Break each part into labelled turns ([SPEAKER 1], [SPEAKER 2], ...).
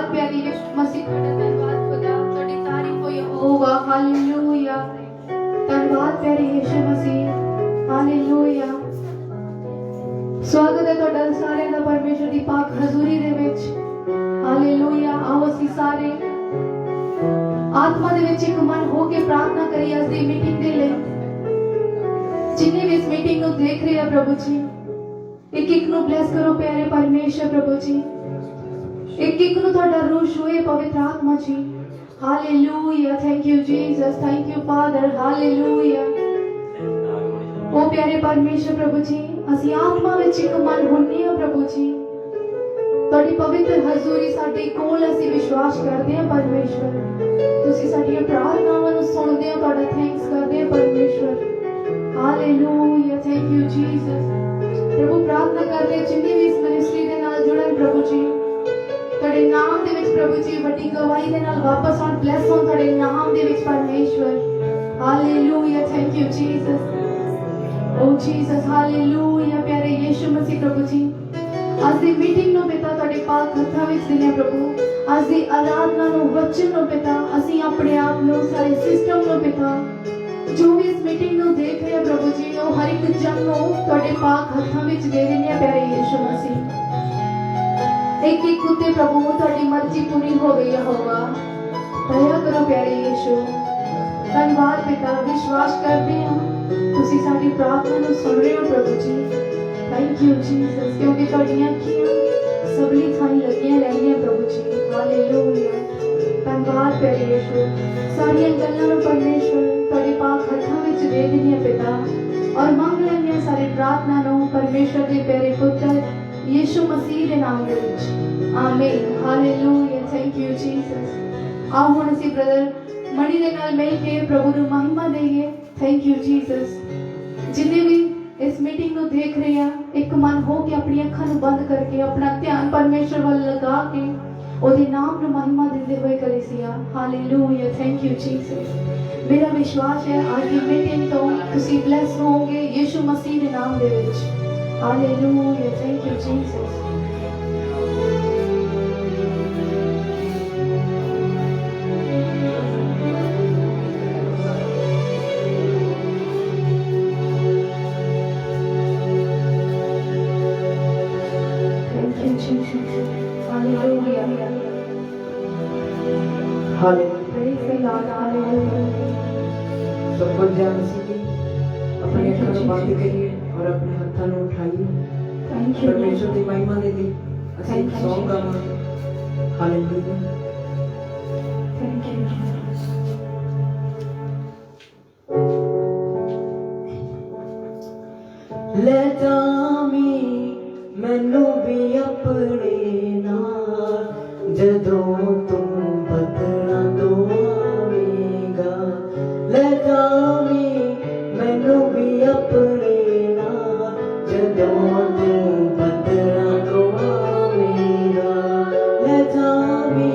[SPEAKER 1] धन्यवाद प्यारी यीशु मसीह ਤੁਹਾਡਾ ਧੰਨਵਾਦ खुदा ਤੁਹਾਡੀ ਤਾਰੀਫ ਹੋ ਯਹੋਵਾ ਹਾਲੇਲੂਇਆ ਧੰਨਵਾਦ प्यारे यीशु मसीह हालेलूया स्वागत है ਤੁਹਾਡਾ ਸਾਰਿਆਂ ਦਾ ਪਰਮੇਸ਼ਰ ਦੀ ਪਾਕ ਹਜ਼ੂਰੀ ਦੇ ਵਿੱਚ ਹਾਲੇਲੂਇਆ ਆਓ ਅਸੀਂ ਸਾਰੇ ਆਤਮਾ ਦੇ ਵਿੱਚ ਇੱਕ ਮਨ ਹੋ ਕੇ ਪ੍ਰਾਰਥਨਾ ਕਰੀਏ ਅੱਜ ਦੀ ਮੀਟਿੰਗ ਦੇ ਲਈ ਜਿਨੇ ਵੀ ਇਸ ਮੀਟਿੰਗ ਨੂੰ ਦੇਖ ਰਹੇ ਆ ਪ੍ਰਭੂ ਜੀ ਇੱਕ ਇੱਕ ਨੂੰ ਬਲੈਸ ਕਰੋ ਪਿਆਰੇ ਪਰਮੇਸ਼ਰ ਪ੍ਰਭੂ ਜੀ एक एक ਨੂੰ ਤੁਹਾਡਾ ਰੂਹ ਛੂਏ ਪਵਿੱਤਰ ਆਤਮਾ ਜੀ hallelujah thank you Jesus thank you father hallelujah ओ प्यारे परमेश्वर प्रभु जी ਅਸੀਂ ਆਤਮਾ ਵਿੱਚ ਇੱਕ ਮਨ ਹੁੰਨੇ ਆ ਪ੍ਰਭੂ ਜੀ ਤੁਹਾਡੀ ਪਵਿੱਤਰ ਹਜ਼ੂਰੀ ਸਾਡੇ ਕੋਲ ਅਸੀਂ ਵਿਸ਼ਵਾਸ ਕਰਦੇ ਹਾਂ ਪਰਮੇਸ਼ਵਰ ਤੁਸੀਂ ਸਾਡੀਆਂ ਪ੍ਰਾਰਥਨਾਵਾਂ ਨੂੰ ਸੁਣਦੇ ਹੋ ਤੁਹਾਡਾ ਥੈਂਕਸ ਕਰਦੇ ਹਾਂ ਪਰਮੇਸ਼ਵਰ ਹਾਲੇਲੂਇਆ ਥੈਂਕ ਯੂ ਜੀਸਸ ਪ੍ਰਭੂ ਪ੍ਰਾਰਥਨਾ ਕਰ ਰਹੇ ਜਿੰਨੇ ਵੀ ਇਸ ਮਿਨਿਸਟਰੀ ਦੇ ਨਾਲ ਜੁੜਨ ਪ੍ਰਭੂ ਜੀ ਤੁਹਾਡੇ ਨਾਮ ਦੇ ਵਿੱਚ ਪ੍ਰਭੂ ਜੀ ਵੱਡੀ ਗਵਾਹੀ ਦੇ ਨਾਲ ਵਾਪਸ ਆਉਣ ਬਲੈਸ ਹੋਣ ਤੁਹਾਡੇ ਨਾਮ ਦੇ ਵਿੱਚ ਪਰਮੇਸ਼ਵਰ ਹਾਲੇਲੂਇਆ ਥੈਂਕ ਯੂ ਜੀਸਸ ओ जीसस हालेलुया प्यारे यीशु मसीह प्रभु जी आज दी मीटिंग नु पिता ਤੁਹਾਡੇ ਪਾਕ ਹੱਥਾਂ ਵਿੱਚ ਦਿੰਦੇ ਪ੍ਰਭੂ ਅੱਜ ਦੀ ਆਰਾਧਨਾ ਨੂੰ ਵਚਨ ਨੂੰ ਪਿਤਾ ਅਸੀਂ ਆਪਣੇ ਆਪ ਨੂੰ ਸਾਰੇ ਸਿਸਟਮ ਨੂੰ ਪਿਤਾ ਜੋ ਵੀ ਇਸ ਮੀਟਿੰਗ ਨੂੰ ਦੇਖ ਰਹੇ ਪ੍ਰਭੂ ਜੀ ਉਹ ਹਰ ਇੱਕ ਜਨ ਨੂੰ ਤੁਹਾਡੇ ਪਾਕ ਹੱਥਾਂ ਵਿੱਚ ਦੇ ਦਿੰਦੇ ਪਿਆਰੇ ਯੀਸ਼ੂ ਮਸੀਹ एक एक ਉੱਤੇ ਪ੍ਰਭੂ ਤੁਹਾਡੀ ਮਰਜ਼ੀ ਪੂਰੀ ਹੋਵੇ ਯਹੋਵਾ ਦਇਆ ਕਰੋ ਪਿਆਰੇ ਯੀਸ਼ੂ ਧੰਨਵਾਦ ਪਿਤਾ ਵਿਸ਼ਵਾਸ ਕਰਦੇ ਹਾਂ ਤੁਸੀਂ ਸਾਡੀ ਪ੍ਰਾਰਥਨਾ ਨੂੰ ਸੁਣ ਰਹੇ ਹੋ ਪ੍ਰਭੂ ਜੀ ਥੈਂਕ ਯੂ ਜੀਸਸ ਕਿਉਂਕਿ ਤੁਹਾਡੀਆਂ ਅੱਖੀਆਂ ਸਭਲੀ ਥਾਂ ਲੱਗੀਆਂ ਰਹਿੰਦੀਆਂ ਪ੍ਰਭੂ ਜੀ ਹਾਲੇਲੂਇਆ ਧੰਨਵਾਦ ਪਿਆਰੇ ਯੀਸ਼ੂ ਸਾਰੀਆਂ ਗੱਲਾਂ ਨੂੰ ਪਰਮੇਸ਼ਵਰ ਤੁਹਾਡੇ ਪਾਕ ਹੱਥਾਂ ਵਿੱਚ ਦੇ ਦਿੰਦੇ ਪਿਤਾ ਔਰ ਮੰਗ ਲੈਂਦੇ ਹਾਂ ਸਾਰੀ ਪ੍ਰਾਰਥਨਾ ਨੂੰ ਪਰਮੇਸ਼ਵਰ ਦੇ ਪਿਆਰੇ ਪੁੱਤਰ ਯੀਸ਼ੂ ਮਸੀਹ ਦੇ ਨਾਮ ਦੇ ਵਿੱਚ ਆਮੀਨ ਹਾਲੇਲੂਇਆ ਥੈਂਕ ਯੂ ਜੀਸਸ ਆਓ ਹੁਣ ਅਸੀਂ ਬ੍ਰਦਰ ਮਣੀ ਦੇ ਨਾਲ ਮਿਲ ਕੇ ਪ੍ਰਭੂ ਨੂੰ ਮਹਿਮਾ ਦੇਈਏ ਥੈਂਕ ਯੂ ਜੀਸਸ ਜਿੰਨੇ ਵੀ ਇਸ ਮੀਟਿੰਗ ਨੂੰ ਦੇਖ ਰਹੇ ਆ ਇੱਕ ਮਨ ਹੋ ਕੇ ਆਪਣੀ ਅੱਖਾਂ ਨੂੰ ਬੰਦ ਕਰਕੇ ਆਪਣਾ ਧਿਆਨ ਪਰਮੇਸ਼ਰ ਵੱਲ ਲਗਾ ਕੇ ਉਹਦੇ ਨਾਮ ਨੂੰ ਮਹਿਮਾ ਦਿੰਦੇ ਹੋਏ ਕਲੀਸਿਆ ਹਾਲੇਲੂਇਆ ਥੈਂਕ ਯੂ ਜੀਸਸ ਮੇਰਾ ਵਿਸ਼ਵਾਸ ਹੈ ਅੱਜ ਦੀ ਮੀਟਿੰਗ ਤੋਂ ਤੁਸੀਂ ਬਲੈਸ ਹੋਵੋਗੇ ਯੀਸ਼ੂ ਮਸੀਹ ਦੇ ਨਾਮ ਦੇ ਵਿੱਚ ਹਾਲੇਲੂਇਆ ਥੈਂਕ ਯੂ ਜੀਸਸ
[SPEAKER 2] सब कुछ ध्यान से अपने अखर बंद करिए और अपने हाथों को उठाइए परमेश्वर की महिमा दे दी असली सॉन्ग गाना हालेलुया थैंक यू ले जामी मैनू भी अपने नाल जदों तुम बदला दो आवेगा ले जामी मैनू भी अपने नाल जदों तुम बदला दो आवेगा ले जामी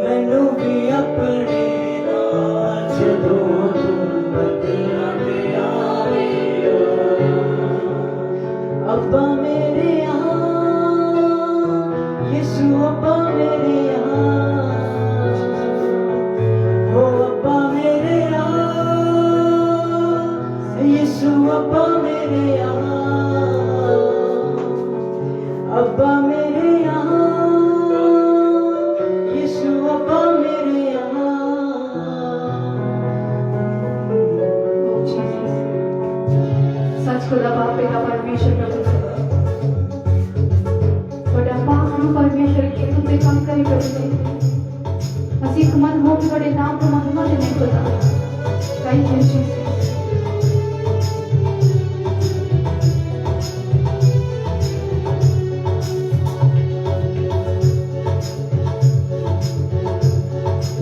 [SPEAKER 2] मैनू भी अपने नाल जदों तुम बदला दे आवेगा अब्बा मेरे यीशु अब्बा मेरे ओ अब्बा मेरे यीशु अब्बा मेरे अब्बा मेरे यीशु अब्बा मेरे
[SPEAKER 1] सच खुदा बाप पिता परमेश्वर प्रभु ਤੁਹਾਡਾ ਪਾਕ ਨੂੰ ਪਰਮੇਸ਼ਰ ਕੇ ਤੁਤੇ ਕੰਮ ਕਰੀ ਪ੍ਰਭੂ ਜੀ ਅਸੀਂ ਇੱਕ ਮਨ ਹੋ ਕੇ ਤੁਹਾਡੇ ਨਾਮ ਤੋਂ ਮਹਿਮਾ ਦੇਣੇ ਖੁਦਾ ਥੈਂਕ ਯੂ ਜੀਸਸ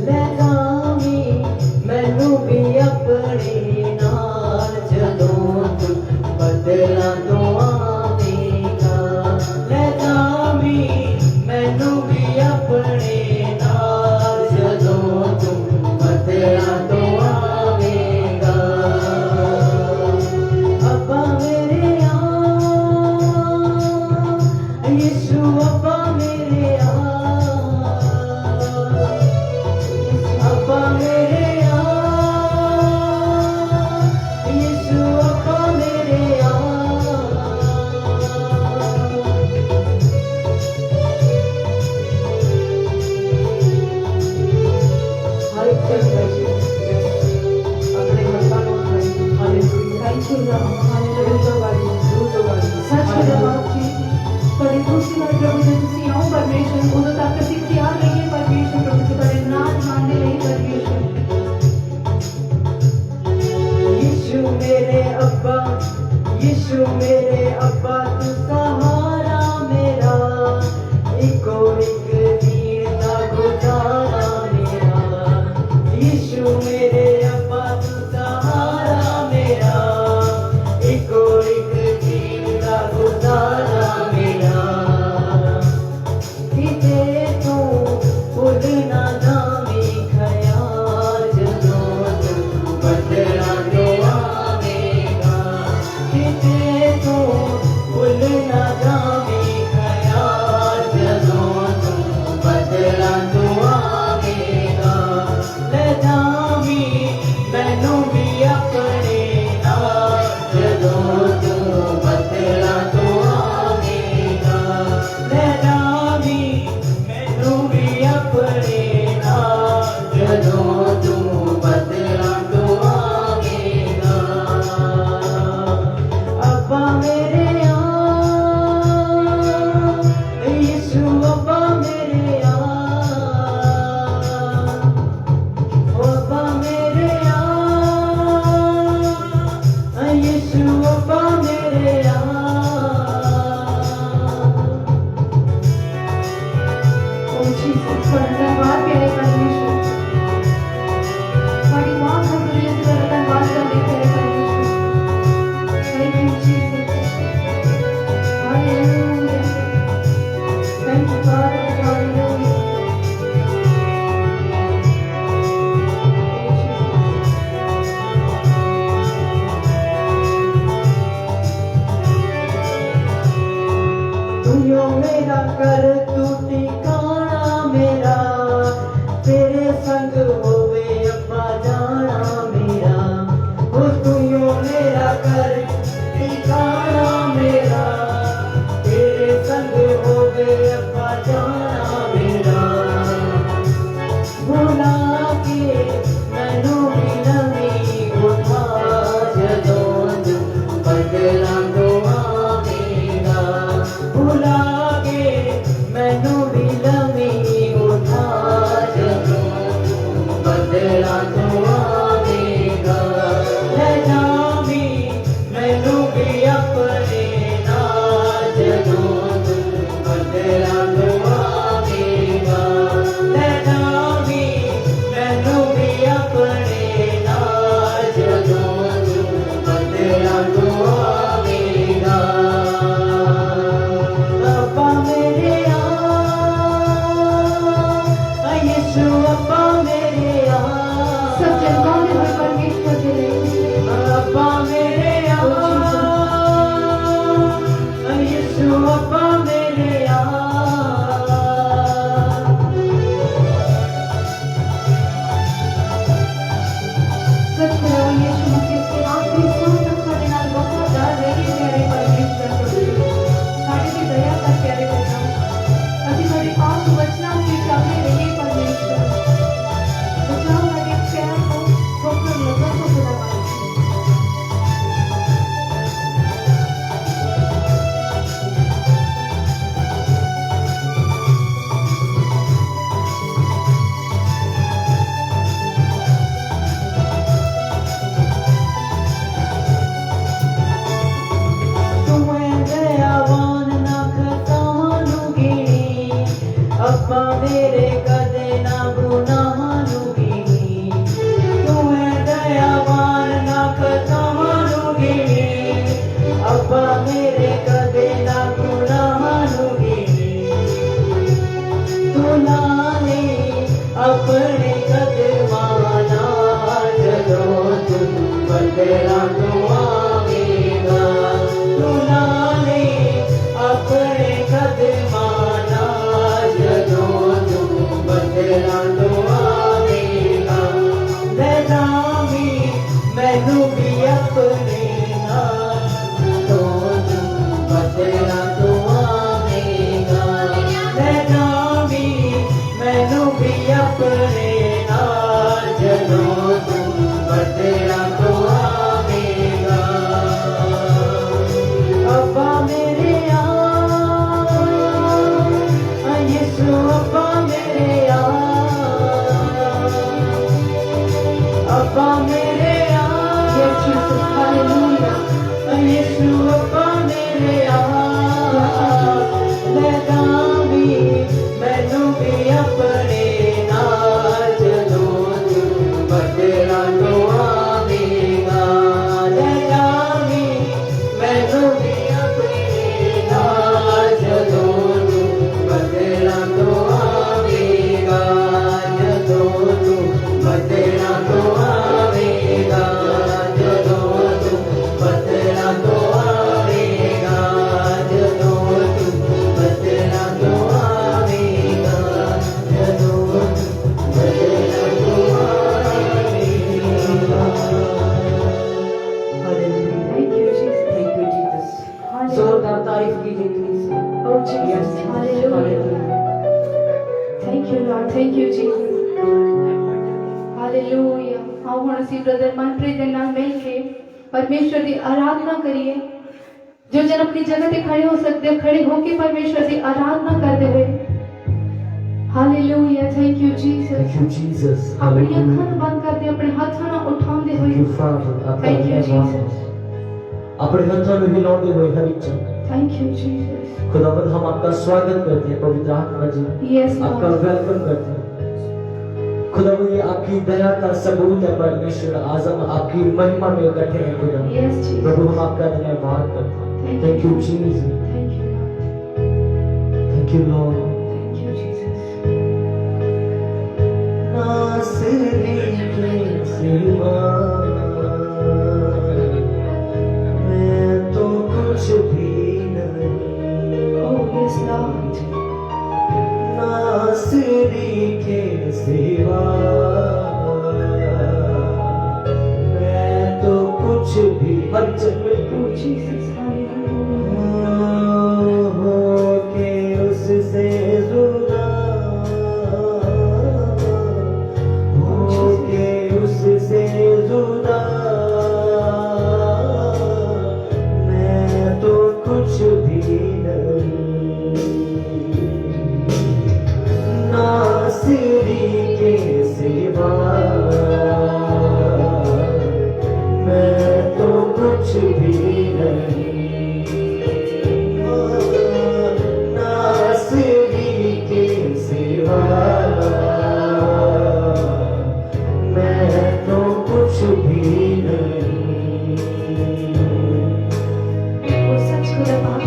[SPEAKER 2] ले जामी मैनू भी अपने नाल जदों तू बदला दो आवेगा ले जामी मैनू भी अपने नाल जदों तू बदला दो आवेगा अपने नाल जदों तू बदला तो आवेगा अब्बा मेरे यीशु अब्बा मेरे अब्बा मेरे यीशु अब्बा मेरे
[SPEAKER 1] ओ जीसस धन्यवाद प्यारे परमेश्वर हमारी मां हजूरी से धन्यवाद करते प्यारे परमेश्वर thank you Jesus hallelujah thank you God hallelujah
[SPEAKER 2] तू यो मेरा कर तू ठिकाना मेरा तेरे संग होवे अब्बा जाना मेरा ओ तू यो मेरा कर ठिकाना मेरा तेरे संग होवे अब्बा जाना मेरा भुला के मैनू भी नवी उठा जदों तू बदला तो आवेगा भुला के मैनू भी नवी उठा जदों तू बदला तो आवेगा ले जावी मैनू भी अपने नाल जदों तू बदला तो आवेगा ले जावी मैनू भी अपने नाल जदों तू बदला तो आवेगा अब्बा मेरे यीशु अब्बा मेरे
[SPEAKER 1] सब जगहों में हर परमेश्वर के लिए
[SPEAKER 2] अब्बा मेरे यीशु अब्बा मेरे
[SPEAKER 1] सच करो यीशु मसीह के आखिरी सांस तक साडे नाल वफादार रहिए प्यारे परमेश्वर साडे ते दया कर प्यारे पिता ਅਸੀਂ ਤੁਹਾਡੇ ਪਾਕ ਵਚਨਾਂ ਉੱਤੇ ਚੱਲਦੇ ਰਹੀਏ ਪਰਮੇਸ਼ਵਰ ਬਚਾਓ ਸਾਡੇ ਪੈਰ ਤੋਂ ਠੋਕਰ ਲੱਗਣ ਤੋਂ ਖੁਦਾਵੰਦ
[SPEAKER 2] तू है दयावान ना खतावानूगी अब्बा मेरे कदे ना गुनाहानूगी तू है दयावान ना खतावानूगी अब्बा मेरे कदे ना गुनाहानूगी तू लाने अपने कदमां नाल जदों तू बदला तो आवेगा तू लाने अपने कदमां नाल जदों तू बदला तो आवेगा ले जावी मैनू भी अपने नाल जदों तू बदला तो आवेगा ले जावी मैनू भी अपने नाल जदों तू बदला तो आवेगा अब्बा मेरे यीशु अब्बा मेरे अब्बा मेरे
[SPEAKER 1] Yes, Jesus. Hallelujah.
[SPEAKER 2] यीशु अब्बा मेरे ले जावी मैनू भी अपने नाल जदों तू बदला तो आवेगा ले जावी मैनू भी अपने नाल जदों तू बदला तो आवेगा जदों तू बदला तो आवेगा
[SPEAKER 1] you, Lord. Thank you, Jesus. Hallelujah. आओ ਹੁਣ ਅਸੀਂ ਬ੍ਰਦਰ ਮਨਪ੍ਰੀਤ ਦੇ ਨਾਲ ਮਿਲ ਕੇ ਪਰਮੇਸ਼ਵਰ ਦੀ ਆਰਾਧਨਾ ਕਰੀਏ। ਜੋ ਜਨ ਆਪਣੀ ਜਗ੍ਹਾ ਤੇ ਖੜੇ ਹੋ ਸਕਦੇ ਹੋ, ਖੜੇ ਹੋ ਕੇ ਪਰਮੇਸ਼ਵਰ ਦੀ ਆਰਾਧਨਾ ਕਰਦੇ ਹੋਏ। Hallelujah. Thank you Jesus.
[SPEAKER 3] Thank you, Jesus.
[SPEAKER 1] अपनी अखां
[SPEAKER 3] Hallelujah.
[SPEAKER 1] ਨੂੰ ਬੰਦ ਕਰਦੇ ਆਪਣੇ ਹੱਥਾਂ ਨਾਲ ਉਠਾਉਂਦੇ
[SPEAKER 3] Thank
[SPEAKER 1] ਹੋਏ।
[SPEAKER 3] you, Father.
[SPEAKER 1] Thank you, Jesus.
[SPEAKER 3] अपने हथों में हिलाते हुए हर इच्छा
[SPEAKER 1] Thank you, Jesus.
[SPEAKER 3] खुदावंद हम आपका स्वागत करते हैं पवित्र आत्मा जी।
[SPEAKER 1] Yes,
[SPEAKER 3] आपका
[SPEAKER 1] Lord.
[SPEAKER 3] वेलकम करते हैं खुदावंद। ये आपकी दया का सबूत है परमेश्वर। आज हम आपकी महिमा में इकट्ठे हैं खुदा।
[SPEAKER 1] Yes, Jesus.
[SPEAKER 3] प्रभु हम आपका धन्यवाद करते हैं। Thank you, Jesus.
[SPEAKER 1] Thank you, Lord.
[SPEAKER 3] Thank you, Lord.
[SPEAKER 1] Thank you, Jesus.
[SPEAKER 3] नासरी के सिवा मैं तो कुछ भी नहीं।
[SPEAKER 1] Oh, yes, Lord.
[SPEAKER 3] नासरी के सिवा मैं तो कुछ भी
[SPEAKER 1] Oh, Jesus. Hallelujah.
[SPEAKER 3] हो के उससे जुदा हो के उससे जुदा मैं तो कुछ भी नहीं। नासरी के सिवा मैं तो कुछ भी नहीं। नासरी के सिवा मैं तो कुछ भी नहीं।
[SPEAKER 1] वो सच खुदा बाप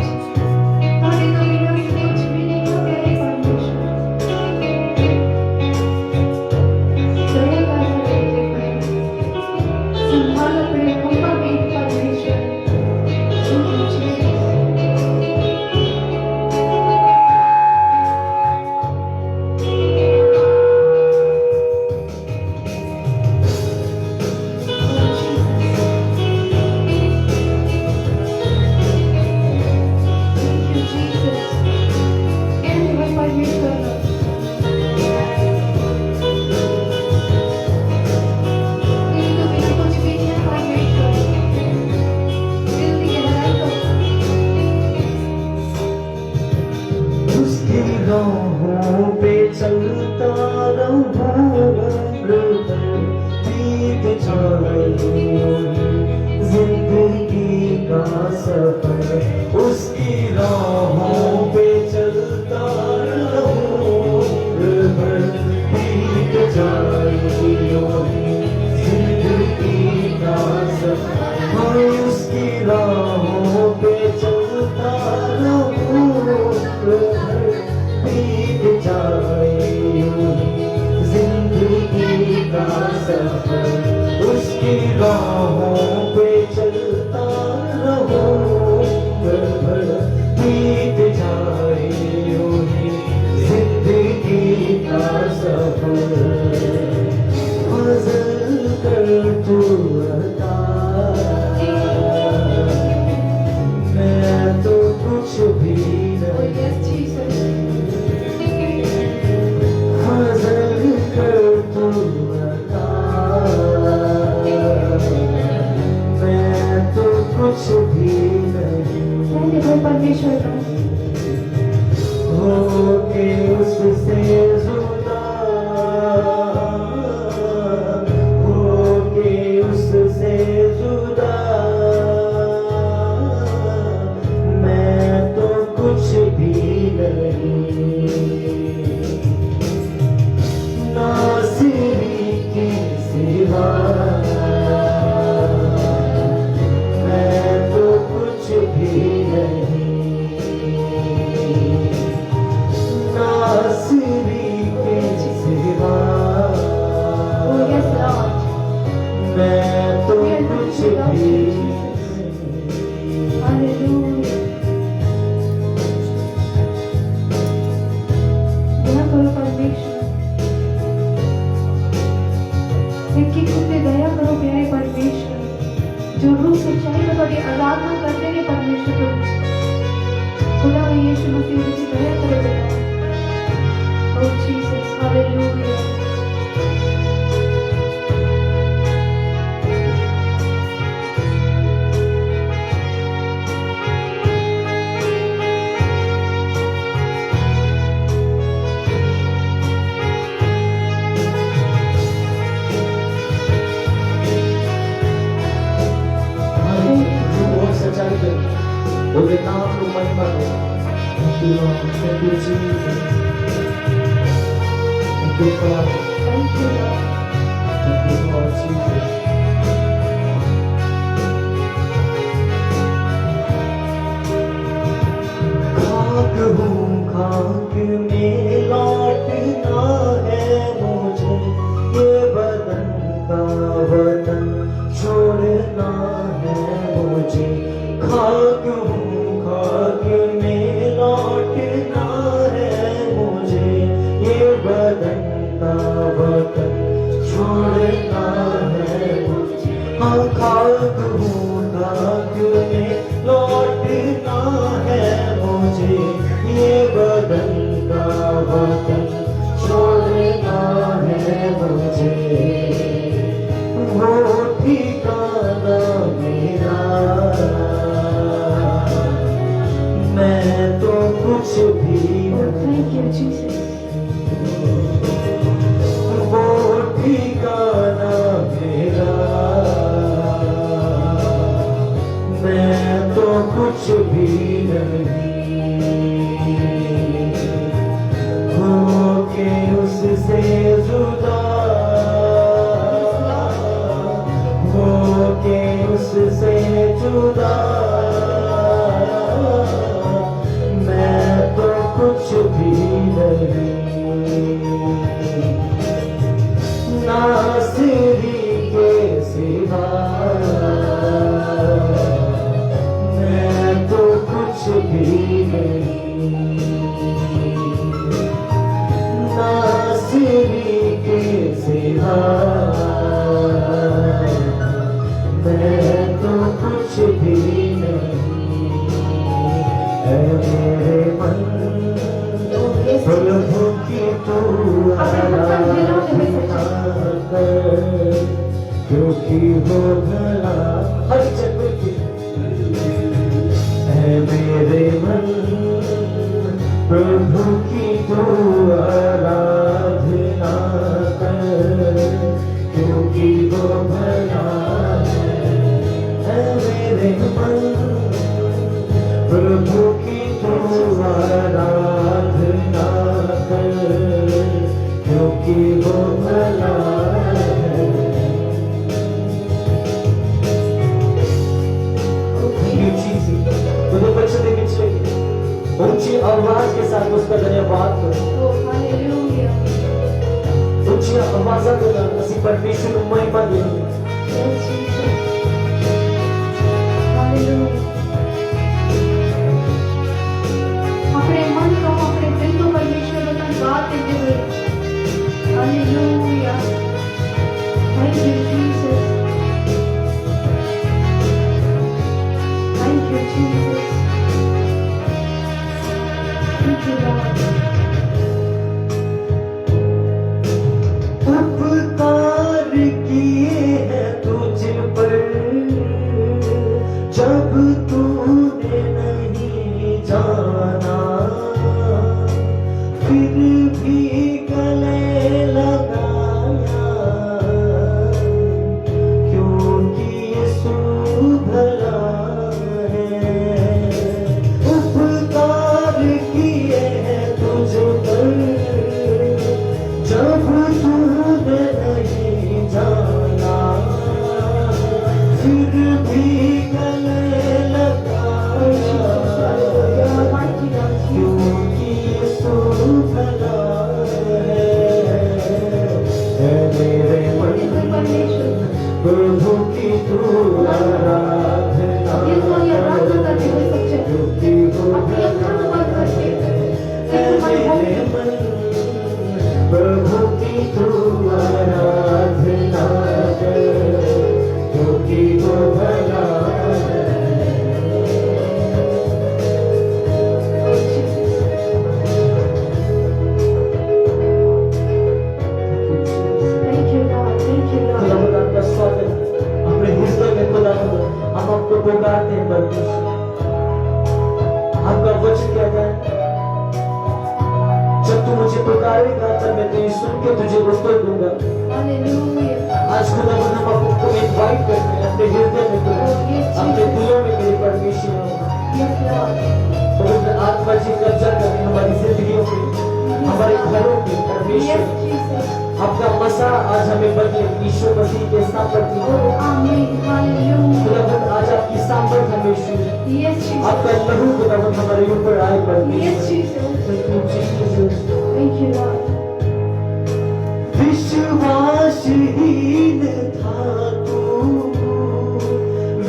[SPEAKER 1] तारे तो बिना कुछ भी नहीं हो गए परमेश्वर। दया कर हमारे संभाल अपने कृपा में परमेश्वर। Thank you, Jesus. Oh, Jesus. Thank you, Jesus. And my permission. इनको बिना कुछ भी नहीं है परमेश्वर। दिल की गहराई को
[SPEAKER 3] उसकी राहों पे चलता रहूं बीत जाए जिंदगी का सफर। उसकी राहों पे चलता रहूं बीत जाए जिंदगी का सफर। मैं उसकी राहों पे चलता रहूं बीत जाए जिंदगी का सफर। उसकी राहों पे चलता रहूं बीत जाए जिंदगी का सफर। फजल कर तू अता मैं तो कुछ भी
[SPEAKER 1] Oh,
[SPEAKER 3] नहीं।
[SPEAKER 1] yes, Jesus.
[SPEAKER 3] फजल कर तू अता मैं तो कुछ भी नहीं।
[SPEAKER 1] कहते हुए परमेश्वर
[SPEAKER 3] हो के उससे जुदा हो के उससे जुदा मैं तो कुछ भी नहीं। नासरी के सिवा मैं तो कुछ भी नहीं। नासरी के सिवा
[SPEAKER 1] Oh, yes, Lord.
[SPEAKER 3] मैं तो
[SPEAKER 1] We are
[SPEAKER 3] कुछ
[SPEAKER 1] not without
[SPEAKER 3] भी
[SPEAKER 1] you, Jesus. Hallelujah. दया करो परमेश्वर। इनकी कुत्ते दया करो प्यारे परमेश्वर। जो रूह सच्चाई में बड़ी आराधना करते हैं परमेश्वर को खुदा व यीशु मसीह की दया करो बेटा। Oh, Jesus. Hallelujah.
[SPEAKER 3] और सच्चाई कर उसके नाम को महिमा दे Thank you, Jesus. Thank you, Father.
[SPEAKER 1] Thank you, Lord.
[SPEAKER 3] Thank you, Lord Jesus. खाक हूँ खाक में लौटना है मुझे ये बदन का वतन छोड़ना है मुझे खाक हूँ खाक में लौटना है मुझे ये बदन का वतन छोड़ना है मुझे हाँ खाक हूँ खाक में लौटना है मुझे ये बदन का वतन छोड़ना है मुझे वो ठिकाना मेरा मैं तो कुछ भी
[SPEAKER 1] Oh, thank you, Jesus.
[SPEAKER 3] वो ठिकाना मेरा मैं तो कुछ भी नहीं होके उससे जुदा होके उससे जुदा मैं तो कुछ भी नहीं नासिरी के सिवा मैं तो कुछ भी नहीं नासिरी के सिवा मैं तो कुछ भी नहीं ऐ मेरे मन प्रभु की तू आराधना कर क्योंकि वो भला हर जगह की है मेरे मन प्रभु की तू आराधना कर क्योंकि वो भला है मेरे मन प्रभु की तू आराधना कर क्योंकि वो भला ऊंची आवाज के साथ उसका धन्यवाद करो
[SPEAKER 1] Oh, hallelujah.
[SPEAKER 3] ऊंची आवाज के ਅਸੀਂ परमेश्वर ਨੂੰ महिमा देनी
[SPEAKER 1] Yes, Jesus. Hallelujah. अपने मन को अपने दिल को परमेश्वर को धन्यवाद देते हुए hallelujah thank you Jesus thank you Jesus thank you Lord
[SPEAKER 3] उपकार किए हैं तुझ पर जब तूने नहीं जाना फिर भी गले लगाया क्योंकि यीशु भला है उपकार किए हैं तुझ पर जब तूने नहीं जाना फिर भी गले लगाया क्योंकि यीशु भला है मेरे मन प्रभु की तू आराधना क्योंकि वो मेरे मन प्रभु की तू आराधना कर क्योंकि वो भला सुन के तुझे उत्तर दूंगा।
[SPEAKER 1] हालेलुया।
[SPEAKER 3] आज खुदावन हम आपको इनवाइट करते हैं अपने हृदय में खुदा, अपने दिलों में मेरे परमेश्वर।
[SPEAKER 1] Yes Lord.
[SPEAKER 3] पवित्र आत्मा जी कब्जा करें हमारी जिंदगियों में, हमारे घरों में
[SPEAKER 1] यस
[SPEAKER 3] परमेश्वर।
[SPEAKER 1] जीसस।
[SPEAKER 3] आपका मसा आज हमें बदले यीशु मसीह के सामर्थ्य में।
[SPEAKER 1] आमीन। हालेलुया।
[SPEAKER 3] खुदावन आज आपकी सामर्थ हमें छूए,
[SPEAKER 1] यस जीसस।
[SPEAKER 3] आपका लहू खुदावन हमारे ऊपर आए
[SPEAKER 1] यस
[SPEAKER 3] परमेश्वर।
[SPEAKER 1] Jesus.
[SPEAKER 3] Thank you, Jesus.
[SPEAKER 1] Thank you lord.
[SPEAKER 3] विश्वासहीन था तू,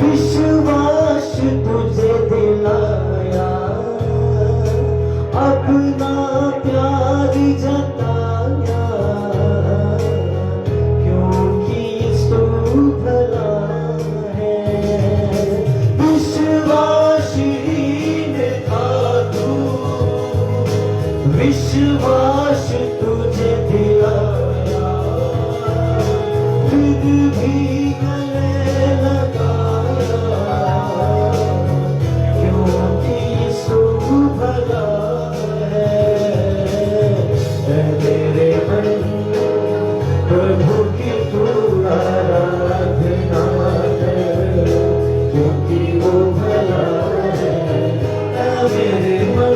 [SPEAKER 3] विश्वास तुझे दिलाया, अपना प्यार जताया, क्योंकि तू भला है। विश्वासहीन था तू, विश्वास तुझे दिलाया, फिर भी गले लगाया, क्योंकि यीशु भला है। ऐ मेरे मन प्रभु की तू आराधना कर, क्योंकि वो भला है। ऐ मेरे मन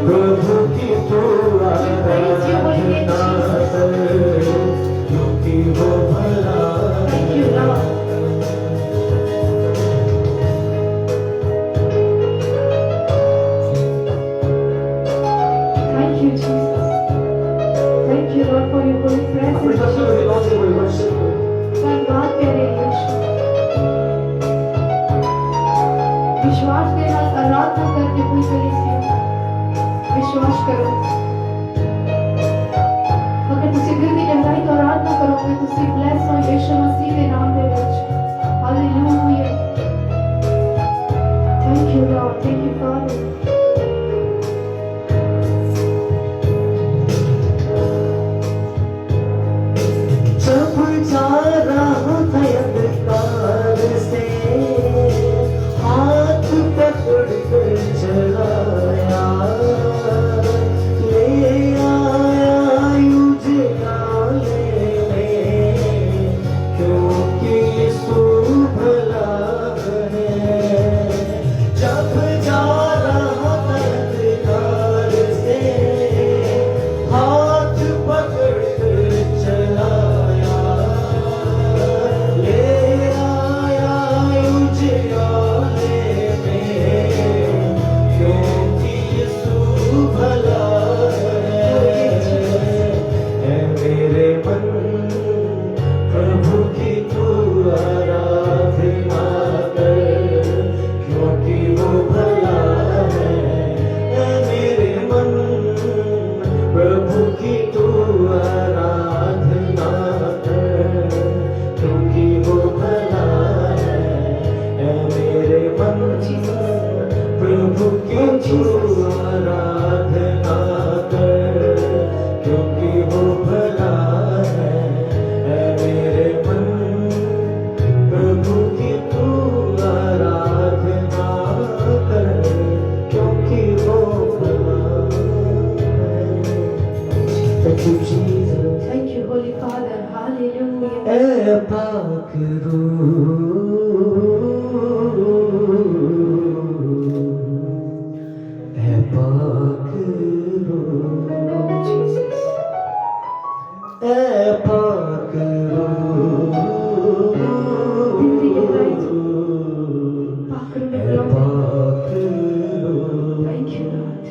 [SPEAKER 3] प्रभु की तू आराधना कर, क्योंकि वो भला
[SPEAKER 1] thank you lord. Thank you Jesus. Thank you Lord for your Holi
[SPEAKER 3] अपने
[SPEAKER 1] प्रेजेंस।
[SPEAKER 3] शब्दों में दिलों से कोई वर्शिप करो।
[SPEAKER 1] धन्यवाद तेरे यीशु। विश्वास के साथ आराधना करके कोई कलीसिया विश्वास करो। अगर तुसी दिल की गहराई तो आराधना करोगे तुसी ब्लेस हो यीशु मसीह के नाम दे विच। Hallelujah. Thank you lord. Thank you father.
[SPEAKER 3] जब जा रहा था अंधकार से, हाथ पकड़ कर चलाया, ले आया उजियाले में, क्योंकि यीशु भला है। जब जा रहा था अंधकार से, हाथ पकड़ कर चलाया, ले आया उजियाले में, क्योंकि यीशु भला है। ऐ मेरे मन प्रभु की तू आराधना कर, क्योंकि वो भला है। ऐ मेरे मन प्रभु की तू आराधना कर, क्योंकि वो भला है। ऐ मेरे मन प्रभु की तू आराधना कर, क्योंकि वो भला है। ऐ मेरे मन प्रभु की तू आराधना कर, क्योंकि वो भला है। Thank you, Jesus.
[SPEAKER 1] Thank you holy father. Hallelujah.
[SPEAKER 3] ऐ पाक रूह, ऐ पाक रूह,
[SPEAKER 1] जीसस।
[SPEAKER 3] ऐ पाक रूह,
[SPEAKER 1] दिल की गहराई से पाक रूह में
[SPEAKER 3] ऐ
[SPEAKER 1] बुलाओ।
[SPEAKER 3] पाक रूह,
[SPEAKER 1] थैंक यू लॉर्ड।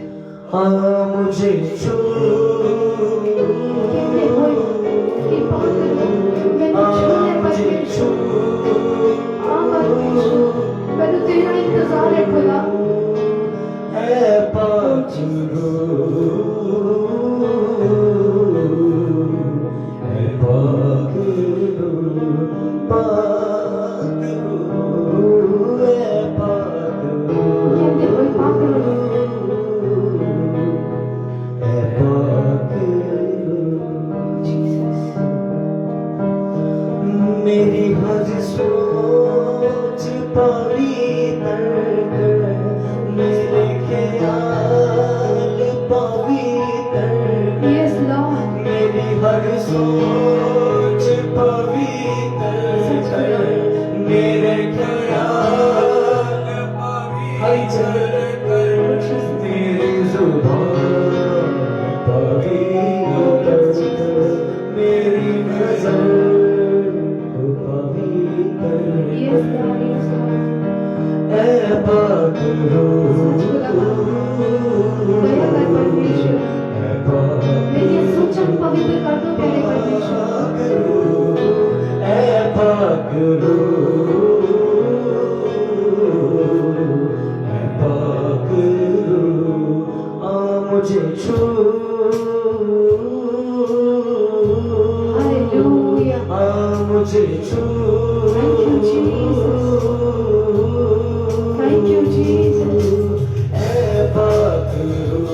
[SPEAKER 3] हाँ मुझे छू,
[SPEAKER 1] कहते हुए कि पाक रूह मैंने छूने
[SPEAKER 3] मुझे
[SPEAKER 1] पर
[SPEAKER 3] छू,
[SPEAKER 1] मैंने तेरा इंतजार है खुदा।
[SPEAKER 3] ऐ पाक रूह, ऐ पाक रूह, पाक रूह, ऐ पाक रूह,
[SPEAKER 1] कहते हुए पाक रूह
[SPEAKER 3] हर सोच पवित्र कर, मेरे ख्याल पवित्र कर, मेरी जुबान पवित्र कर, मेरी नजर पवित्र
[SPEAKER 1] Yes, God, yes, God.
[SPEAKER 3] ऐ पाक रूह,
[SPEAKER 1] दया कर परमेश्वर,
[SPEAKER 3] ऐ पाक
[SPEAKER 1] मेरी ये सोचन पवित्र कर दो प्यारे परमेश्वर।
[SPEAKER 3] ऐ पाक रूह, ऐ पाक रूह, आ मुझे छू,
[SPEAKER 1] Hallelujah.
[SPEAKER 3] आ मुझे छू,
[SPEAKER 1] Thank you, Jesus. Thank you, Jesus.
[SPEAKER 3] ऐ पाक रूह,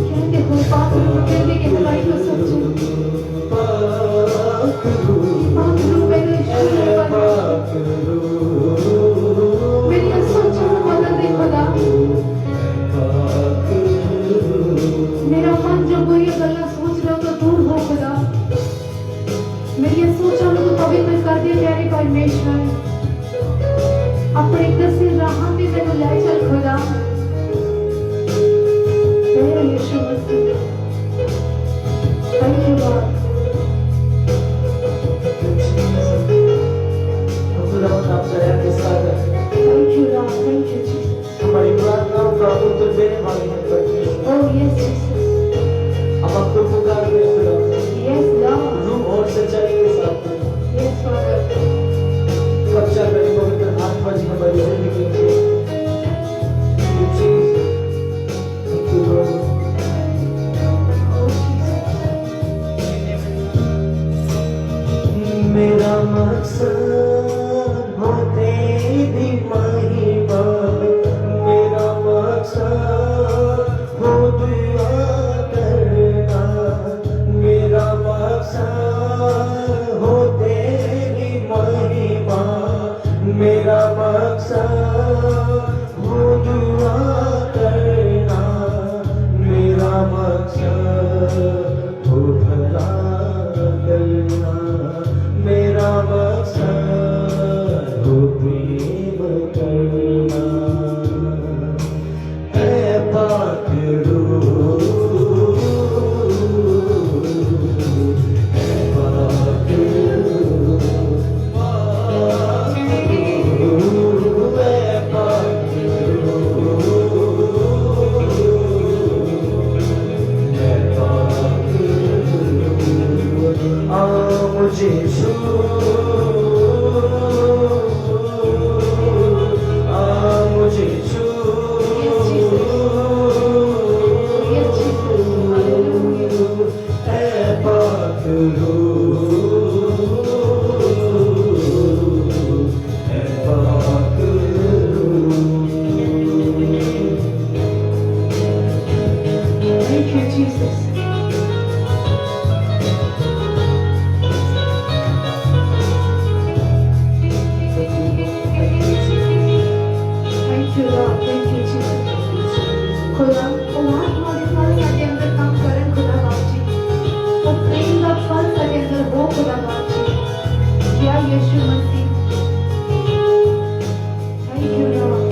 [SPEAKER 1] कहते हो पाक रूह, कहते कि हमारी को सोचो।
[SPEAKER 3] पाक रूह,
[SPEAKER 1] पाक रूह मेरे ईश्वर
[SPEAKER 3] ऐ
[SPEAKER 1] पर,
[SPEAKER 3] पाक रूह,
[SPEAKER 1] मेरी ये सोचन को बदल दे खुदा।
[SPEAKER 3] पाक रूह,
[SPEAKER 1] मेरा मन जो बुरी गल्ला सोच रहा हो तो दूर हो खुदा। मेरी ये सोचन को पवित्र कर दे प्यारे परमेश्वर। अपने दस राह में मैंने ले चल खुदा। तेरा यीशु मसीह। Thank you, God.
[SPEAKER 3] खुदावंद आप दया के सागर,
[SPEAKER 1] Thank you, Lord. Thank you, Jesus.
[SPEAKER 3] हमारी प्रार्थनाओं का उत्तर देने वाले हैं परमेश्वर।
[SPEAKER 1] Oh, yes, Jesus.
[SPEAKER 3] हम आपको पुकारते हैं खुदावंद,
[SPEAKER 1] Yes, Lord.
[SPEAKER 3] रूह और सच्चाई के साथ
[SPEAKER 1] Yes, Father.
[SPEAKER 3] कब्जा करें पवित्र आत्मा जी हमारी जिंदगी में। Thank you, Jesus. Thank you, Lord.
[SPEAKER 1] Oh, Jesus.
[SPEAKER 3] मेरा मकसद हो तेरी महिमा, मेरा मकसद हो दुआ करना, मेरा मकसद हो तेरी महिमा, मेरा मकसद हो दुआ करना, मेरा मकसद हो भला करना, मेरा मकसद हो प्रेम करना। ऐ पाक रूह, ऐ पाक रूह, पाक रूह, ऐ पाक रूह, ऐ पाक रूह, आ मुझे छू, आ मुझे छू,
[SPEAKER 1] Yes, Jesus. Hallelujah.
[SPEAKER 3] ऐ पाक रूह, ऐ पाक रूह।
[SPEAKER 1] Thank you, Jesus. Thank you, Lord. Thank you, Jesus. खुदा तुम्हारे फल साडे अंदर काम करन खुदा बाप जी। वो प्रेम का फल साडे अंदर हो खुदा बाप जी। या यीशु मसीह। Thank you, Lord.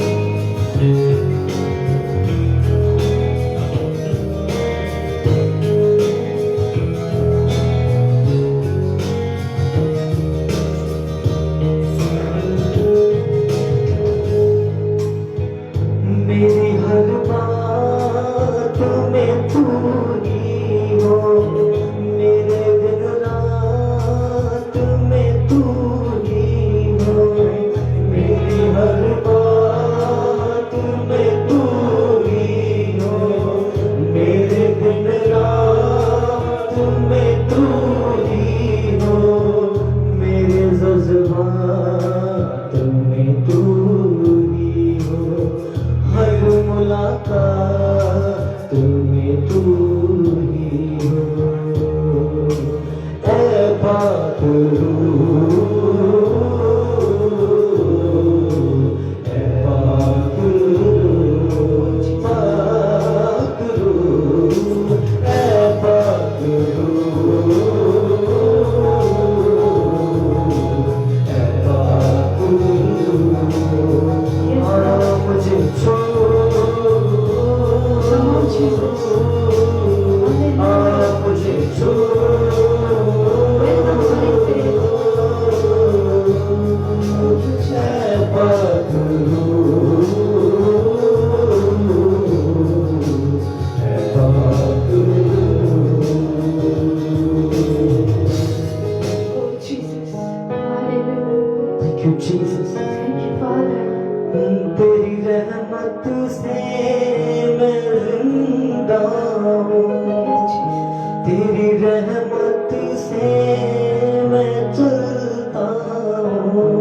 [SPEAKER 4] रहमत से मैं चलता हूँ,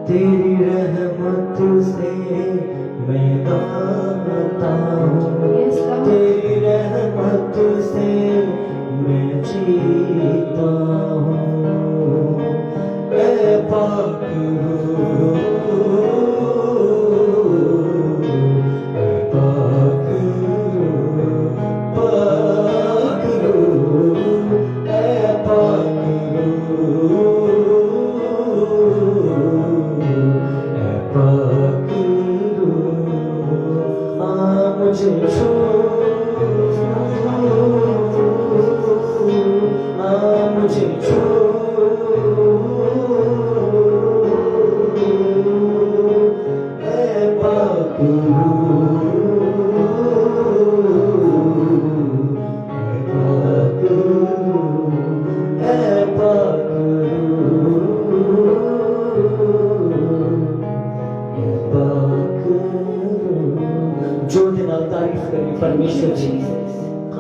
[SPEAKER 4] तेरी रहमत से मैं गाता हूँ,
[SPEAKER 1] Yes, Lord.
[SPEAKER 4] तेरी रहमत से मैं जीता हूँ। ऐ पाक रूह, ऐ पाक रूह, पाक रूह, ऐ पाक रूह, ऐ पाक रूह, आ मुझे छू, आ मुझे छू, ऐ पाक रूह, ऐ पाक रूह, ऐ पाक रूह, ऐ पाक रूह। जोर दे नाल तारीफ करें परमेश्वर जी,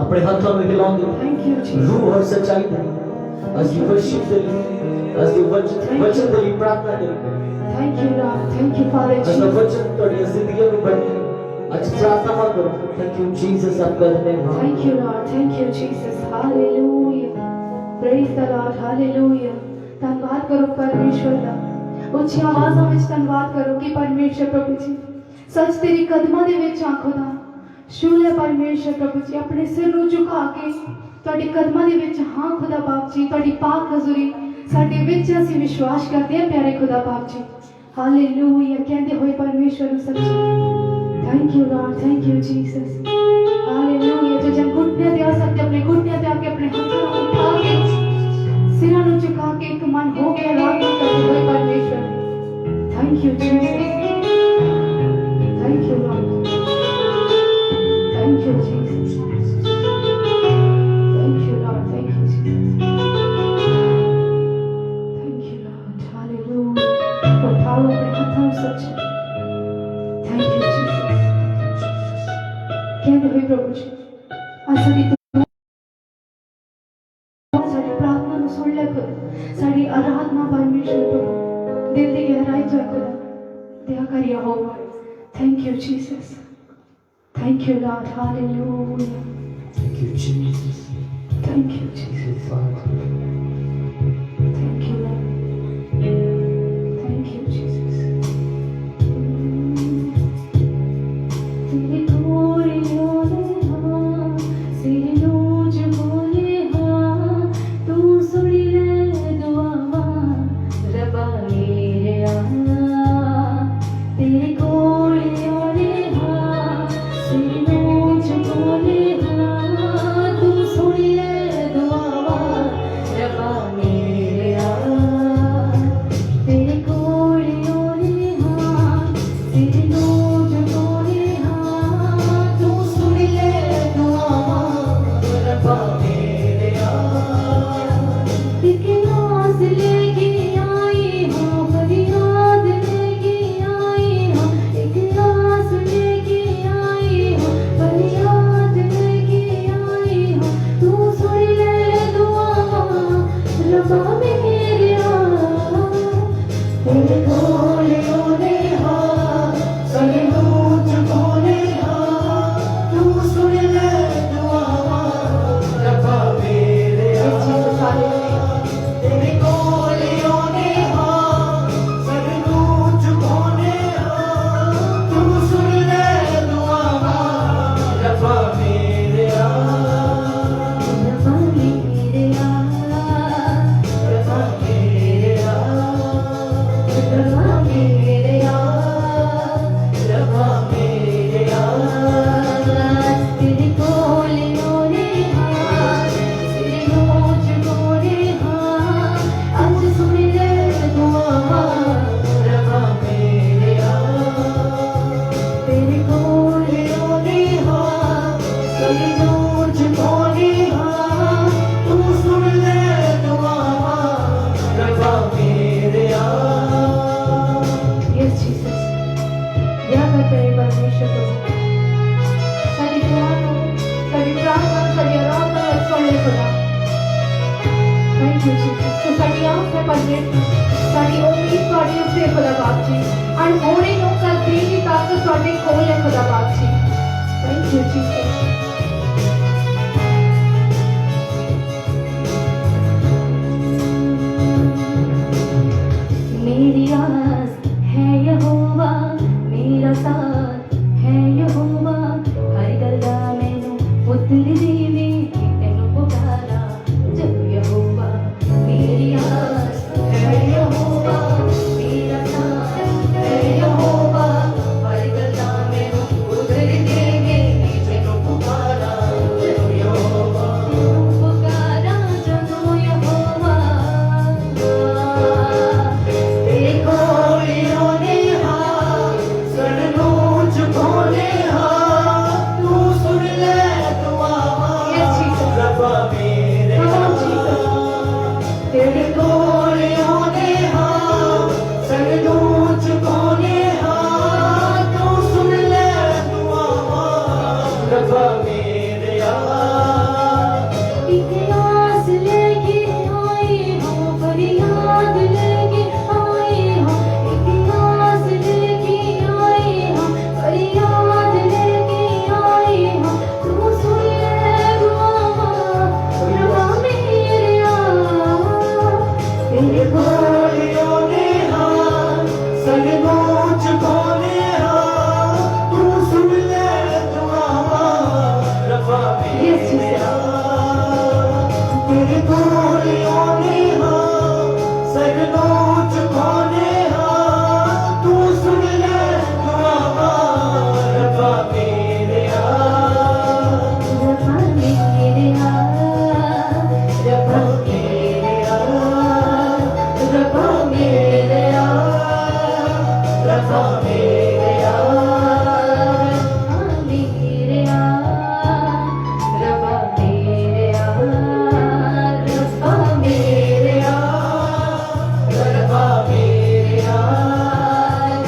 [SPEAKER 4] अपने हाथों में हिलाओगे
[SPEAKER 1] Thank you, Jesus.
[SPEAKER 4] रूह और सच्चाई दे, आज की वर्शिप दे, आज की वचन दे, प्रार्थना दे,
[SPEAKER 1] Thank you, Lord. Thank you, Father
[SPEAKER 4] आज का
[SPEAKER 1] Jesus.
[SPEAKER 4] वचन तुम्हारी जिंदगी में बढ़े, आज प्रार्थना मत करो। थैंक यू जीसस, आपका धन्यवाद।
[SPEAKER 1] Thank you, Lord. Thank you, Jesus. Hallelujah. Praise the Lord. Hallelujah. धन्यवाद करो परमेश्वर का। ਉੱਚੀ ਆਵਾਜ਼ਾਂ ਵਿੱਚ ਧੰਨਵਾਦ ਕਰੋ ਕਿ ਪਰਮੇਸ਼ਰ ਪ੍ਰਭੂ ਜੀ ਸੱਚ ਤੇਰੀ ਕਦਮਾਂ ਦੇ ਵਿੱਚ ਆ ਖੁਦਾ। ਸ਼ੂਲੇ ਪਰਮੇਸ਼ਰ ਪ੍ਰਭੂ ਜੀ ਆਪਣੇ ਸਿਰ ਨੂੰ ਝੁਕਾ ਕੇ ਤੁਹਾਡੇ ਕਦਮਾਂ ਦੇ ਵਿੱਚ ਹਾਂ ਖੁਦਾ ਬਾਪ ਜੀ, ਤੁਹਾਡੀ ਪਾਕ ਹਜ਼ੂਰੀ ਸਾਡੇ ਵਿੱਚ ਅਸੀਂ ਵਿਸ਼ਵਾਸ ਕਰਦੇ ਹਾਂ ਪਿਆਰੇ ਖੁਦਾ ਬਾਪ ਜੀ। ਹਾਲੇਲੂਇਆ ਕਹਿੰਦੇ ਹੋਏ ਪਰਮੇਸ਼ਰ ਨੂੰ ਸੱਚੀ thank you lord, thank you Jesus. Hallelujah ਜੋ ਜਨ ਘੁਟਨਿਆਂ ਤੇ ਆ ਸਕਦੇ ਆਪਣੇ ਘੁਟਨਿਆਂ ਤੇ ਆ ਕੇ ਆਪਣੇ ਹੱਥਾਂ ਨੂੰ ਉਠਾ ਕੇ ਸਿਰਾਂ ਨੂੰ ਝੁਕਾ ਕੇ ਇੱਕ ਮਨ ਹੋ ਕੇ ਆਰਾਧਨਾ ਕਰਦੇ ਹੋਏ ਪਰਮੇਸ਼ਰ thank you Jesus, thank you lord, thank you Jesus, thank you lord, thank you Jesus, thank you lord. Hallelujah ਉਠਾਓ ਆਪਣੇ ਹੱਥਾਂ ਨੂੰ ਸੱਚ ਥੈਂਕ ਯੂ ਜੀਸਸ। ਕਹਿੰਦੇ ਹੋਏ ਪ੍ਰਭੂ ਜੀ ਅੱਜ ਸਾਡੀ ਸਾਡੀ ਪ੍ਰਾਰਥਨਾ ਨੂੰ ਸੁਣ ਲੈ ਖੁਦਾ, ਸਾਡੀ ਆਰਾਧਨਾ ਪਰਮੇਸ਼ਰ ਪ੍ਰਭੂ ਦਿਲ ਦੀ ਗਹਿਰਾਈ ਤੋਂ ਖੁਦਾ ਦਇਆ ਕਰ Jehovah. Thank you Jesus, thank you lord. Hallelujah,
[SPEAKER 4] Thank you Jesus,
[SPEAKER 1] thank you Jesus,
[SPEAKER 4] Father।
[SPEAKER 1] Thank you lord, thank you Jesus. ਤੇਰੇ ਕੋਲੋਂ ਹਾਂ ਸਿਰ ਨੂੰ ਝੁਕਾਉਂਦੇ ਹਾਂ, ਤੂੰ ਸੁਣ ਲੈ ਦੁਆਵਾਂ ਰੱਬਾ ਮੇਰਿਆ। ਤੇਰੇ ਕੋਲ ਆਉਂਦੇ ਹਾਂ ਸਿਰ ਨੂੰ ਝੁਕਾਉਂਦੇ ਹਾਂ, ਤੂੰ ਸੁਣ ਲੈ ਦੁਆਵਾਂ ਰੱਬਾ ਮੇਰਿਆ। ਤੇਰੇ ਕੋਲ ਆਉਂਦੇ ਹਾਂ ਸਿਰ ਨੂੰ ਝੁਕਾਉਂਦੇ ਹਾਂ, ਤੂੰ ਸੁਣ ਲੈ ਦੁਆਵਾਂ ਰੱਬਾ ਮੇਰਿਆ। ਇੱਕ ਆਸ ਲੈ ਕੇ ਆਈ ਹਾਂ, ਫਰਿਆਦ ਲੈ ਕੇ ਆਈ ਹਾਂ, ਇੱਕ ਆਸ ਲੈ ਕੇ ਆਈ ਹਾਂ, ਫਰਿਆਦ ਲੈ ਕੇ ਆਈ ਹਾਂ, ਤੂੰ ਸੁਣ ਲੈ ਦੁਆਵਾਂ ਰੱਬਾ ਮੇਰਿਆ। ਤੇਰੇ ਕੋਲ ਆਉਂਦੇ ਹਾਂ ਸਿਰ ਨੂੰ ਝੁਕਾਉਂਦੇ ਹਾਂ, ਤੂੰ ਸੁਣ ਲੈ ਦੁਆਵਾਂ ਰੱਬਾ ਮੇਰਿਆ।
[SPEAKER 4] ਤੇਰੇ ਕੋਲ ਆਉਂਦੇ ਹਾਂ, ਸਿਰ ਨੂੰ ਝੁਕਾਉਂਦੇ ਹਾਂ, ਤੂੰ ਸੁਣ ਲੈ ਦੁਆਵਾਂ ਰੱਬਾ ਮੇਰਿਆ।
[SPEAKER 1] ਰੱਬਾ ਮੇਰਿਆ,
[SPEAKER 4] ਰੱਬਾ ਮੇਰਿਆ,
[SPEAKER 1] ਰੱਬਾ ਮੇਰਿਆ,
[SPEAKER 4] ਰੱਬਾ ਮੇਰਿਆ।
[SPEAKER 1] ਤੇਰੇ ਕੋਲ ਆਉਂਦੇ ਹਾਂ ਸਿਰ ਨੂੰ ਝੁਕਾਉਂਦੇ ਹਾਂ, ਅੱਜ ਸੁਣ ਲੈ ਦੁਆਵਾਂ
[SPEAKER 4] ਰੱਬਾ ਮੇਰਿਆ।
[SPEAKER 1] ਤੇਰੇ ਕੋਲ ਆਉਂਦੇ ਹਾਂ ਸਿਰ ਨੂੰ ਝੁਕਾਉਂਦੇ ਹਾਂ,
[SPEAKER 4] ਤੂੰ ਸੁਣ ਲੈ ਦੁਆਵਾਂ ਰੱਬਾ ਮੇਰਿਆ।
[SPEAKER 1] Yes, Jesus. दया कर तेरे परमेश्वर प्रभु सारी दुआ को, सारी प्रार्थना, सारी आराधना सुन ले खुदा। परमिट साडी उम्मीद ਤੁਹਾਡੇ ਉੱਤੇ ਖੁਦਾ ਬਾਪ ਜੀ ਅਣਹੋਣੇ ਨੂੰ ਕਰਦੇ ਦੀ ਤਾਕਤ ਤੁਹਾਡੇ ਕੋਲ ਹੈ ਖੁਦਾ ਬਾਪ ਜੀ ਥੈਂਕ ਯੂ ਜੀਸਸ
[SPEAKER 5] मेरी आस है यहोवा मेरा साथ है यहोवा हर गल्ला मैनू उतल देवे तेनू पुकारा जब यहोवा मेरी आस है यहोवा मेरा साथ है यहोवा हर गल्ला मैनू उतल देवे तेनू पुकारा जब यहोवा पुकारा जब यहोवा देखो लियोने हाँ सड़नों चुकोने हाँ तू सुन ले दुआवा
[SPEAKER 1] Yes, Jesus.
[SPEAKER 3] रब्बा मेरे
[SPEAKER 1] Come on, Jesus.
[SPEAKER 3] देखो लियोने हाँ सड़नों चुकोने हाँ तू सुन ले दुआवा रब्बा मेरे
[SPEAKER 5] एक आस लेके आए हो फरियाद लेके आए हो एक आस लेके आए हो फरियाद लेके आए हो तू सुन ले दुआ रब्बा मेरे तेरे को
[SPEAKER 3] लियोने हाँ सड़नों चुकोने हाँ तू सुन ले दुआवा रब्बा
[SPEAKER 1] Yes,
[SPEAKER 3] मेरे
[SPEAKER 1] Jesus.
[SPEAKER 3] तेरे गोलियों ने हाँ सगनों चुकाने हाँ तू सुन ले दुआवा रब्बा मेरे
[SPEAKER 5] रब्बा मेरे रब्बा मेरे रब्बा मेरे
[SPEAKER 3] रब्बा मेरे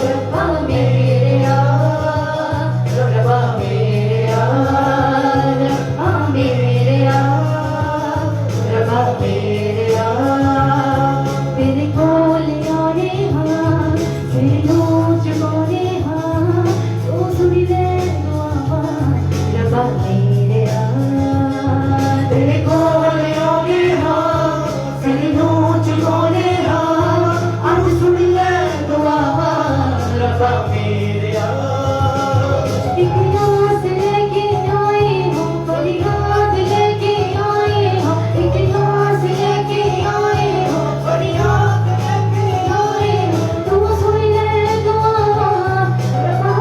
[SPEAKER 3] रब्बा मेरे रब्बा मेरे रब्बा मेरे
[SPEAKER 5] तेरे कोल आने हाँ तेरे नोच कोने हाँ तू सुन ले दुआ रब्बा मेरे
[SPEAKER 3] तेरे गोलियों ने हाँ सगनों चुकाने हाँ आज सुन ले दुआवा रब्बा मेरे
[SPEAKER 5] एक आस लेके आए हो फरियाद लेके आए हो एक आस लेके आए हो फरियाद लेके आए हो तू सुन ले दुआ रब्बा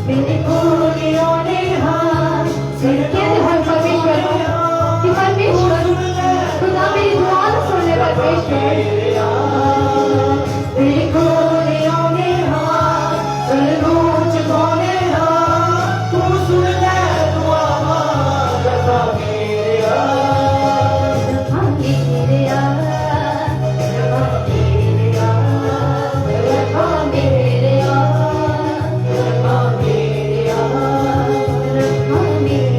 [SPEAKER 5] मेरे
[SPEAKER 3] गोलियों ने हाँ
[SPEAKER 1] कहते हैं परमेश्वर कि परमेश्वर खुदा मेरी दुआ न सुन ले परमेश्वर
[SPEAKER 3] तेरे गोलियों ने हाँ सगनों चुकाने हाँ तू सुन ले दुआवा रब्बा मेरे
[SPEAKER 5] रब्बा मेरे रब्बा मेरे रब्बा मेरे
[SPEAKER 3] रब्बा मेरे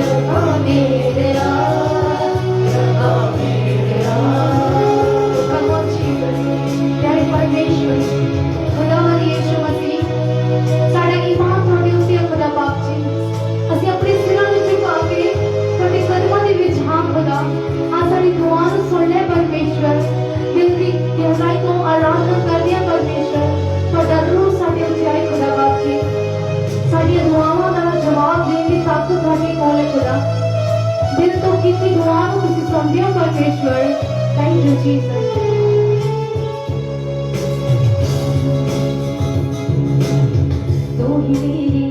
[SPEAKER 5] रब्बा मेरे रब्बा मेरे
[SPEAKER 1] Come on, Jesus. प्यारे परमेश्वर खुदा यीशु मसीह साਡਾ ਈਮਾਨ ਤੁਹਾਡੇ ਉੱਤੇ ਹੈ ਖੁਦਾ ਬਾਪ ਜੀ ਅਸੀਂ ਆਪਣੇ ਸਿਰਾਂ ਨੂੰ ਝੁਕਾ ਕੇ ਤੁਹਾਡੇ ਕਦਮਾਂ ਦੇ ਵਿੱਚ ਹਾਂ ਖੁਦਾ ਆ ਸਾਡੀ ਦੁਆ ਨੂੰ ਸੁਣ ਲੈ ਪਰਮੇਸ਼ਵਰ ਦਿਲ ਦੀ ਗਹਿਰਾਈ ਤੋਂ ਆਰਾਧਨਾ ਕਰਦੇ ਹਾਂ ਪਰਮੇਸ਼ਵਰ ਤੁਹਾਡਾ ਰੂਹ ਸਾਡੇ ਉੱਤੇ ਆਏ ਖੁਦਾ ਬਾਪ ਜੀ ਸਾਡੀਆਂ ਦੁਆਵਾਂ ਦਾ ਜਵਾਬ ਦੇਣ ਦੀ ਤਾਕਤ ਤੁਹਾਡੇ ਕੋਲ ਹੈ ਖੁਦਾ ਦਿਲ ਤੋਂ ਕੀਤੀ ਦੁਆ ਨੂੰ ਤੁਸੀਂ ਸੁਣਦੇ ਹੋ ਪਰਮੇਸ਼ਵਰ ਥੈਂਕ ਯੂ ਜੀਸਸ
[SPEAKER 5] तू ही मेरी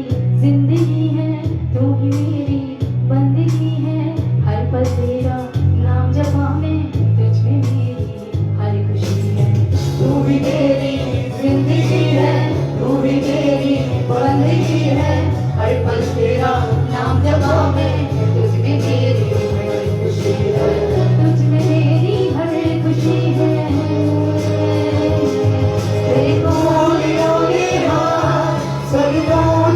[SPEAKER 5] जिंदगी है तू ही मेरी बंदगी है हर पल तेरा नाम जपा में तुझ में मेरी हर खुशी है तू भी मेरी जिंदगी है तू भी मेरी बंदगी है हर पल तेरा नाम जपा में तुझ में मेरी हर खुशी है तुझ में मेरी हर खुशी है तेरे को
[SPEAKER 3] गोलियों ने हाँ सगनों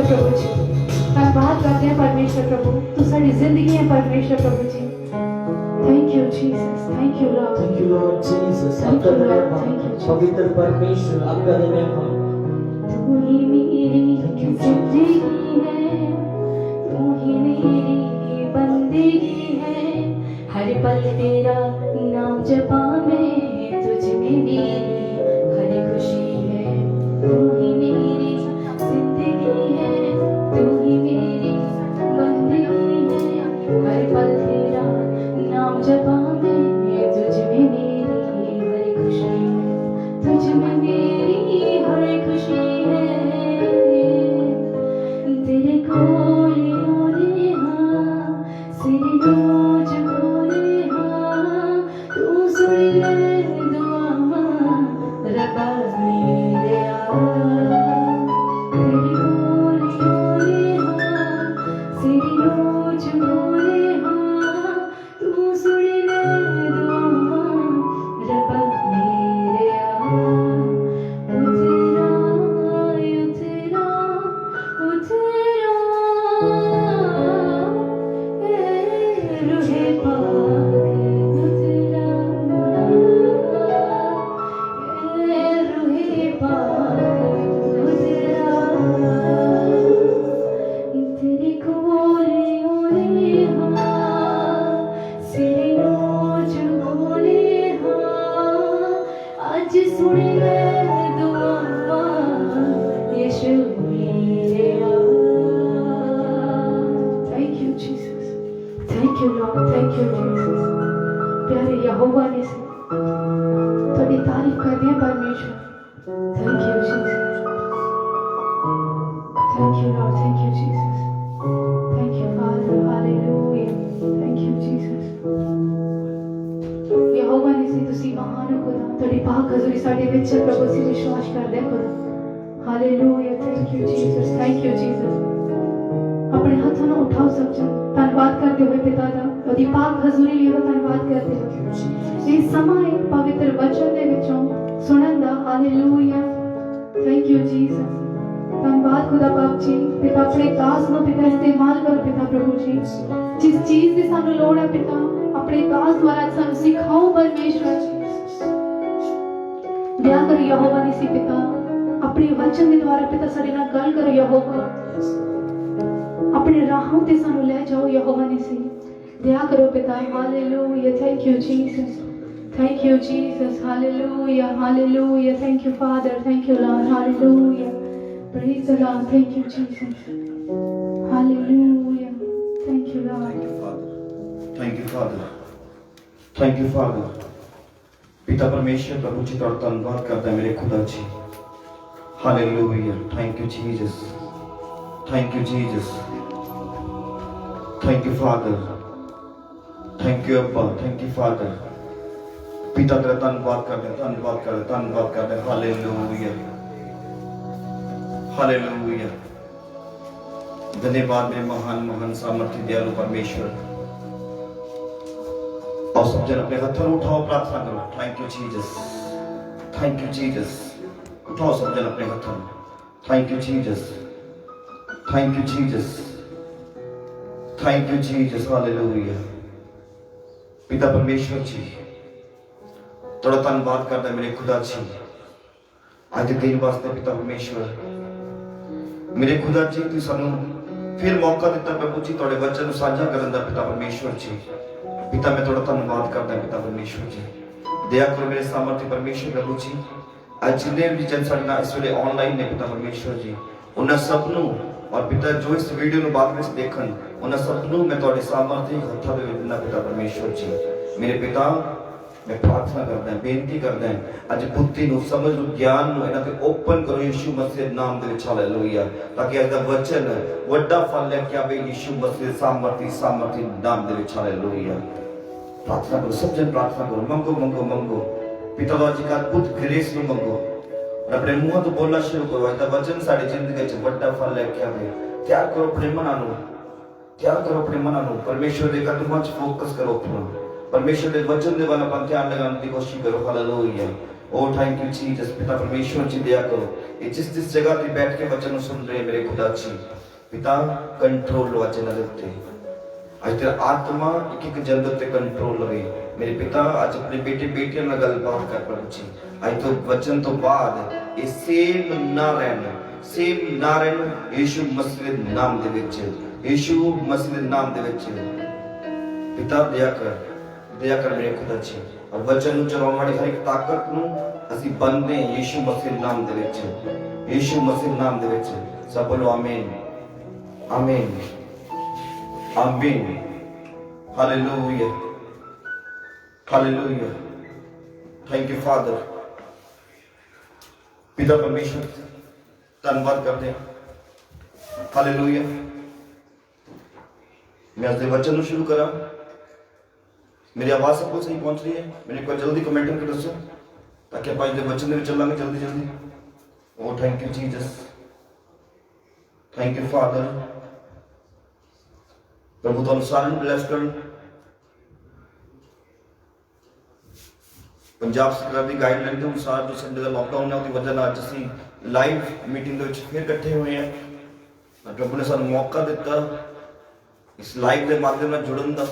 [SPEAKER 1] परमेश्वर प्रभु जी धन्यवाद करते हैं परमेश्वर प्रभु तू सारी जिंदगी है परमेश्वर प्रभु जी thank you Jesus thank you lord
[SPEAKER 4] thank you lord Jesus
[SPEAKER 1] Thank
[SPEAKER 4] आपका
[SPEAKER 1] you, Lord.
[SPEAKER 4] धन्यवाद
[SPEAKER 1] Thank you, Jesus.
[SPEAKER 4] पवित्र परमेश्वर आपका धन्यवाद
[SPEAKER 5] तू ही मेरी जिंदगी है तू ही मेरी बंदगी है हर पल तेरा नाम जपा मैं तुझ में मेरी हर खुशी है तू ही मेरी जिंदगी है तू ही मेरी बंदगी है हर पल तेरा नाम जपा मैं तुझ में मेरी हर खुशी है तुझ में मेरी हर खुशी है तेरे कोले ओले हाँ सिर रोज बोले हाँ तू सुन ले दुआ रबा मेरे तेरे कोले ओले हाँ सिर रोज बोले हाँ तू सुन ले दुआ रबा मेरे आज सुन ले दुआ यीशु मेरे
[SPEAKER 1] thank you Jesus thank you lord thank you Jesus प्यारे यहोवा ने से थोड़ी तारीफ करते हैं परमेश्वर thank you Jesus thank you lord thank you Jesus thank you father hallelujah thank you Jesus यहोवा ने से ਤੁਸੀਂ ਮਹਾਨ ਹੋ ਖੁਦਾ ਤੁਹਾਡੀ ਪਾਕ ਹਜ਼ੂਰੀ ਸਾਡੇ ਵਿੱਚ ਹੈ ਪ੍ਰਭੂ ਅਸੀਂ ਵਿਸ਼ਵਾਸ ਕਰਦੇ ਹਾਂ ਖੁਦਾ hallelujah thank you Jesus thank you Jesus ਆਪਣੇ ਹੱਥਾਂ ਨੂੰ ਉਠਾਓ ਸਭ ਜਣ ਧੰਨਵਾਦ ਕਰਦੇ ਹੋਏ ਪਿਤਾ ਦਾ ਉਹਦੀ ਪਾਕ ਹਜ਼ੂਰੀ ਲਈ ਉਹਦਾ ਧੰਨਵਾਦ ਕਰਦੇ ਹੋਏ ਇਹ ਸਮਾਂ ਹੈ ਪਵਿੱਤਰ ਵਚਨ ਦੇ ਵਿੱਚੋਂ ਸੁਣਨ ਦਾ ਹਾਲੇਲੂਇਆ ਥੈਂਕ ਯੂ ਜੀਸਸ ਧੰਨਵਾਦ ਖੁਦਾ ਬਾਪ ਜੀ ਪਿਤਾ ਆਪਣੇ ਦਾਸ ਨੂੰ ਪਿਤਾ ਇਸਤੇਮਾਲ ਕਰੋ ਪਿਤਾ ਪ੍ਰਭੂ ਜੀ ਜਿਸ ਚੀਜ਼ ਦੀ ਸਾਨੂੰ ਲੋੜ ਹੈ ਪਿਤਾ ਆਪਣੇ ਦਾਸ ਦੁਆਰਾ ਸਾਨੂੰ ਸਿਖਾਓ ਪਰਮੇਸ਼ਵਰ ਦਇਆ ਕਰੋ ਯਹੋਵਾ ਨਿਸੀ ਪਿਤਾ ਆਪਣੇ ਵਚਨ ਦੇ ਦੁਆਰਾ ਪਿਤਾ ਸਾਡੇ ਨਾਲ ਗੱਲ ਕਰੋ ਯਹੋਵਾ ਆਪਣੇ ਰਾਹਾਂ ਤੇ ਸਾਨੂੰ ਲੈ ਜਾਓ ਯਹੋਵਾ ਨਿਸੀ ਦਇਆ ਕਰੋ ਪਿਤਾ hallelujah thank you Jesus thank you Jesus hallelujah hallelujah thank you father thank you lord hallelujah praise the lord thank you Jesus hallelujah thank you lord
[SPEAKER 6] thank you father thank you father पिता परमेश्वर प्रभु जी तेरा धन्यवाद करता है मेरे खुदा जी hallelujah thank you Jesus thank you Jesus thank you father thank you अब्बा थैंक यू फादर पिता तेरा धन्यवाद करते धन्यवाद करते हालेलुया हालेलुया धन्यवाद मेरे महान महान सामर्थ्य दयालु परमेश्वर और सब जन अपने हाथों में उठाओ प्रार्थना करो थैंक यू जीसस उठाओ सब जन अपने हाथों में थैंक यू जीसस हालेलुया पिता परमेश्वर जी थोड़ा धन्यवाद करता है मेरे खुदा जी आज दिन वास्ते पिता परमेश्वर मेरे खुदा जी तू सानू फिर मौका दिता प्रभु जी थोड़े वचन साझा करने का पिता परमेश्वर जी पिता मैं थोड़ा धन्यवाद करता हूं पिता परमेश्वर जी दया करो मेरे सामर्थ्य परमेश्वर प्रभु जी आज जिन्हें भी जन साडे इस वेले ऑनलाइन ने पिता परमेश्वर जी उन्हें सबनों और पिता जो इस वीडियो ਨੂੰ ਬਾਅਦ ਵਿੱਚ ਦੇਖਣ ਉਹਨਾਂ ਸਭ ਨੂੰ ਮੈਂ ਤੁਹਾਡੇ ਸਾਮਰਥ्य ਹੱਥਾਂ ਦੇ ਵਿੱਚ ਦਿੰਦਾ ਪਿਤਾ परमेश्वर जी मेरे पिता मैं प्रार्थना करता हूं बेनती करता हूं आज बुद्धि ਨੂੰ ਸਮਝ ਨੂੰ ਗਿਆਨ ਨੂੰ ਇਹਨਾਂ ਤੇ ਓਪਨ ਕਰੋ ਯਿਸੂ ਮਸੀਹ ਦੇ ਨਾਮ ਦੇ ਵਿੱਚ ਹਾਲੇਲੂਇਆ ਤਾਂ ਕਿ ਅੱਜ ਦਾ ਵਚਨ ਵੱਡਾ ਫਲ ਲੈ ਕੇ ਆਵੇ ਯਿਸੂ ਮਸੀਹ ਦੇ ਸਾਮਰਥ्य ਨਾਮ ਦੇ ਵਿੱਚ ਹਾਲੇਲੂਇਆ प्रार्थना करो सब जन प्रार्थना करो मंगो मंगो मंगो पिता जी का अद्भुत ग्रेस नु मंगो और अपने मुंह तो बोलना शुरू करो आज दा वचन साडी जिंदगी च बड़ा फल लेके आवे तैयार करो अपने मनां नु परमेश्वर दे कदमां च फोकस करो अपना परमेश्वर दे वचन दे वाला अपन ध्यान लगाने की कोशिश करो hallelujah O thank you Jesus. पिता परमेश्वर जी दया करो ये जिस जगह पे बैठ के वचन सुन रहे मेरे खुदा जी, पिता कंट्रोल लो आज इन्हां दे उत्ते। आज तेरा आत्मा एक एक जन दे उत्ते कंट्रोल लवे मेरे पिता। आज अपने बेटे बेटियां नाल गलबात कर प्रभु जी। आज तो वचन तो बाद ये सेम ना रहन यीशु मसीह दे नाम दे विच, यीशु मसीह दे नाम दे विच। पिता दया कर मेरे खुदा जी। और वचन ਨੂੰ ਚਲਾਉਣ ਵਾਲੀ ਹਰ ਇੱਕ ਤਾਕਤ ਨੂੰ ਅਸੀਂ ਬੰਨਦੇ ਯੀਸ਼ੂ ਮਸੀਹ ਦੇ ਨਾਮ ਦੇ ਵਿੱਚ, ਯੀਸ਼ੂ ਮਸੀਹ ਦੇ ਨਾਮ ਦੇ ਵਿੱਚ। ਸਭ ਬੋਲੋ ਆਮੀਨ, ਆਮੀਨ, ਆਮੀਨ। Hallelujah, hallelujah. Thank you father. ਪਿਤਾ ਪਰਮੇਸ਼ਰ ਧੰਨਵਾਦ ਕਰਦੇ ਹਾਂ। ਹਾਲੇਲੂਇਆ। मैं आज वचन ਨੂੰ शुरू करा। मेरी आवाज सबको सही पहुंच रही है? मैंने कोई जल्दी कमेंट करके दसो ताकि आप आज वचन में चलांगे जल्दी जल्दी। Oh thank you Jesus, thank you father. प्रभु तो सारे ब्लेस कर। पंजाब सरकार की गाइडलाइन के अनुसार जो संडे का लॉकडाउन है उसकी वजह अज असी लाइव मीटिंग के फिर इकट्ठे हुए हैं। प्रभु ने सानू मौका दिता इस लाइव के माध्यम से जुड़न का।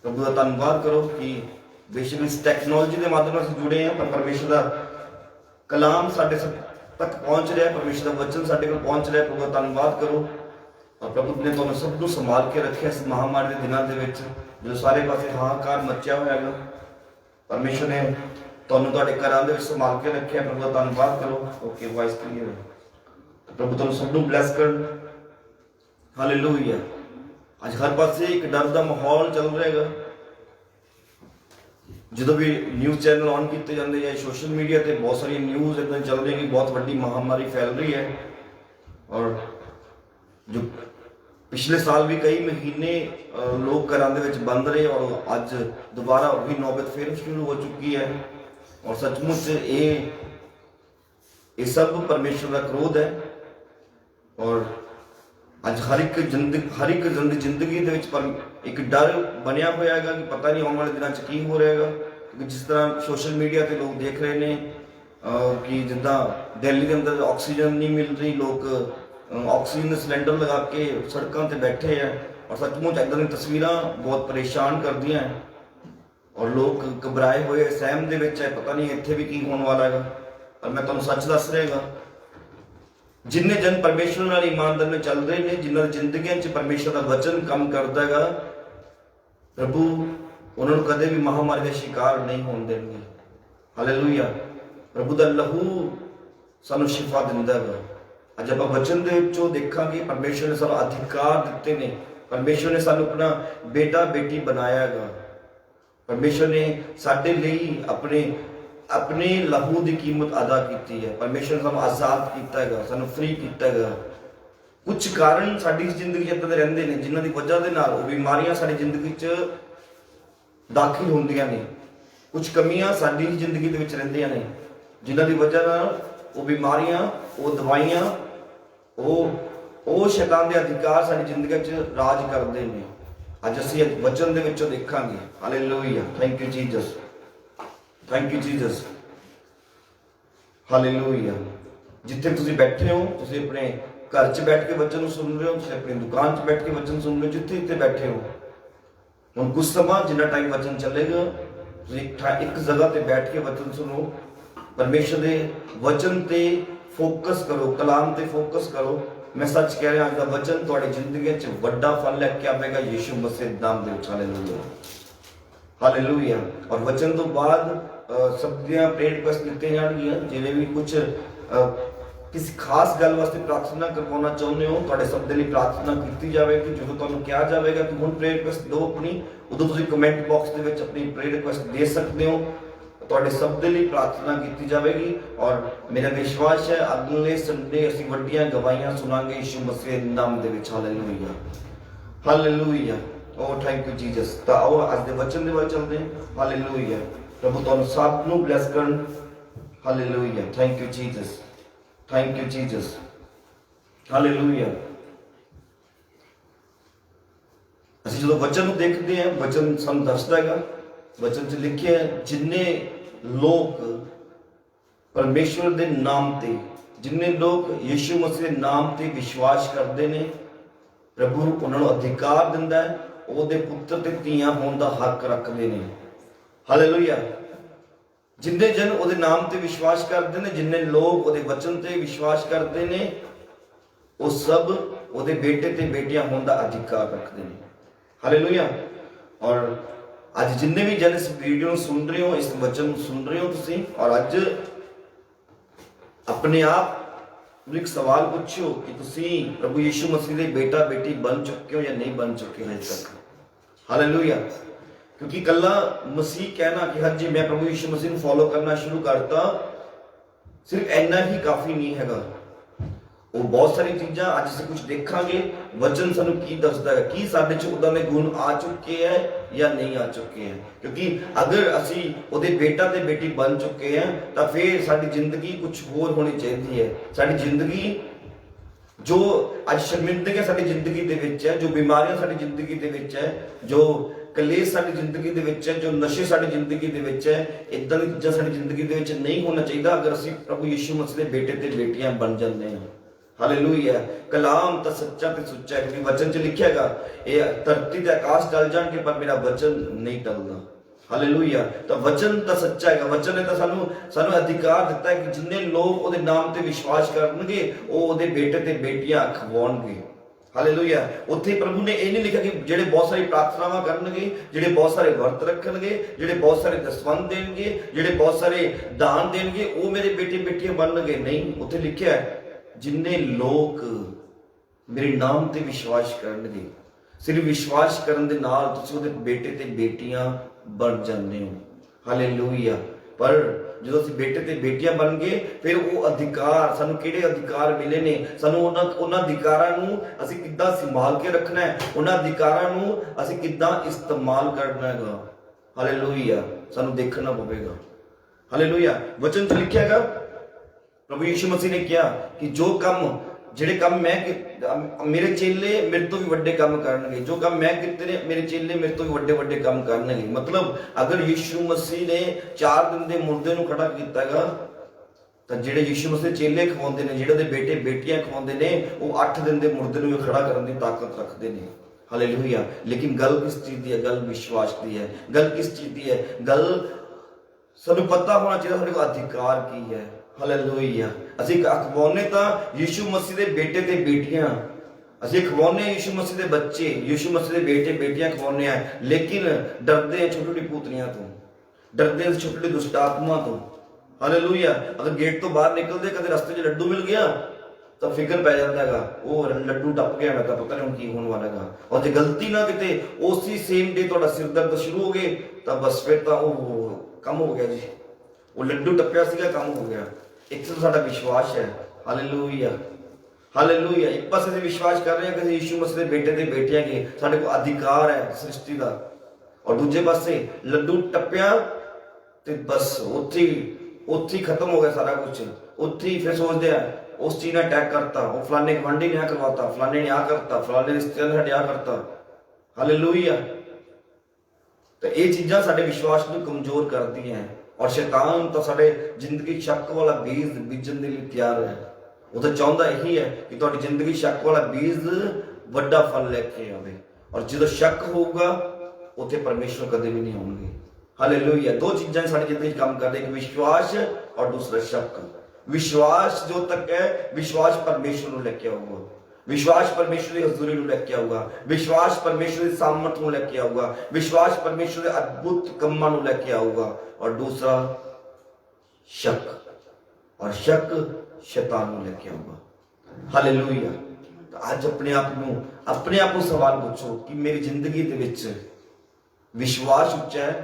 [SPEAKER 6] प्रभु का धन्यवाद करो कि बेशक इस टैक्नोलॉजी के माध्यम से जुड़े हैं पर परमेश्वर का कलाम साढ़े तक पहुंच रहा है, परमेश्वर का वचन साढ़े को पहुंच रहा है। प्रभु का धन्यवाद करो। और प्रभु ने तुहानू सब कुछ संभाल के रखे इस महामारी के दिनों के जो सारे पासे हाहाकार मचा हुआ है। परमेश्वर ने तुहानू तुहाडे घरां दे विच संभाल के रखे। प्रभु का धन्यवाद करो। ओके वॉइस क्लियर है। प्रभु तुहानू सबनू ब्लैस कर। हालेलुया। आज हर पासे एक डर का माहौल चल रहा है। जो भी न्यूज़ चैनल ऑन किए जाते हैं, सोशल मीडिया पे बहुत सारी न्यूज़ इतना चल रही है कि बहुत बड़ी महामारी फैल रही है। और जो पिछले साल भी कई महीने लोग घरों के बंद रहे और अज दोबारा वही नौबत फिर शुरू हो चुकी है। और सचमुच ये सब परमेश्वर का क्रोध है। और अज हर एक जिंदगी दे विच पर एक डर बनया होया है कि पता नहीं आने वाले दिनों च की हो रहा है। क्योंकि जिस तरह सोशल मीडिया पे लोग देख रहे हैं कि जिदा दिल्ली के अंदर ऑक्सीजन नहीं मिल रही, लोग ऑक्सीजन सिलेंडर लगा के सड़कों पर बैठे हैं। और सचमुच इदा दी तस्वीरां बहुत परेशान कर दियां हैं। और लोग घबराए हुए सहम दे विच है, पता नहीं इत्थे भी की होने वाला है। पर मैं तुहानू सच दस रहा, जिन्ने जन परमेश्वर नाल ईमानदार में चल रहे हैं, जिन्होंने जिंदगी परमेश्वर का वचन काम करता है, प्रभु उन्होंने कदे भी महामारी का शिकार नहीं होने देंगे। हालेलुया। प्रभु का लहू सानू शिफा दिंदा है। अज आप वचन दे विचों देखांगे परमेश्वर ने सानू अधिकार दिते ने। परमेश्वर ने सानू अपना बेटा बेटी बनाया है। परमेश्वर ने साडे लई अपने लहू की कीमत अदा की है। परमेश्वर ने सानू आजाद किया है, सानू फ्री किया है। कुछ कारण साडी जिंदगी इदां दे रहिंदे ने जिन्हां दी वजह दे नाल बीमारियां साडी जिंदगी च दाखिल होंदियां ने। कुछ कमियां साडी जिंदगी दे विच रहिंदियां ने जिन्हां दी वजह नाल वो बीमारियां, वो दवाइयां, वो शैतान दे अधिकार साडी जिंदगी च राज करदे ने। अज असीं वचन दे विचों देखांगे। Hallelujah. Thank you Jesus, thank you Jesus. Hallelujah. जिथे तुसीं बैठे हो, तुसीं अपने घर च बैठ के वचन सुन रहे हो, तुसीं अपनी दुकान च बैठ के वचन सुन रहे हो, जिथे जिथे बैठे हो। हुण कुछ समा जिन्ना टाइम वचन चलेगा तुसीं एक जगह ते बैठ के वचन सुनो। परमेश्वर दे वचन ते फोकस करो, कलाम ते फोकस करो। मैं सच कह रहा, अज दा वचन तुहाडी जिंदगी च वड्डा फल लेके आवेगा यीशु मसीह दे नाम दे विच। Hallelujah, hallelujah. और वचन तो बाद सबदियां प्रेयर रिक्वेस्ट दिते जाणगियां। जिवें भी कुछ किसी खास गल वास्ते प्रार्थना करवाना चाहुंदे हो, तुहाडे सब दे लई प्रार्थना कीती जावेगी। जो तुहानूं कहा जाएगा कि हुण प्रेयर रिक्वेस्ट दो अपनी, उदों तुसीं कमेंट बॉक्स दे विच अपनी प्रेयर रिक्वेस्ट दे सकते हो। तुहाडे सब दे लई प्रार्थना कीती जाएगी। और मेरा विश्वास है अगले संडे असीं वड्डियां गवाहियां सुनांगे यीशु मसीह दे नाम दे विच। Hallelujah, hallelujah. O thank you Jesus. तो आओ अज दे वचन दे वल चलदे हां। हालेलुया। प्रभु तुहानूं सब नूं ब्लेस करन। Hallelujah. Thank you Jesus, thank you Jesus. Hallelujah. ਅਸੀਂ ਜਦੋਂ वचन ਨੂੰ ਦੇਖਦੇ ਹਾਂ, वचन ਸਾਨੂੰ ਦੱਸਦਾ ਹੈਗਾ, वचन 'ਚ ਲਿਖਿਆ ਹੈ जिन्ने लोग परमेश्वर के नाम ते जिन्ने लोग यीशु मसीह के नाम ते विश्वास करते हैं प्रभु उन्होंने अधिकार दिंदा है, ਉਹਦੇ पुत्र ते ਧੀਆਂ होने का हक रखते हैं। हालेलुया। जिन्ने जन ਉਹਦੇ नाम ते विश्वास करते हैं, जिन्ने लोग ਉਹਦੇ वचन ते विश्वास करते हैं, वो सब ਉਹਦੇ बेटे ते बेटियां होने का अधिकार रखते हैं। हालेलुया। और आज जिन्ने भी जन इस वीडियो सुन रहे हो, इस वचन सुन रहे हो तुसी, और आज अपने आप एक सवाल पूछो कि तुसी प्रभु यीशु मसीह के बेटा बेटी बन चुके हो या नहीं बन चुके हो अजे तक। हालेलुया। क्योंकि कला मसीह कहना कि हाँ जी मैं प्रभु यीशु मसीह को फॉलो करना शुरू करता, सिर्फ इन्ना ही काफी नहीं हैगा। वो बहुत सारी चीज़ां अज असीं कुछ देखांगे, वचन सानू की दसदा है कि साडे च उदां दे गुण आ चुके हैं या नहीं आ चुके हैं। क्योंकि अगर असीं उहदे बेटा ते बेटी बन चुके हैं तो फिर साडी जिंदगी कुछ होर होनी चाहिए है। साडी जिंदगी जो अज शर्मिंदगी साडी जिंदगी दे विच है, जो बीमारियां साडी जिंदगी दे विच है, जो कलेश साडी जिंदगी दे विच है, जो नशे साडी जिंदगी दे विच है, इदां दी चीज़ां साडी जिंदगी दे विच नहीं होना चाहिए अगर असीं प्रभु यीशु मसीह दे बेटे ते बेटियां बन जांदे हैं। हालेलुया। कलाम तो सच्चा ते सुच्चा है, क्योंकि वचन च लिखेगा ये धरती ते आकाश टल जाणगे पर मेरा वचन नहीं टलदा। हालेलुया। तो वचन तो सच्चा है, वचन ने तो सानू अधिकार दिता है कि जिन्ने लोग ਉਹਦੇ नाम ते विश्वास करनगे वो ਉਹਦੇ बेटे ते बेटियां खवाउणगे। हालेलुया। उत्थे प्रभु ने ये नहीं लिखा कि जेडे बहुत सारी प्रार्थनावां करनगे, जेडे बहुत सारे वर्त रखणगे, जेडे बहुत सारे दसवंध देणगे, जेडे बहुत सारे दान देणगे वो मेरे बेटे बेटियां बनणगे। नहीं, उत्थे लिखिया है जिन्ने लोग मेरे नाम ते विश्वास करनगे, सिर्फ विश्वास करन दे नाल तुसीं उहदे बेटे ते बेटियां बन जांदे हो। हालेलुया। पर जो असीं बेटे ते बेटियां बन गए फिर वो अधिकार सानू किहड़े अधिकार मिले ने, सानू उन्हां अधिकारां नूं असीं किद्दां संभाल के रखना है, उन्हां अधिकारां नूं असीं किद्दां इस्तेमाल करना है। हालेलुया। सानू देखना पवेगा। हालेलुया। वचन च लिखिया है प्रभु यीशु मसीह ने कहा कि जो काम ਜਿਹੜੇ ਕੰਮ मैं मेरे चेले मेरे तो भी ਵੱਡੇ ਕੰਮ ਕਰਨਗੇ, जो काम मैं ਕੀਤੇ ਨੇ मेरे चेले मेरे तो भी ਵੱਡੇ ਵੱਡੇ ਕੰਮ ਕਰਨਗੇ। मतलब अगर यीशु मसीह ने 4 दिन ਦੇ ਮੁਰਦੇ ਨੂੰ ਖੜਾ ਕੀਤਾਗਾ ਤਾਂ ਜਿਹੜੇ ਯੀਸ਼ੂ ਮਸੀਹ ਚੇਲੇ ਖਵਾਉਂਦੇ ਨੇ, ਜਿਹੜੇ ਉਹਦੇ ਬੇਟੇ ਬੇਟੀਆਂ ਖਵਾਉਂਦੇ ਨੇ, ਉਹ 8 दिन ਦੇ ਮੁਰਦੇ ਨੂੰ ਖੜਾ ਕਰਨ ਦੀ ਤਾਕਤ ਰੱਖਦੇ ਨੇ। ਹਾਲੇਲੂਇਆ। लेकिन गल किस चीज की है? गल विश्वास की है। गल किस चीज की है? गल ਸਾਨੂੰ पता होना चाहिए ਸਾਡੇ ਕੋਲ अधिकार की है। हालेलुया। ਅਸੀਂ ਖਵਾਉਨੇ ਤਾਂ ਯੀਸ਼ੂ ਮਸੀਹ ਦੇ बेटे ते बेटियां, ਅਸੀਂ ਖਵਾਉਨੇ ਯੀਸ਼ੂ ਮਸੀਹ ਦੇ ਬੱਚੇ, ਯੀਸ਼ੂ ਮਸੀਹ ਦੇ बेटे बेटियां ਖਵਾਉਨੇ ਆ, लेकिन डरदे छोटी छोटी पूतनियां तो, डरदे छोटी छोटी दुष्ट आत्मा तो। हालेलुया। अगर गेट तो बाहर निकलते कदे रस्ते 'ਚ लड्डू मिल गया तो फिक्र पै जाता है, वो लड्डू टप गया मैं तो पता नहीं की होने वाला है। और जो गलती ना किते उसी सेम डे थोड़ा सिर दर्द शुरू हो गए तो बस फिर तो वो कम हो गया जी, वो लड्डू टप्पिया सीगा कम हो गया। एक तो साडा विश्वास है। हालेलुया। हालेलुया। एक पासे से विश्वास कर रहे हैं कि यीशु मसीह के बेटे ते बेटियां के साडे को अधिकार है सृष्टि का, और दूजे पासे लड्डू टप्पिया ते बस उत्थे ही खत्म हो गया सारा कुछ। उत्थे ही फिर सोचते हैं उस चीज ने अटैक करता, वो फलाने गवांढी ने आ करवाता, फलाने ने आ करता, फलाने रिश्तेदार ने आ करता। हालेलुया। तो ये चीज़ां साडे विश्वास को कमजोर करती हैं, और शैतान तो साडे जिंदगी शक वाला बीज बीजन के लिए तैयार है। वो तो चाहता यही है कि तुहाडी जिंदगी शक वाला बीज वड्डा फल लेके आवे, और जो शक होगा उत्थे परमेश्वर कदे भी नहीं होंगे। हालेलुया। 2 चीज़ां साडी जिंदगी काम करदे, एक विश्वास और दूसरा शक। विश्वास जो तक है, विश्वास परमेश्वर को लेके आऊगा, विश्वास परमेश्वर की हजूरी को लेके आऊगा, विश्वास परमेश्वर की सामर्थ को लेके आऊगा, विश्वास परमेश्वर के अद्भुत कम्मां को लेके आऊगा। और दूसरा शक, और शक शैतान को लेके आऊगा। हालेलुया। तो आज अपने आप को सवाल पूछो कि मेरी जिंदगी दे विच विश्वास उच्चा है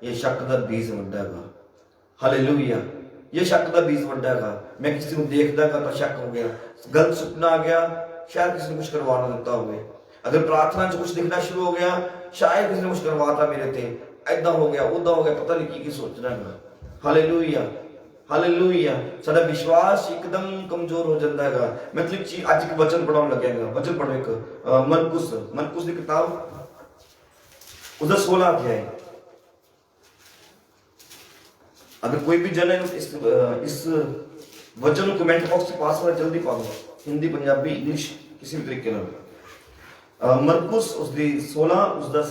[SPEAKER 6] या शक का बीज वड्डा है? हालेलुया। ये शक का बीज वड्डा है। मैं किसी को देखदा तो शक हो गया, गलत सपना आ गया, शायद किसी ने कुछ करवाना देता हो, अगर प्रार्थना च कुछ दिखना शुरू हो गया शायद किसी ने कुछ करवाता मेरे ते, ऐदा हो गया उदा हो गया, पता नहीं की सोचना है। हालेलुया। हालेलुया। साडा विश्वास एकदम कमजोर हो जाता है। मैं तो एक आज एक वचन पढ़ाने लगेगा। वचन पढ़ो एक मरकुस की किताब उसका 16 अध्याय। अगर कोई भी जन इस वचन को कमेंट बॉक्स से पास वाला जल्दी पा दो, हिंदी पंजाबी इंग्लिश किसी भी तरीके ਨਾਲ। मरकुस उसदी 16 उसदा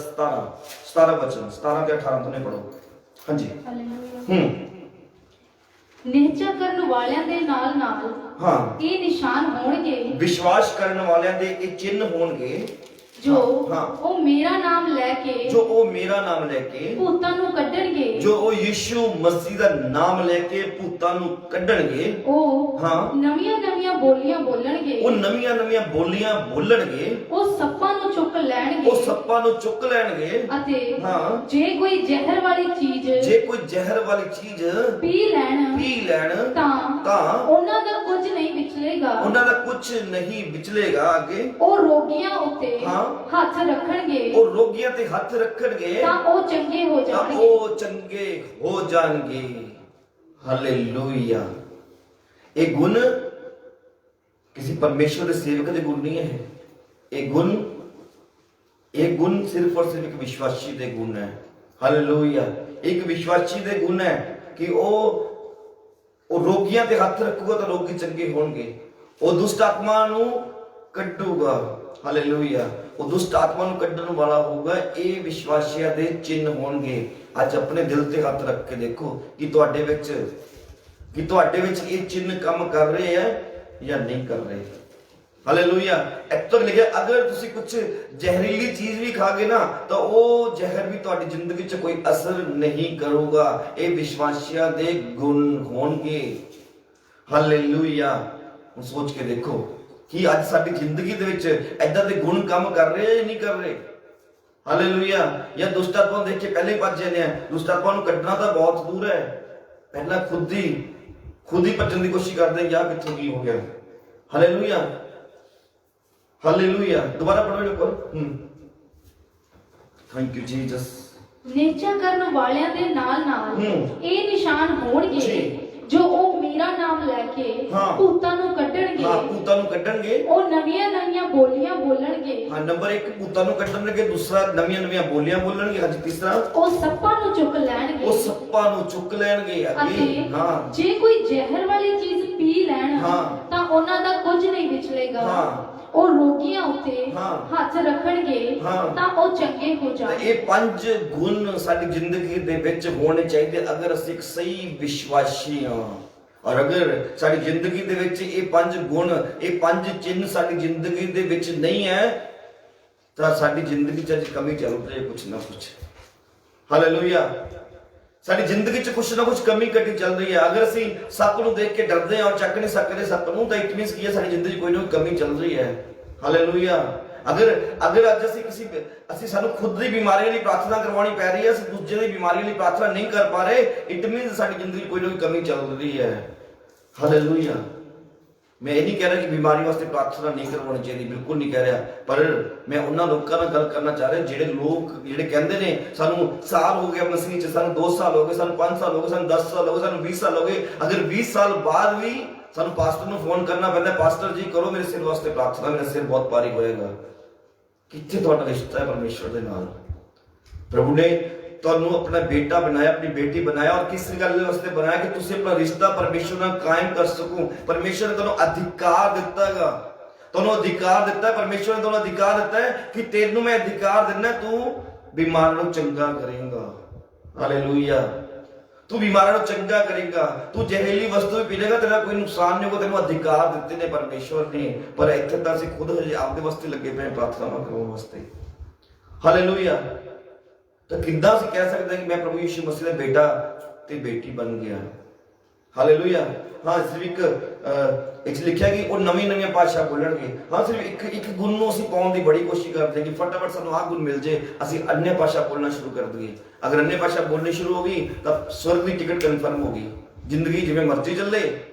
[SPEAKER 6] 17 वचन 17 ਤੇ 18 ਤੋਂ ਨੇ ਪੜੋ। ਹਾਂਜੀ।
[SPEAKER 5] ਨਿਹਚਾ ਕਰਨ ਵਾਲਿਆਂ ਦੇ ਨਾਲ ਨਾਲ
[SPEAKER 6] ਹਾਂ
[SPEAKER 5] ਇਹ ਨਿਸ਼ਾਨ ਹੋਣਗੇ
[SPEAKER 6] ਵਿਸ਼ਵਾਸ ਕਰਨ ਵਾਲਿਆਂ ਦੇ ਇਹ ਚਿੰਨ ਹੋਣਗੇ
[SPEAKER 5] ਜੋ
[SPEAKER 6] ਹਾਂ
[SPEAKER 5] ਉਹ ਮੇਰਾ ਨਾਮ ਲੈ ਕੇ
[SPEAKER 6] ਜੋ ਉਹ ਮੇਰਾ ਨਾਮ ਲੈ ਕੇ
[SPEAKER 5] ਭੂਤਾਂ ਨੂੰ ਕੱਢਣਗੇ
[SPEAKER 6] ਜੋ ਉਹ ਯਿਸੂ ਮਸੀਹ ਦਾ ਨਾਮ ਲੈ ਕੇ ਭੂਤਾਂ ਨੂੰ ਕੱਢਣਗੇ
[SPEAKER 5] ਉਹ
[SPEAKER 6] ਹਾਂ
[SPEAKER 5] ਨਵੀਆਂ ਨਵੀਆਂ ਬੋਲੀਆਂ ਬੋਲਣਗੇ
[SPEAKER 6] ਉਹ ਨਵੀਆਂ ਨਵੀਆਂ ਬੋਲੀਆਂ ਬੋਲਣਗੇ
[SPEAKER 5] ਉਹ ਸੱਪਾਂ ਨੂੰ ਚੁੱਕ ਲੈਣਗੇ
[SPEAKER 6] ਉਹ ਸੱਪਾਂ ਨੂੰ ਚੁੱਕ ਲੈਣਗੇ
[SPEAKER 5] ਅਤੇ
[SPEAKER 6] ਹਾਂ
[SPEAKER 5] ਜੇ ਕੋਈ ਜ਼ਹਿਰ ਵਾਲੀ ਚੀਜ਼
[SPEAKER 6] ਜੇ ਕੋਈ ਜ਼ਹਿਰ ਵਾਲੀ ਚੀਜ਼
[SPEAKER 5] ਪੀ ਲੈਣ ਤਾਂ ਉਹਨਾਂ ਦਾ ਕੁਝ ਨਹੀਂ ਵਿਚਲੇਗਾ
[SPEAKER 6] ਉਹਨਾਂ ਦਾ ਕੁਝ ਨਹੀਂ ਵਿਚਲੇਗਾ। ਅੱਗੇ
[SPEAKER 5] ਉਹ ਰੋਗੀਆਂ ਉੱਤੇ
[SPEAKER 6] ਹਾਂ
[SPEAKER 5] ਹੱਥ ਰੱਖਣਗੇ
[SPEAKER 6] ਉਹ ਰੋਗੀਆਂ ਤੇ ਹੱਥ ਰੱਖਣਗੇ
[SPEAKER 5] ਤਾਂ ਉਹ ਚੰਗੇ ਹੋ
[SPEAKER 6] ਤਾਂ
[SPEAKER 5] ਜਾਣਗੇ
[SPEAKER 6] ਉਹ ਚੰਗੇ ਹੋ ਜਾਣਗੇ। ਹਾਲੇਲੂਇਆ। ਇਹ ਗੁਣ ਕਿਸੇ ਪਰਮੇਸ਼ਵਰ ਦੇ ਸੇਵਕ ਦੇ ਗੁਣ ਨਹੀਂ ਹੈ। ਇਹ ਗੁਣ ਸਿਰਫ ਔਰ ਸਿਰਫ ਇੱਕ ਵਿਸ਼ਵਾਸੀ ਦੇ ਗੁਣ ਹੈ। ਹਾਲੇਲੂਇਆ। ਇੱਕ ਵਿਸ਼ਵਾਸੀ ਦੇ ਗੁਣ ਹੈ ਕਿ ਉਹ ਰੋਗੀਆਂ ਤੇ ਹੱਥ ਰੱਖੂਗਾ ਤਾਂ ਰੋਗੀ ਚੰਗੇ ਹੋਣਗੇ। ਉਹ ਦੁਸ਼ਟ ਆਤਮਾ ਨੂੰ ਕੱਢੂਗਾ। ਹਾਲੇਲੂਇਆ। ਉਹ ਦੁਸ਼ਟ ਆਤਮਾ ਨੂੰ ਕੱਢਣ ਵਾਲਾ ਹੋਊਗਾ। ਇਹ ਵਿਸ਼ਵਾਸੀਆਂ ਦੇ ਚਿੰਨ ਹੋਣਗੇ। ਅੱਜ ਆਪਣੇ ਦਿਲ ਤੇ ਹੱਥ ਰੱਖ ਕੇ ਦੇਖੋ ਕਿ ਤੁਹਾਡੇ ਵਿੱਚ ਇਹ ਚਿੰਨ ਕੰਮ ਕਰ ਰਹੇ ਹੈ ਜਾਂ ਨਹੀਂ ਕਰ ਰਹੇ। ਹਾਲੇਲੂਇਆ। ਇੱਥੋਂ ਤੱਕ ਲਿਖਿਆ ਅਗਰ ਤੁਸੀਂ ਕੁਝ ਜ਼ਹਿਰੀਲੀ ਚੀਜ਼ ਵੀ ਖਾਗੇ ਨਾ ਤਾਂ ਉਹ ਜ਼ਹਿਰ ਵੀ ਤੁਹਾਡੀ ਜ਼ਿੰਦਗੀ 'ਚ ਕੋਈ ਅਸਰ ਨਹੀਂ ਕਰੂਗਾ। ਇਹ ਵਿਸ਼ਵਾਸੀਆਂ ਦੇ ਗੁਣ ਹੋਣਗੇ। ਹਾਲੇਲੂਇਆ। ਹੁਣ ਸੋਚ ਕੇ ਦੇਖੋ ਕਿ ਅੱਜ ਸਾਡੀ ਜ਼ਿੰਦਗੀ ਦੇ ਵਿੱਚ ਏਦਾਂ ਦੇ ਗੁਣ ਕੰਮ ਕਰ ਰਹੇ ਜਾਂ ਨਹੀਂ ਕਰ ਰਹੇ। ਹਾਲੇਲੂਇਆ। ਜਾਂ ਦੁਸ਼ਟ ਆਤਮਾ ਨੂੰ ਦੇਖ ਕੇ ਪਹਿਲੇ ਹੀ ਭੱਜ ਜਾਂਦੇ ਆ। ਦੁਸ਼ਟ ਆਤਮਾ ਨੂੰ ਕੱਢਣਾ ਤਾਂ ਬਹੁਤ ਦੂਰ ਹੈ, ਪਹਿਲਾਂ ਖੁਦ ਹੀ ਭੱਜਣ ਦੀ ਕੋਸ਼ਿਸ਼ ਕਰਦੇ ਯਾਰ ਕਿੱਥੋਂ ਕੀ ਹੋ ਗਿਆ। ਹਾਲੇਲੂਇਆ। ਹਾਲੇਲੂਇਆ। ਦੁਬਾਰਾ ਪੜ੍ਹੋ ਇਹਨੂੰ ਪਰ ਥੈਂਕ ਯੂ ਜੀਸਸ।
[SPEAKER 5] ਨਿਹਚਾ ਕਰਨ ਵਾਲਿਆਂ ਦੇ ਨਾਲ ਨਾਲ ਇਹ ਨਿਸ਼ਾਨ ਹੋਣਗੇ
[SPEAKER 6] ਜੀ।
[SPEAKER 5] ਜੋ ਉਹ ਮੇਰਾ ਨਾਮ ਲੈ ਕੇ
[SPEAKER 6] ਹਾਂ।
[SPEAKER 5] ਭੂਤਾਂ ਨੂੰ ਕੱਢਣਗੇ
[SPEAKER 6] ਹਾਂ ਭੂਤਾਂ ਨੂੰ ਕੱਢਣਗੇ।
[SPEAKER 5] ਉਹ ਨਵੀਆਂ ਨਵੀਆਂ ਬੋਲੀਆਂ ਬੋਲਣਗੇ
[SPEAKER 6] ਹਾਂ ਨੰਬਰ 1 ਭੂਤਾਂ ਨੂੰ ਕੱਢਣਗੇ, ਦੂਸਰਾ ਨਵੀਆਂ ਨਵੀਆਂ ਬੋਲੀਆਂ ਬੋਲਣਗੇ। ਹਾਂਜੀ ਤੀਸਰਾ
[SPEAKER 5] ਉਹ ਸੱਪਾਂ ਨੂੰ ਚੁੱਕ ਲੈਣਗੇ
[SPEAKER 6] ਉਹ ਸੱਪਾਂ ਨੂੰ ਚੁੱਕ ਲੈਣਗੇ। ਅੱਗੇ
[SPEAKER 5] ਅਤੇ
[SPEAKER 6] ਹਾਂ
[SPEAKER 5] ਜੇ ਕੋਈ ਜ਼ਹਿਰ ਵਾਲੀ ਚੀਜ਼ ਪੀ ਲੈਣ
[SPEAKER 6] ਹਾਂ।
[SPEAKER 5] ਤਾਂ ਉਹਨਾਂ ਦਾ ਕੁਝ ਨਹੀਂ ਵਿਚਲੇਗਾ।
[SPEAKER 6] ਹਾਂ।
[SPEAKER 5] ਉਹ ਰੋਗੀਆਂ ਉੱਤੇ
[SPEAKER 6] ਹਾਂ।
[SPEAKER 5] ਹੱਥ ਰੱਖਣਗੇ
[SPEAKER 6] ਹਾਂ।
[SPEAKER 5] ਤਾਂ ਉਹ ਚੰਗੇ ਹੋ
[SPEAKER 6] ਤਾਂ
[SPEAKER 5] ਜਾਣਗੇ।
[SPEAKER 6] ਇਹ 5 ਗੁਣ ਸਾਡੀ ਜ਼ਿੰਦਗੀ ਦੇ ਵਿੱਚ ਹੋਣੇ ਚਾਹੀਦੇ ਅਗਰ ਅਸੀਂ ਇੱਕ ਸਹੀ ਵਿਸ਼ਵਾਸੀ ਹਾਂ। ਔਰ ਅਗਰ ਸਾਡੀ ਜ਼ਿੰਦਗੀ ਦੇ ਵਿੱਚ ਇਹ 5 ਗੁਣ ਇਹ 5 ਚਿੰਨ ਸਾਡੀ ਜ਼ਿੰਦਗੀ ਦੇ ਵਿੱਚ ਨਹੀਂ ਹੈ ਤਾਂ ਸਾਡੀ ਜ਼ਿੰਦਗੀ 'ਚ ਅੱਜ ਕਮੀ ਚੱਲ ਰਹੀ ਹੈ ਕੁਛ ਨਾ ਕੁਛ। ਹਾਲੇਲੂਇਆ। ਸਾਡੀ ਜ਼ਿੰਦਗੀ 'ਚ ਕੁਛ ਨਾ ਕੁਛ ਕਮੀ ਘਟੀ ਚੱਲ ਰਹੀ ਹੈ। ਅਗਰ ਅਸੀਂ ਸੱਪ ਨੂੰ ਦੇਖ ਕੇ ਡਰਦੇ ਹਾਂ ਔਰ ਚੱਕ ਨਹੀਂ ਸਕਦੇ ਸੱਪ ਨੂੰ ਤਾਂ ਇਟ ਮੀਨਸ ਕੀ ਹੈ ਸਾਡੀ ਜ਼ਿੰਦਗੀ 'ਚ ਕੋਈ ਨਾ ਕੋਈ ਕਮੀ ਚੱਲ ਰਹੀ ਹੈ। ਹਾਲੇਲੂਇਆ। ਅਗਰ ਅੱਜ ਅਸੀਂ ਸਾਨੂੰ ਖੁਦ ਦੀ ਬਿਮਾਰੀਆਂ ਲਈ ਪ੍ਰਾਰਥਨਾ ਕਰਵਾਉਣੀ ਪੈ ਰਹੀ ਹੈ, ਅਸੀਂ ਦੂਜੇ ਦੀ ਬਿਮਾਰੀਆਂ ਲਈ ਪ੍ਰਾਰਥਨਾ ਨਹੀਂ ਕਰ ਪਾ ਰਹੇ, ਇਟ ਮੀਨਸ ਸਾਡੀ ਜ਼ਿੰਦਗੀ ਕੋਈ ਨਾ ਕੋਈ ਕਮੀ ਚੱਲ ਰਹੀ ਹੈ। ਹਾਲੇਲੂਇਆ। ਮੈਂ ਇਹ ਨਹੀਂ ਕਹਿ ਰਿਹਾ ਕਿ ਬਿਮਾਰੀ ਵਾਸਤੇ ਪ੍ਰਾਰਥਨਾ ਨਹੀਂ ਕਰਵਾਉਣੀ ਚਾਹੀਦੀ, ਬਿਲਕੁਲ ਨਹੀਂ ਕਹਿ ਰਿਹਾ, ਪਰ ਮੈਂ ਉਹਨਾਂ ਲੋਕਾਂ ਨਾਲ ਗੱਲ ਕਰਨਾ ਚਾਹ ਰਿਹਾ ਜਿਹੜੇ ਕਹਿੰਦੇ ਨੇ ਸਾਨੂੰ ਸਾਲ ਹੋ ਗਿਆ ਮਸੀਹ 'ਚ, ਸਾਨੂੰ 2 ਸਾਲ ਹੋ ਗਏ, ਸਾਨੂੰ 5 ਸਾਲ ਹੋ ਗਏ, ਸਾਨੂੰ 10 ਸਾਲ ਹੋ ਗਏ, ਸਾਨੂੰ 20 ਸਾਲ ਹੋ ਗਏ। ਅਗਰ 20 ਸਾਲ ਬਾਅਦ ਵੀ ਸਾਨੂੰ ਪਾਸਟਰ ਨੂੰ ਫੋਨ ਕਰਨਾ ਪੈਂਦਾ, ਪਾਸਟਰ ਜੀ ਕਰੋ ਮੇਰੇ ਸਿਰ ਵਾਸਤੇ ਪ੍ਰਾਰਥਨਾ, ਮੇਰਾ ਸਿਰ ਬਹੁਤ ਭਾਰੀ ਹੋਏਗਾ। ਕਿੱਥੇ ਤੁਹਾਡਾ ਰਿਸ਼ਤਾ ਹੈ ਪਰਮੇਸ਼ਵਰ ਦੇ ਨਾਲ? ਪ੍ਰਭੂ ਨੇ ਤੁਹਾਨੂੰ ਆਪਣਾ ਬੇਟਾ ਬਣਾਇਆ, ਆਪਣੀ ਬੇਟੀ ਬਣਾਇਆ ਔਰ ਕਿਸ ਗੱਲ ਵਾਸਤੇ ਬਣਾਇਆ ਕਿ ਤੁਸੀਂ ਆਪਣਾ ਰਿਸ਼ਤਾ ਪਰਮੇਸ਼ਵਰ ਨਾਲ ਕਾਇਮ ਕਰ ਸਕੋ। ਪਰਮੇਸ਼ਵਰ ਨੇ ਤੁਹਾਨੂੰ ਅਧਿਕਾਰ ਦਿੱਤਾ ਹੈਗਾ, ਤੁਹਾਨੂੰ ਅਧਿਕਾਰ ਦਿੱਤਾ ਹੈ। ਪਰਮੇਸ਼ਵਰ ਨੇ ਤੁਹਾਨੂੰ ਅਧਿਕਾਰ ਦਿੱਤਾ ਹੈ ਕਿ ਤੈਨੂੰ ਮੈਂ ਅਧਿਕਾਰ ਦਿੰਦਾ ਤੂੰ ਬਿਮਾਰ ਨੂੰ ਚੰਗਾ ਕਰੇਗਾ। ਹਾਲੇਲੂਇਆ। ਤੂੰ ਬਿਮਾਰਾਂ ਨੂੰ ਚੰਗਾ ਕਰੇਗਾ, ਤੂੰ ਜ਼ਹਿਰੀਲੀ ਵਸਤੂ ਵੀ ਪੀਲੇਗਾ, ਤੇਰਾ ਕੋਈ ਨੁਕਸਾਨ ਨਹੀਂ ਹੋਗਾ। ਤੈਨੂੰ ਅਧਿਕਾਰ ਦਿੱਤੇ ਨੇ ਪਰਮੇਸ਼ਵਰ ਨੇ, ਪਰ ਇੱਥੇ ਤਾਂ ਅਸੀਂ ਖੁਦ ਹਜੇ ਆਪਦੇ ਵਾਸਤੇ ਲੱਗੇ ਪਏ ਪ੍ਰਾਰਥਨਾ ਕਰਨ ਵਾਸਤੇ। ਹਾਲੇਲੂਇਆ। ਤਾਂ ਕਿੱਦਾਂ ਅਸੀਂ ਕਹਿ ਸਕਦੇ ਹਾਂ ਕਿ ਮੈਂ ਪ੍ਰਭੂ ਯਿਸੂ ਮਸੀਹ ਦਾ ਬੇਟਾ ਤੇ ਬੇਟੀ ਬਣ ਗਿਆ? ਹਾਲੇਲੂਇਆ। ਹਾਂ ਸਿਰਫ ਇੱਕ ਲਿਖਿਆ ਕਿ ਉਹ ਨਵੀਆਂ ਭਾਸ਼ਾ ਬੋਲਣਗੇ। ਹਾਂ ਸਿਰਫ ਇੱਕ ਗੁਣ ਨੂੰ ਅਸੀਂ ਪਾਉਣ ਦੀ ਬੜੀ ਕੋਸ਼ਿਸ਼ ਕਰਦੇ ਹਾਂ ਕਿ ਫਟਾਫਟ ਸਾਨੂੰ ਆਹ ਗੁਣ ਮਿਲ ਜੇ, ਅਸੀਂ अन्य ਭਾਸ਼ਾ ਬੋਲਣਾ ਸ਼ੁਰੂ ਕਰ ਦਈਏ। ਅਗਰ अन्य ਭਾਸ਼ਾ ਬੋਲਣੀ ਸ਼ੁਰੂ ਹੋ ਗਈ ਤਾਂ ਸਵਰਗ ਦੀ ਟਿਕਟ ਕਨਫਰਮ ਹੋ ਗਈ। ਜ਼ਿੰਦਗੀ ਜਿਵੇਂ ਮਰਜ਼ੀ ਚੱਲੇ,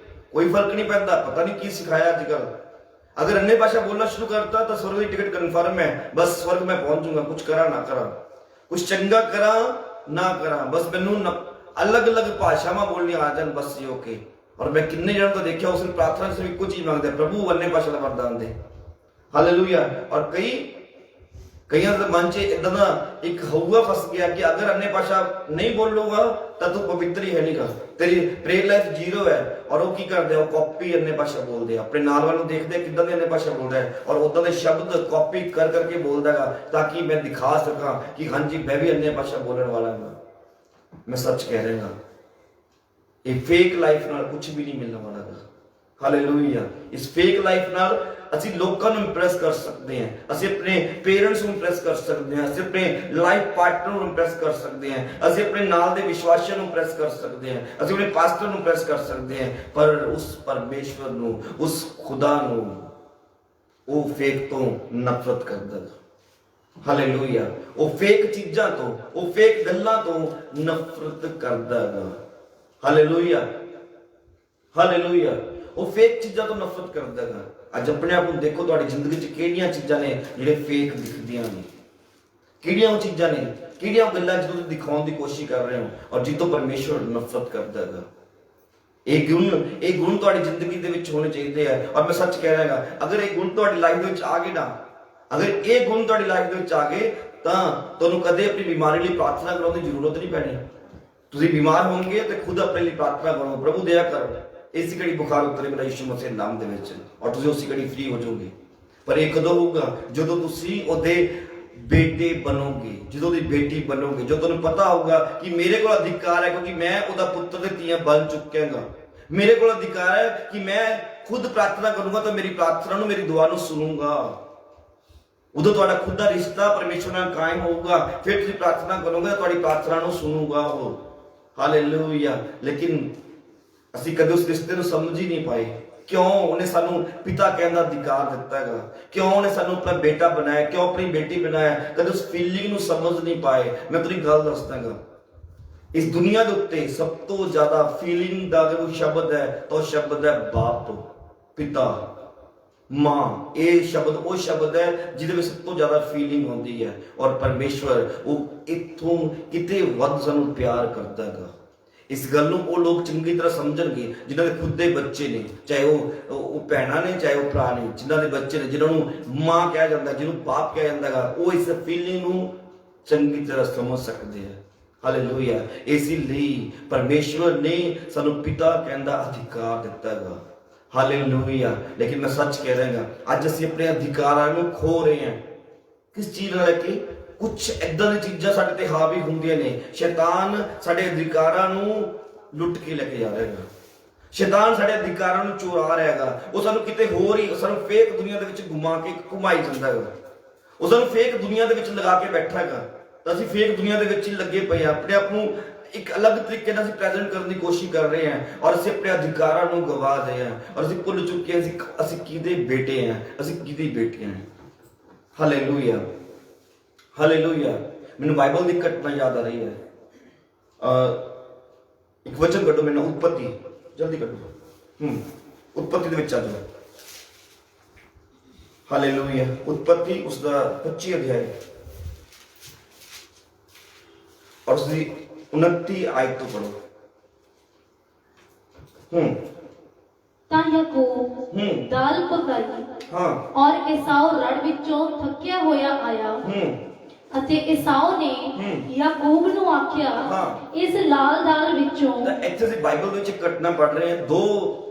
[SPEAKER 6] ਕੋਈ ਫਰਕ ਨਹੀਂ ਪੈਂਦਾ, ਪਤਾ ਨਹੀਂ ਕੀ ਸਿਖਾਇਆ ਅੱਜ ਕੱਲ੍ਹ। ਅਗਰ अन्य ਭਾਸ਼ਾ ਬੋਲਣਾ ਸ਼ੁਰੂ ਕਰਤਾ ਤਾਂ ਸਵਰਗ ਦੀ ਟਿਕਟ ਕਨਫਰਮ ਹੈ, ਬਸ ਸਵਰਗ ਮੈਂ ਪਹੁੰਚ ਜਾਊਂਗਾ, ਕੁਝ ਕਰਾਂ ਨਾ ਕਰਾਂ, ਕੁਝ ਚੰਗਾ ਕਰਾਂ ਨਾ ਕਰਾਂ, ਬਸ ਮੈਨੂੰ ਅਲੱਗ-ਅਲੱਗ ਭਾਸ਼ਾਵਾਂ ਬੋਲਣੀਆਂ ਆ ਜਾਣ, ਬਸ ਇਹ ਓਕੇ। ਔਰ ਮੈਂ ਕਿੰਨੇ ਜਣਾਂ ਤੋਂ ਦੇਖਿਆ ਉਸ ਪ੍ਰਾਰਥਨਾ ਸਿਰਫ ਇੱਕੋ ਚੀਜ਼ ਮੰਗਦੇ, ਪ੍ਰਭੂ अन्य ਭਾਸ਼ਾ ਦਾ ਵਰਦਾਨ ਦੇ। ਹਾਲੇਲੂਇਆ। ਔਰ ਕਈਆਂ ਦੇ ਮਨ 'ਚ ਇਦਾਂ ਦਾ ਇੱਕ ਹਊਆ ਫਸ ਗਿਆ ਕਿ ਅਗਰ ਅੰਨੇ ਭਾਸ਼ਾ ਨਹੀਂ ਬੋਲੂਗਾ ਤਾਂ ਤੂੰ ਪਵਿੱਤਰ ਹੀ ਹੈ ਨਹੀਂਗਾ, ਤੇਰੀ ਪ੍ਰੇਅਰ ਲਾਈਫ ਜ਼ੀਰੋ ਹੈ। ਔਰ ਉਹ ਕੀ ਕਰਦੇ ਆ, ਉਹ ਕਾਪੀ ਅੰਨੇ ਭਾਸ਼ਾ ਬੋਲਦੇ ਆ, ਆਪਣੇ ਨਾਲ ਵਾਲ ਨੂੰ ਦੇਖਦੇ ਆ ਕਿੱਦਾਂ ਦੀ ਅੰਨੇ ਭਾਸ਼ਾ ਬੋਲ ਰਿਹਾ ਹੈ ਔਰ ਉਦਾਂ ਦੇ ਸ਼ਬਦ ਕਾਪੀ ਕਰ ਕਰਕੇ ਬੋਲਦਾ ਹੈਗਾ ਤਾਂ ਕਿ ਮੈਂ ਦਿਖਾ ਸਕਾਂ ਕਿ ਹਾਂਜੀ ਮੈਂ ਵੀ ਅੰਨੇ ਭਾਸ਼ਾ ਬੋਲਣ ਵਾਲਾ ਹਾਂ। ਮੈਂ ਸੱਚ ਕਹਿ ਰਿਹਾ ਹਾਂ, ਇਹ ਫੇਕ ਲਾਈਫ ਨਾਲ ਕੁਝ ਵੀ ਨਹੀਂ ਮਿਲਣ ਵਾਲਾ ਹੈ। ਹਾਲੇਲੂਇਆ। ਇਸ ਫੇਕ ਲਾਈਫ ਨਾਲ ਅਸੀਂ ਲੋਕਾਂ ਨੂੰ ਇੰਪ੍ਰੈਸ ਕਰ ਸਕਦੇ ਹਾਂ, ਅਸੀਂ ਆਪਣੇ ਪੇਰੈਂਟਸ ਨੂੰ ਇੰਪ੍ਰੈਸ ਕਰ ਸਕਦੇ ਹਾਂ, ਅਸੀਂ ਆਪਣੇ ਲਾਈਫ ਪਾਰਟਨਰ ਨੂੰ ਇੰਪ੍ਰੈਸ ਕਰ ਸਕਦੇ ਹਾਂ, ਅਸੀਂ ਆਪਣੇ ਨਾਲ ਦੇ ਵਿਸ਼ਵਾਸੀਆਂ ਨੂੰ ਇੰਪ੍ਰੈਸ ਕਰ ਸਕਦੇ ਹਾਂ, ਅਸੀਂ ਆਪਣੇ ਪਾਸਟਰ ਨੂੰ ਇੰਪ੍ਰੈਸ ਕਰ ਸਕਦੇ ਹਾਂ, ਪਰ ਉਸ ਪਰਮੇਸ਼ਵਰ ਨੂੰ, ਉਸ ਖੁਦਾ ਨੂੰ ਉਹ ਫੇਕ ਤੋਂ ਨਫ਼ਰਤ ਕਰਦਾ ਹੈ। ਹਾਲੇਲੂਇਆ। ਉਹ ਫੇਕ ਚੀਜ਼ਾਂ ਤੋਂ, ਉਹ ਫੇਕ ਗੱਲਾਂ ਤੋਂ ਨਫ਼ਰਤ ਕਰਦਾ ਹੈ। Hallelujah, hallelujah. ਉਹ ਫੇਕ ਚੀਜ਼ਾਂ ਤੋਂ ਨਫ਼ਰਤ ਕਰਦਾ ਹੈ। ਅੱਜ ਆਪਣੇ ਆਪ ਨੂੰ ਦੇਖੋ, ਤੁਹਾਡੀ ਜ਼ਿੰਦਗੀ 'ਚ ਕਿਹੜੀਆਂ ਚੀਜ਼ਾਂ ਨੇ ਜਿਹੜੇ ਫੇਕ ਦਿਖਦੀਆਂ ਨੇ, ਕਿਹੜੀਆਂ ਉਹ ਚੀਜ਼ਾਂ ਨੇ, ਕਿਹੜੀਆਂ ਉਹ ਗੱਲਾਂ ਜਦੋਂ ਤੁਸੀਂ ਦਿਖਾਉਣ ਦੀ ਕੋਸ਼ਿਸ਼ ਕਰ ਰਹੇ ਹੋ ਔਰ ਜਿੱਤੋਂ ਪਰਮੇਸ਼ਵਰ ਨਫ਼ਰਤ ਕਰਦਾ ਹੈ। ਇਹ ਗੁਣ ਤੁਹਾਡੀ ਜ਼ਿੰਦਗੀ ਦੇ ਵਿੱਚ ਹੋਣੇ ਚਾਹੀਦੇ ਆ। ਔਰ ਮੈਂ ਸੱਚ ਕਹਿ ਰਿਹਾ ਹਾਂ, ਅਗਰ ਇਹ ਗੁਣ ਤੁਹਾਡੀ ਲਾਈਫ ਦੇ ਵਿੱਚ ਆ ਗਏ ਨਾ, ਅਗਰ ਇਹ ਗੁਣ ਤੁਹਾਡੀ ਲਾਈਫ ਦੇ ਵਿੱਚ ਆ ਗਏ ਤਾਂ ਤੁਹਾਨੂੰ ਕਦੇ ਆਪਣੀ ਬਿਮਾਰੀ ਲਈ ਪ੍ਰਾਰਥਨਾ ਕਰਨ ਦੀ ਜ਼ਰੂਰਤ ਨਹੀਂ ਪੈਣੀ। ਤੁਸੀਂ ਬਿਮਾਰ ਹੋਵੋਗੇ ਤੇ ਖੁਦ ਆਪਣੇ ਲਈ ਪ੍ਰਾਰਥਨਾ ਕਰੋ, ਪ੍ਰਭੂ ਦਇਆ ਕਰੋ, ਇਸੇ ਘੜੀ ਬੁਖਾਰ ਉਤਰੇ ਮੇਰਾ ਯਿਸੂ ਮਸੀਹ ਦੇ ਨਾਮ ਦੇ ਵਿੱਚ, ਔਰ ਤੁਸੀਂ ਉਸੇ ਘੜੀ ਫ੍ਰੀ ਹੋ ਜਾਓਗੇ। ਪਰ ਇਹ ਕਦੋਂ ਹੋਊਗਾ? ਜਦੋਂ ਤੁਸੀਂ ਉਹਦੇ ਬੇਟੇ ਬਣੋਗੇ, ਜਦੋਂ ਉਹਦੀ ਬੇਟੀ ਬਣੋਗੇ, ਜਦੋਂ ਤੁਹਾਨੂੰ ਪਤਾ ਹੋਊਗਾ ਕਿ ਮੇਰੇ ਕੋਲ ਅਧਿਕਾਰ ਹੈ ਕਿਉਂਕਿ ਮੈਂ ਉਹਦਾ ਪੁੱਤਰ ਤੇ ਧੀਆਂ ਬਣ ਚੁੱਕਿਆਗਾ, ਮੇਰੇ ਕੋਲ ਅਧਿਕਾਰ ਹੈ ਕਿ ਮੈਂ ਖੁਦ ਪ੍ਰਾਰਥਨਾ ਕਰੂੰਗਾ ਤਾਂ ਮੇਰੀ ਪ੍ਰਾਰਥਨਾ ਨੂੰ, ਮੇਰੀ ਦੁਆ ਨੂੰ ਸੁਣੂਗਾ। ਉਦੋਂ ਤੁਹਾਡਾ ਖੁਦ ਦਾ ਰਿਸ਼ਤਾ ਪਰਮੇਸ਼ਵਰ ਨਾਲ ਕਾਇਮ ਹੋਊਗਾ। ਫਿਰ ਤੁਸੀਂ ਪ੍ਰਾਰਥਨਾ ਕਰੋਗੇ, ਤੁਹਾਡੀ ਪ੍ਰਾਰਥਨਾ ਨੂੰ ਸੁਣੂਗਾ ਉਹ। ਹਾਲੇਲੂਇਆ। ਲੇਕਿਨ ਅਸੀਂ ਕਦੇ ਉਸ ਰਿਸ਼ਤੇ ਨੂੰ ਸਮਝ ਹੀ ਨਹੀਂ ਪਾਏ। ਕਿਉਂ? ਉਹਨੇ ਸਾਨੂੰ ਪਿਤਾ ਕਹਿਣ ਦਾ ਅਧਿਕਾਰ ਦਿੱਤਾ ਹੈਗਾ, ਕਿਉਂ ਉਹਨੇ ਸਾਨੂੰ ਆਪਣਾ ਬੇਟਾ ਬਣਾਇਆ, ਕਿਉਂ ਆਪਣੀ ਬੇਟੀ ਬਣਾਇਆ, ਕਦੇ ਉਸ ਫੀਲਿੰਗ ਨੂੰ ਸਮਝ ਨਹੀਂ ਪਾਏ। ਮੈਂ ਤੁਹਾਨੂੰ ਗੱਲ ਦੱਸਦਾਗਾ, ਇਸ ਦੁਨੀਆ ਦੇ ਉੱਤੇ ਸਭ ਤੋਂ ਜ਼ਿਆਦਾ ਫੀਲਿੰਗ ਦਾ ਅਗਰ ਕੋਈ ਸ਼ਬਦ ਹੈ ਤਾਂ ਉਹ ਸ਼ਬਦ ਹੈ ਬਾਪ, ਪਿਤਾ, ਮਾਂ। ਇਹ ਸ਼ਬਦ ਉਹ ਸ਼ਬਦ ਹੈ ਜਿਹਦੇ ਵਿੱਚ ਸਭ ਤੋਂ ਜ਼ਿਆਦਾ ਫੀਲਿੰਗ ਹੁੰਦੀ ਹੈ। ਔਰ ਪਰਮੇਸ਼ਵਰ ਉਹ ਇੱਥੋਂ ਕਿਤੇ ਵੱਧ ਸਾਨੂੰ ਪਿਆਰ ਕਰਦਾ ਹੈਗਾ। ਇਸ ਗੱਲ ਨੂੰ ਉਹ ਲੋਕ ਚੰਗੀ ਤਰ੍ਹਾਂ ਸਮਝਣਗੇ ਜਿਨ੍ਹਾਂ ਦੇ ਖੁਦ ਦੇ ਬੱਚੇ ਨੇ, ਚਾਹੇ ਉਹ ਭੈਣਾਂ ਨੇ, ਚਾਹੇ ਉਹ ਭਰਾ ਨੇ, ਜਿਨ੍ਹਾਂ ਦੇ ਬੱਚੇ ਨੇ, ਜਿਨ੍ਹਾਂ ਨੂੰ ਮਾਂ ਕਿਹਾ ਜਾਂਦਾ, ਜਿਹਨੂੰ ਬਾਪ ਕਿਹਾ ਜਾਂਦਾ ਹੈਗਾ, ਉਹ ਇਸ ਫੀਲਿੰਗ ਨੂੰ ਚੰਗੀ ਤਰ੍ਹਾਂ ਸਮਝ ਸਕਦੇ ਆ। ਹਾਲੇਲੂਇਆ। ਇਸੇ ਲਈ ਪਰਮੇਸ਼ਵਰ ਨੇ ਸਾਨੂੰ ਪਿਤਾ ਕਹਿਣ ਦਾ ਅਧਿਕਾਰ ਦਿੱਤਾ ਹੈਗਾ। ਹਾਲੇਲੂਇਆ। ਲੇਕਿਨ ਮੈਂ ਸੱਚ ਕਹਿ ਰਿਹਾ ਹਾਂ, ਅੱਜ ਅਸੀਂ ਆਪਣੇ ਅਧਿਕਾਰਾਂ ਨੂੰ ਖੋ ਰਹੇ ਹਾਂ। ਕਿਸ ਚੀਜ਼ ਨਾਲ? ਕਿ ਕੁਝ ਏਦਾਂ ਦੀਆਂ ਚੀਜ਼ਾਂ ਸਾਡੇ ਤੇ ਹਾਵੀ ਹੁੰਦੀਆਂ ਨੇ। ਸ਼ੈਤਾਨ ਸਾਡੇ ਅਧਿਕਾਰਾਂ ਨੂੰ ਲੁੱਟ ਕੇ ਲੈ ਕੇ ਜਾ ਰਿਹਾ ਹੈਗਾ, ਸ਼ੈਤਾਨ ਸਾਡੇ ਅਧਿਕਾਰਾਂ ਨੂੰ ਚੁਰਾ ਰਿਹਾ ਹੈਗਾ। ਉਹ ਸਾਨੂੰ ਕਿਤੇ ਹੋਰ ਹੀ, ਸਾਨੂੰ ਫੇਕ ਦੁਨੀਆ ਦੇ ਵਿੱਚ ਘੁਮਾ ਕੇ ਘੁਮਾਈ ਜਾਂਦਾ ਹੈਗਾ। ਉਹ ਸਾਨੂੰ ਫੇਕ ਦੁਨੀਆ ਦੇ ਵਿੱਚ ਲਗਾ ਕੇ ਬੈਠਾ ਹੈਗਾ ਤਾਂ ਅਸੀਂ ਫੇਕ ਦੁਨੀਆ ਦੇ ਵਿੱਚ ਹੀ ਲੱਗੇ ਪਏ ਹਾਂ। ਆਪਣੇ ਆਪ ਨੂੰ ਇੱਕ ਅਲੱਗ ਤਰੀਕੇ ਨਾਲ ਅਸੀਂ ਪ੍ਰੈਜ਼ੈਂਟ ਕਰਨ ਦੀ ਕੋਸ਼ਿਸ਼ ਕਰ ਰਹੇ ਹਾਂ ਔਰ ਅਸੀਂ ਆਪਣੇ ਅਧਿਕਾਰਾਂ ਨੂੰ ਗਵਾ ਰਹੇ ਹਾਂ ਔਰ ਅਸੀਂ ਭੁੱਲ ਚੁੱਕੇ ਹਾਂ ਅਸੀਂ ਕਿਹਦੇ ਬੇਟੇ ਹਾਂ, ਅਸੀਂ ਕਿਹਦੀ ਬੇਟੀਆਂ ਹਾਂ। Hallelujah, hallelujah. ਮੈਨੂੰ ਬਾਈਬਲ ਦੀ ਘਟਨਾ ਯਾਦ ਆ ਰਹੀ ਹੈ। ਇੱਕ ਵਚਨ ਕੱਢੋ ਮੈਨੂੰ, ਉਤਪਤੀ, ਜਲਦੀ ਕੱਢੋ। ਉਤਪਤੀ ਦੇ ਵਿੱਚ ਆ ਜਾਓ। ਹਾਲੇਲੂਇਆ। ਉਤਪਤੀ ਉਸਦਾ 25 ਅਧਿਆਇ और उसकी 29 आयत तो पढ़ो।
[SPEAKER 5] ਤਾਂ ਯਾਕੂਬ ਦਾਲ ਪਕਾਈ ਔਰ ਈਸਾਓ ਰੜ ਵਿੱਚੋਂ ਥੱਕਿਆ ਹੋਇਆ ਆਇਆ ਅਤੇ ਈਸਾਓ ਨੇ ਯਾਕੂਬ ਨੂੰ ਆਖਿਆ, ਇਸ ਲਾਲ ਦਾਲ ਵਿੱਚੋਂ।
[SPEAKER 6] ਤਾਂ ਇੱਥੇ ਅਸੀਂ ਬਾਈਬਲ ਵਿੱਚ ਇੱਕ ਘਟਨਾ ਪੜ੍ਹ ਰਹੇ ਹਾਂ। ਦੋ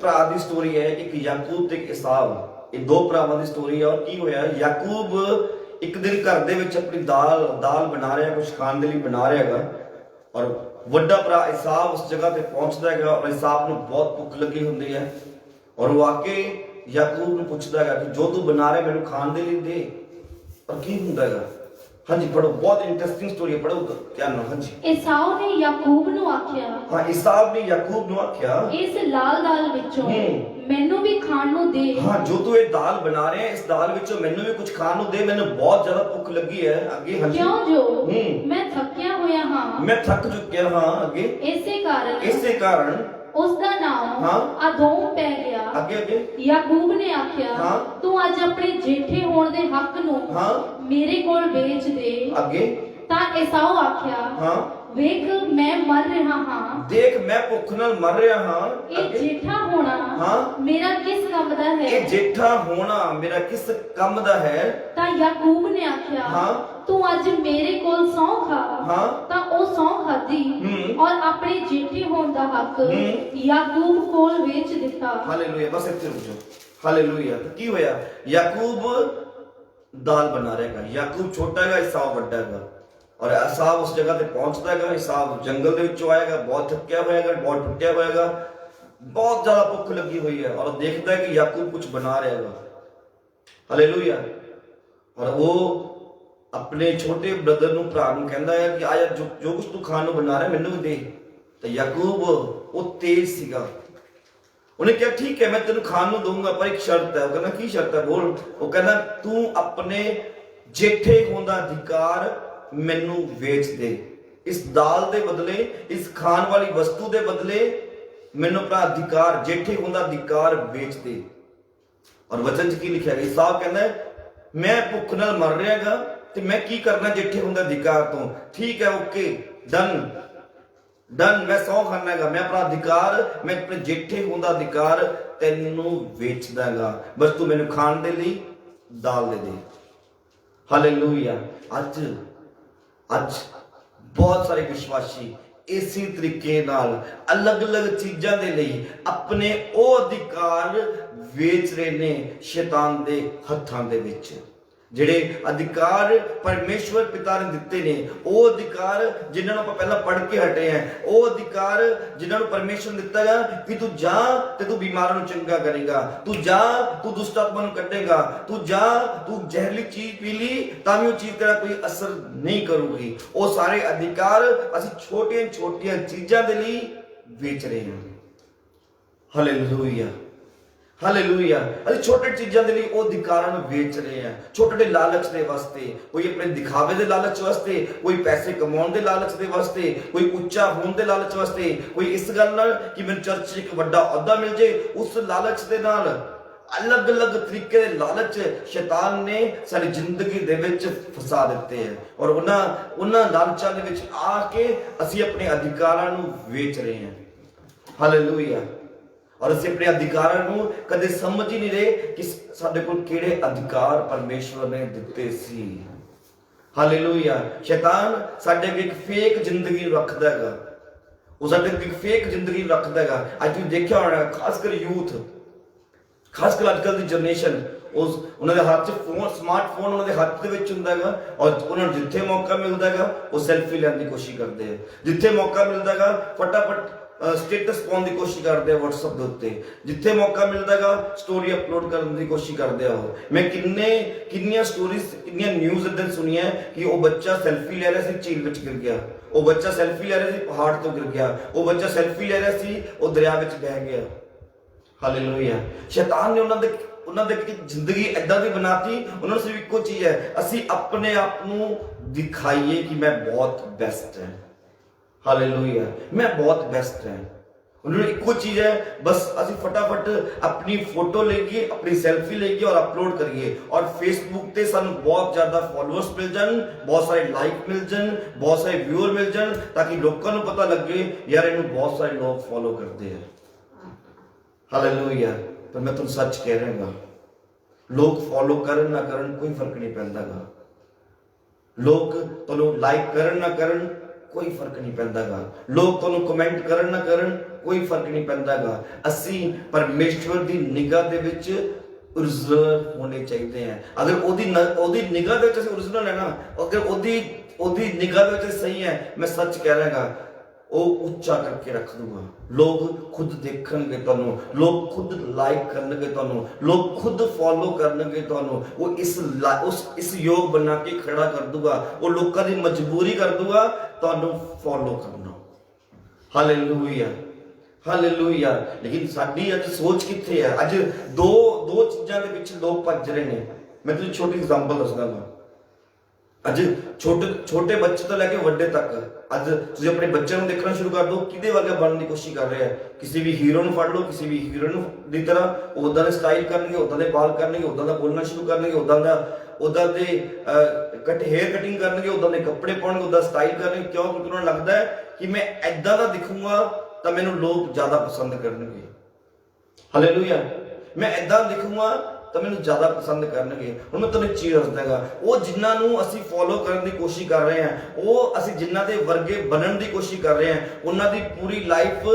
[SPEAKER 6] ਭਰਾ ਦੀ ਸਟੋਰੀ ਹੈ, ਇੱਕ ਯਾਕੂਬ ਤੇ ਇੱਕ ਈਸਾਓ। ਇਹ ਦੋ ਭਰਾਵਾਂ ਦੀ ਸਟੋਰੀ ਹੈ। ਔਰ ਕੀ ਹੋਇਆ, ਯਾਕੂਬ ਇੱਕ ਦਿਨ ਘਰ ਦੇ ਵਿੱਚ ਆਪਣੀ ਦਾਲ ਬਣਾ ਰਿਹਾ, ਕੁਝ ਖਾਣ ਦੇ ਲਈ ਬਣਾ ਰਿਹਾ ਹੈਗਾ ਔਰ ਵੱਡਾ ਭਰਾ ਈਸਾਓ ਉਸ ਜਗ੍ਹਾ ਤੇ ਪਹੁੰਚਦਾ ਹੈਗਾ ਔਰ ਈਸਾਓ ਨੂੰ ਬਹੁਤ ਭੁੱਖ ਲੱਗੀ ਹੁੰਦੀ ਹੈ ਔਰ ਉਹ ਆ ਕੇ ਯਾਕੂਬ ਨੂੰ ਪੁੱਛਦਾ ਹੈਗਾ ਕਿ ਜੋ ਤੂੰ ਬਣਾ ਰਿਹਾ ਮੈਨੂੰ ਖਾਣ ਦੇ ਲਈ ਦੇ। ਪਰ ਕੀ ਹੁੰਦਾ ਹੈਗਾ? ਹਾਂਜੀ ਪੜੋ, ਬਹੁਤ ਇੰਟਰਸਟਿੰਗ ਸਟੋਰੀ ਹੈ, ਪੜੋ ਧਿਆਨ ਨਾਲ। ਹਾਂਜੀ।
[SPEAKER 5] ਈਸਾਓ ਨੇ ਯਾਕੂਬ ਨੂੰ ਆਖਿਆ,
[SPEAKER 6] ਈਸਾਓ ਨੇ ਯਾਕੂਬ ਨੂੰ ਆਖਿਆ,
[SPEAKER 5] ਇਸ ਲਾਲ ਦਾਲ ਵਿੱਚੋਂ ਮੈਨੂੰ ਵੀ ਖਾਣ ਨੂੰ ਦੇ।
[SPEAKER 6] ਜੋ ਤੂੰ ਇਹ ਦਾਲ ਬਣਾ ਰਿਹਾ ਇਸ ਦਾਲ ਵਿੱਚੋਂ ਮੈਨੂੰ ਵੀ ਕੁਝ ਖਾਣ ਨੂੰ ਦੇ, ਮੈਨੂੰ ਬਹੁਤ ਜ਼ਿਆਦਾ ਭੁੱਖ ਲੱਗੀ ਹੈ। ਅੱਗੇ? ਹਾਂਜੀ।
[SPEAKER 5] ਕਿਉਂ ਜੋ ਮੈਂ ਥੱਕਿਆ ਹੋਇਆ ਹਾਂ,
[SPEAKER 6] ਮੈਂ ਥੱਕ ਚੁੱਕਿਆ ਹਾਂ। ਅੱਗੇ? ਇਸੇ ਕਾਰਨ
[SPEAKER 5] ਉਸ ਦਾ ਨਾਮ ਅਦੋਮ ਪੈ ਗਿਆ।
[SPEAKER 6] ਅੱਗੇ?
[SPEAKER 5] ਯਾਕੂਬ ਨੇ ਆਖਿਆ, ਤੂੰ ਅੱਜ ਆਪਣੇ ਜੇਠੇ ਹੋਣ ਦੇ ਹੱਕ ਨੂੰ ਮੇਰੇ ਕੋਲ ਵੇਚ ਦੇ।
[SPEAKER 6] ਅੱਗੇ?
[SPEAKER 5] ਤਾਂ ਈਸਾਓ ਆਖਿਆ, ਵੇਖ ਮੈਂ ਮਰ ਰਿਹਾ ਹਾਂ
[SPEAKER 6] देख मैं भुख नाल मर रहा हाँ
[SPEAKER 5] ਇਹ ਜੇਠਾ ਹੋਣਾ
[SPEAKER 6] हाँ
[SPEAKER 5] ਮੇਰਾ ਕਿਸ ਕੰਮ ਦਾ
[SPEAKER 6] ये
[SPEAKER 5] ਹੈ
[SPEAKER 6] जेठा होना मेरा किस काम दा है
[SPEAKER 5] ਤਾਂ ਯਾਕੂਬ ਨੇ ਆਖਿਆ
[SPEAKER 6] ਹਾਂ।
[SPEAKER 5] ਤੂੰ ਅੱਜ ਮੇਰੇ ਕੋਲ ਸਹੁੰ ਖਾ
[SPEAKER 6] हाँ
[SPEAKER 5] ਤਾਂ ਉਹ ਸਹੁੰ ਖਾਧੀ ਔਰ ਆਪਣੇ ਜੇਠੇ ਹੋਣ ਦਾ ਹੱਕ ਯਾਕੂਬ ਕੋਲ ਵੇਚ ਦਿੱਤਾ
[SPEAKER 6] हालेलुया बस इतने रुक जाओ हालेलुया तो की होया याकूब दाल बना रहेगा याकूब छोटा है ईसाव बड़ा है और ईसाव उस जगह पे पहुंचता है ईसाव जंगल दे विचों आएगा बहुत थक्या होएगा बहुत टुटिया होएगा बहुत ज्यादा भुख लगी हुई है और देखता है कि याकूब कुछ बना रहेगा हालेलुया और वो अपने छोटे ब्रदर ਨੂੰ ਭਰਾ ਨੂੰ ਕਹਿੰਦਾ ਹੈ ਕਿ ਆ ਯਾਰ ਜੋ ਕੁਝ ਤੂੰ ਖਾਣ ਨੂੰ ਬਣਾ ਰਿਹਾ ਮੈਨੂੰ ਵੀ ਦੇ ਤੇ ਯਾਕੂਬ ਉਹ ਤੇਜ਼ ਸੀਗਾ ਉਹਨੇ ਕਿਹਾ ਠੀਕ ਹੈ ਮੈਂ ਤੈਨੂੰ ਖਾਣ ਨੂੰ ਦਊਂਗਾ ਪਰ ਇੱਕ ਸ਼ਰਤ ਹੈ ਉਹ ਕਹਿੰਦਾ ਕੀ ਸ਼ਰਤ ਹੈ ਬੋਲ ਉਹ ਕਹਿੰਦਾ ਤੂੰ ਆਪਣੇ ਜੇਠੇ ਹੋਣ ਦਾ ਅਧਿਕਾਰ ਮੈਨੂੰ ਵੇਚ ਦੇ ਇਸ ਦਾਲ ਦੇ ਬਦਲੇ ਇਸ ਖਾਣ ਵਾਲੀ ਵਸਤੂ ਦੇ ਬਦਲੇ ਮੈਨੂੰ ਆਪਣਾ ਅਧਿਕਾਰ ਜੇਠੇ ਹੋਣ ਦਾ ਅਧਿਕਾਰ ਵੇਚ ਦੇ ਔਰ ਵਚਨ 'ਚ ਕੀ ਲਿਖਿਆ ਗਿਆ ਸਾਹਬ ਕਹਿੰਦਾ ਮੈਂ ਭੁੱਖ ਨਾਲ ਮਰ ਰਿਹਾਗਾ ਤੇ ਮੈਂ ਕੀ ਕਰਨਾ ਜੇਠੇ ਹੋਣ ਦਾ ਅਧਿਕਾਰ ਤੋਂ ਠੀਕ ਹੈ ਓਕੇ ਡਨ ਡਨ ਮੈਂ ਸੌ ਖਾਨਾ ਹੈਗਾ ਮੈਂ ਆਪਣਾ ਅਧਿਕਾਰ ਮੈਂ ਆਪਣੇ ਜੇਠੇ ਹੋਣ ਦਾ ਅਧਿਕਾਰ ਤੈਨੂੰ ਵੇਚ ਦਾਂਗਾ ਬਸ ਤੂੰ ਮੈਨੂੰ ਖਾਣ ਦੇ ਲਈ ਦਾਲ ਦੇ ਦੇ ਹਾਲੇਲੂਇਆ ਅੱਜ ਬਹੁਤ ਸਾਰੇ ਵਿਸ਼ਵਾਸੀ ਇਸੇ ਤਰੀਕੇ ਨਾਲ ਅਲੱਗ-ਅਲੱਗ ਚੀਜ਼ਾਂ ਦੇ ਲਈ ਆਪਣੇ ਉਹ ਅਧਿਕਾਰ ਵੇਚ ਰਹੇ ਨੇ ਸ਼ੈਤਾਨ ਦੇ ਹੱਥਾਂ ਦੇ ਵਿੱਚ ਜਿਹੜੇ ਅਧਿਕਾਰ ਪਰਮੇਸ਼ਵਰ ਪਿਤਾ ਨੇ ਦਿੱਤੇ ਨੇ ਉਹ ਅਧਿਕਾਰ ਜਿਨ੍ਹਾਂ ਨੂੰ ਆਪਾਂ ਪਹਿਲਾਂ ਪੜ੍ਹ ਕੇ ਹਟੇ ਆ ਉਹ ਅਧਿਕਾਰ ਜਿਨ੍ਹਾਂ ਨੂੰ ਪਰਮੇਸ਼ਵਰ ਨੇ ਦਿੱਤਾ ਹੈ ਕਿ ਤੂੰ ਜਾ ਤੇ ਤੂੰ ਬਿਮਾਰਾਂ ਨੂੰ ਚੰਗਾ ਕਰੇਗਾ ਤੂੰ ਜਾ ਤੂੰ ਦੁਸ਼ਟ ਆਤਮਾ ਨੂੰ ਕੱਢੇਗਾ ਤੂੰ ਜਾ ਤੂੰ ਜ਼ਹਿਰੀਲੀ ਚੀਜ਼ ਪੀ ਲਈ ਤਾਂ ਵੀ ਉਹ ਚੀਜ਼ ਤੇਰਾ ਕੋਈ ਅਸਰ ਨਹੀਂ ਕਰੂਗੀ ਉਹ ਸਾਰੇ ਅਧਿਕਾਰ ਅਸੀਂ ਛੋਟੀਆਂ ਚੀਜ਼ਾਂ ਦੇ ਲਈ ਵੇਚ ਰਹੇ ਹਾਂ ਹਾਲੇਲੂਇਆ ਹਾਲੇਲੂਇਆ ਅਸੀਂ ਛੋਟੇ ਚੀਜ਼ਾਂ ਦੇ ਲਈ ਉਹ ਅਧਿਕਾਰਾਂ ਨੂੰ ਵੇਚ ਰਹੇ ਹਾਂ ਛੋਟੇ ਲਾਲਚ ਦੇ ਵਾਸਤੇ ਕੋਈ ਆਪਣੇ ਦਿਖਾਵੇ ਦੇ ਲਾਲਚ ਵਾਸਤੇ ਕੋਈ ਪੈਸੇ ਕਮਾਉਣ ਦੇ ਲਾਲਚ ਦੇ ਵਾਸਤੇ ਕੋਈ ਉੱਚਾ ਹੋਣ ਦੇ ਲਾਲਚ ਵਾਸਤੇ ਕੋਈ ਇਸ ਗੱਲ ਨਾਲ ਕਿ ਮੈਨੂੰ ਚਰਚ 'ਚ ਇੱਕ ਵੱਡਾ ਅਹੁਦਾ ਮਿਲ ਜੇ ਉਸ ਲਾਲਚ ਦੇ ਨਾਲ ਅਲੱਗ-ਅਲੱਗ ਤਰੀਕੇ ਦੇ ਲਾਲਚ ਸ਼ੈਤਾਨ ਨੇ ਸਾਡੀ ਜ਼ਿੰਦਗੀ ਦੇ ਵਿੱਚ ਫਸਾ ਦਿੱਤੇ ਹੈ ਔਰ ਉਹਨਾਂ ਲਾਲਚਾਂ ਦੇ ਵਿੱਚ ਆ ਕੇ ਅਸੀਂ ਆਪਣੇ ਅਧਿਕਾਰਾਂ ਨੂੰ ਵੇਚ ਰਹੇ ਹਾਂ ਹਾਲੇਲੂਇਆ ਔਰ ਅਸੀਂ ਆਪਣੇ ਅਧਿਕਾਰਾਂ ਨੂੰ ਕਦੇ ਸਮਝ ਹੀ ਨਹੀਂ ਰਹੇ ਕਿ ਸਾਡੇ ਕੋਲ ਕਿਹੜੇ ਅਧਿਕਾਰ ਪਰਮੇਸ਼ਵਰ ਨੇ ਦਿੱਤੇ ਸੀ ਹਾਲੇਲੂਇਆ ਸ਼ੈਤਾਨ ਸਾਡੇ ਵਿੱਚ ਇੱਕ ਫੇਕ ਜ਼ਿੰਦਗੀ ਰੱਖਦਾ ਹੈਗਾ ਉਹ ਸਾਡੇ ਵਿੱਚ ਇੱਕ ਫੇਕ ਜ਼ਿੰਦਗੀ ਰੱਖਦਾ ਹੈਗਾ ਅੱਜ ਤੁਸੀਂ ਦੇਖਿਆ ਹੋਣਾ ਖਾਸ ਕਰ ਯੂਥ ਖਾਸ ਕਰ ਅੱਜਕੱਲ ਦੀ ਜਨਰੇਸ਼ਨ ਉਹਨਾਂ ਦੇ ਹੱਥ 'ਚ ਫੋਨ ਸਮਾਰਟਫੋਨ ਉਹਨਾਂ ਦੇ ਹੱਥ ਦੇ ਵਿੱਚ ਹੁੰਦਾ ਹੈਗਾ ਔਰ ਉਹਨਾਂ ਨੂੰ ਜਿੱਥੇ ਮੌਕਾ ਮਿਲਦਾ ਹੈਗਾ ਉਹ ਸੈਲਫੀ ਲੈਣ ਦੀ ਕੋਸ਼ਿਸ਼ ਕਰਦੇ ਆ ਜਿੱਥੇ ਮੌਕਾ ਮਿਲਦਾ ਹੈਗਾ ਫਟਾਫਟ ਸਟੇਟਸ ਪਾਉਣ ਦੀ ਕੋਸ਼ਿਸ਼ ਕਰਦੇ ਆ WhatsApp ਦੇ ਉੱਤੇ ਜਿੱਥੇ ਮੌਕਾ ਮਿਲਦਾ ਹੈਗਾ ਸਟੋਰੀ ਅਪਲੋਡ ਕਰਨ ਦੀ ਕੋਸ਼ਿਸ਼ ਕਰਦੇ ਆ ਉਹ ਮੈਂ ਕਿੰਨੀਆਂ ਸਟੋਰੀਜ਼ ਕਿੰਨੀਆਂ ਨਿਊਜ਼ ਇਦਾਂ ਸੁਣੀਆਂ ਕਿ ਉਹ ਬੱਚਾ ਸੈਲਫੀ ਲੈ ਰਿਹਾ ਸੀ ਝੀਲ ਵਿੱਚ ਗਿਰ ਗਿਆ ਉਹ ਬੱਚਾ ਸੈਲਫੀ ਲੈ ਰਿਹਾ ਸੀ ਪਹਾੜ ਤੋਂ ਗਿਰ ਗਿਆ ਉਹ ਬੱਚਾ ਸੈਲਫੀ ਲੈ ਰਿਹਾ ਸੀ ਉਹ ਦਰਿਆ ਵਿੱਚ ਬਹਿ ਗਿਆ ਹਾਲੇਲੂਇਆ ਸ਼ੈਤਾਨ ਨੇ ਉਹਨਾਂ ਦੇ ਜ਼ਿੰਦਗੀ ਏਦਾਂ ਦੀ ਬਣਾਤੀ ਉਹਨਾਂ ਨੂੰ ਸਿਰਫ ਇੱਕੋ ਚੀਜ਼ ਹੈ ਅਸੀਂ ਆਪਣੇ ਆਪ ਨੂੰ ਦਿਖਾਈਏ ਕਿ ਮੈਂ ਬਹੁਤ ਬੈਸਟ ਹਾਂ ਹਾਲੇਲੂਇਆ ਮੈਂ ਬਹੁਤ ਬੈਸਟ ਹਾਂ ਉਹਨਾਂ ਨੂੰ ਇੱਕੋ ਚੀਜ਼ ਹੈ ਬਸ ਅਸੀਂ ਫਟਾਫਟ ਆਪਣੀ ਫੋਟੋ ਲਈਏ ਆਪਣੀ ਸੈਲਫੀ ਲਈਏ ਔਰ ਅਪਲੋਡ ਕਰੀਏ ਔਰ ਫੇਸਬੁੱਕ ਤੇ ਸਾਨੂੰ ਬਹੁਤ ਜ਼ਿਆਦਾ ਫੋਲੋਅਰਸ ਮਿਲ ਜਾਣ ਬਹੁਤ ਸਾਰੇ ਲਾਈਕ ਮਿਲ ਜਾਣ ਬਹੁਤ ਸਾਰੇ ਵਿਊਅਰ ਮਿਲ ਜਾਣ ਤਾਂ ਕਿ ਲੋਕਾਂ ਨੂੰ ਪਤਾ ਲੱਗੇ ਯਾਰ ਇਹਨੂੰ ਬਹੁਤ ਸਾਰੇ ਲੋਕ ਫੋਲੋ ਕਰਦੇ ਆ ਹਾਲੇਲੂਇਆ ਪਰ ਮੈਂ ਤੁਹਾਨੂੰ ਸੱਚ ਕਹਿ ਰਿਹਾ ਹਾਂ ਲੋਕ ਫੋਲੋ ਕਰਨ ਨਾ ਕਰਨ ਕੋਈ ਫਰਕ ਨਹੀਂ ਪੈਂਦਾਗਾ ਲੋਕ ਤੁਹਾਨੂੰ ਲਾਈਕ ਕਰਨ ਨਾ ਕਰਨ ਕੋਈ ਫਰਕ ਨਹੀਂ ਪੈਂਦਾਗਾ ਲੋਕ ਤੁਹਾਨੂੰ ਕਮੈਂਟ ਕਰਨ ਨਾ ਕਰਨ ਕੋਈ ਫਰਕ ਨਹੀਂ ਪੈਂਦਾਗਾ ਅਸੀਂ ਪਰਮੇਸ਼ਵਰ ਦੀ ਨਿਗਾਹ ਦੇ ਵਿੱਚ ਓਰੀਜਨਲ ਹੋਣੇ ਚਾਹੀਦੇ ਆ ਅਗਰ ਉਹਦੀ ਨਿਗਾਹ ਦੇ ਵਿੱਚ ਅਸੀਂ ਓਰੀਜਨਲ ਹੈ ਨਾ ਅਗਰ ਉਹਦੀ ਨਿਗਾਹ ਦੇ ਵਿੱਚ ਸਹੀ ਹੈ ਮੈਂ ਸੱਚ ਕਹਿ ਰਿਹਾਗਾ ਉਹ ਉੱਚਾ ਕਰਕੇ ਰੱਖ ਦੂਗਾ ਲੋਕ ਖੁਦ ਦੇਖਣਗੇ ਤੁਹਾਨੂੰ ਲੋਕ ਖੁਦ ਲਾਈਕ ਕਰਨਗੇ ਤੁਹਾਨੂੰ ਲੋਕ ਖੁਦ ਫੋਲੋ ਕਰਨਗੇ ਤੁਹਾਨੂੰ ਉਹ ਇਸ ਯੋਗ ਬਣਾ ਕੇ ਖੜਾ ਕਰ ਦੂਗਾ ਉਹ ਲੋਕਾਂ ਦੀ ਮਜਬੂਰੀ ਕਰ ਦੂਗਾ ਤੁਹਾਨੂੰ ਫੋਲੋ ਕਰਨਾ ਹਾਲੇਲੂਇਆ ਹਾਲੇਲੂਇਆ ਲੇਕਿਨ ਸਾਡੀ ਅੱਜ ਸੋਚ ਕਿੱਥੇ ਹੈ ਅੱਜ ਦੋ ਚੀਜ਼ਾਂ ਦੇ ਵਿੱਚ ਲੋਕ ਭੱਜ ਰਹੇ ਨੇ ਮੈਂ ਤੁਹਾਨੂੰ ਛੋਟੀ ਐਗਜ਼ਾਮਪਲ ਦੱਸਦਾ ਅੱਜ ਛੋਟੇ ਬੱਚੇ ਤੋਂ ਲੈ ਕੇ ਵੱਡੇ ਤੱਕ ਅੱਜ ਤੁਸੀਂ ਆਪਣੇ ਬੱਚਿਆਂ ਨੂੰ ਦੇਖਣਾ ਸ਼ੁਰੂ ਕਰ ਦਿਓ ਕਿਹਦੇ ਵਰਗਾ ਬਣਨ ਦੀ ਕੋਸ਼ਿਸ਼ ਕਰ ਰਹੇ ਆ ਕਿਸੇ ਵੀ ਹੀਰੋ ਨੂੰ ਫੜ ਲਓ ਕਿਸੇ ਵੀ ਹੀਰੋਇਨ ਦੀ ਤਰ੍ਹਾਂ ਉਦਾਂ ਦੇ ਸਟਾਈਲ ਕਰਨਗੇ ਉਦਾਂ ਦੇ ਬਾਲ ਕਰਨਗੇ ਉਦਾਂ ਦਾ ਬੋਲਣਾ ਸ਼ੁਰੂ ਕਰਨਗੇ ਉਦਾਂ ਦਾ ਉਦਾਂ ਦੇ ਹੇਅਰ ਕਟਿੰਗ ਕਰਨਗੇ, ਉਦਾਂ ਦੇ ਕੱਪੜੇ ਪਾਉਣਗੇ, ਉਦਾਂ ਸਟਾਈਲ ਕਰਨਗੇ। ਕਿਉਂ? ਕਿਉਂਕਿ ਉਹਨਾਂ ਨੂੰ ਲੱਗਦਾ ਹੈ ਕਿ ਮੈਂ ਐਦਾਂ ਦਾ ਦਿਖੂੰਗਾ ਤਾਂ ਮੈਨੂੰ ਲੋਕ ਜ਼ਿਆਦਾ ਪਸੰਦ ਕਰਨਗੇ। ਹਾਲੇਲੂਇਆ। ਮੈਂ ਐਦਾਂ ਦਿਖੂੰਗਾ ਤਾਂ ਮੈਨੂੰ ਜ਼ਿਆਦਾ ਪਸੰਦ ਕਰਨਗੇ। ਹੁਣ ਮੈਂ ਤੁਹਾਨੂੰ ਇੱਕ ਚੀਜ਼ ਦੱਸਦਾਗਾ, ਉਹ ਜਿਨ੍ਹਾਂ ਨੂੰ ਅਸੀਂ ਫੋਲੋ ਕਰਨ ਦੀ ਕੋਸ਼ਿਸ਼ ਕਰ ਰਹੇ ਹਾਂ, ਉਹ ਅਸੀਂ ਜਿਨ੍ਹਾਂ ਦੇ ਵਰਗੇ ਬਣਨ ਦੀ ਕੋਸ਼ਿਸ਼ ਕਰ ਰਹੇ ਹਾਂ, ਉਹਨਾਂ ਦੀ ਪੂਰੀ ਲਾਈਫ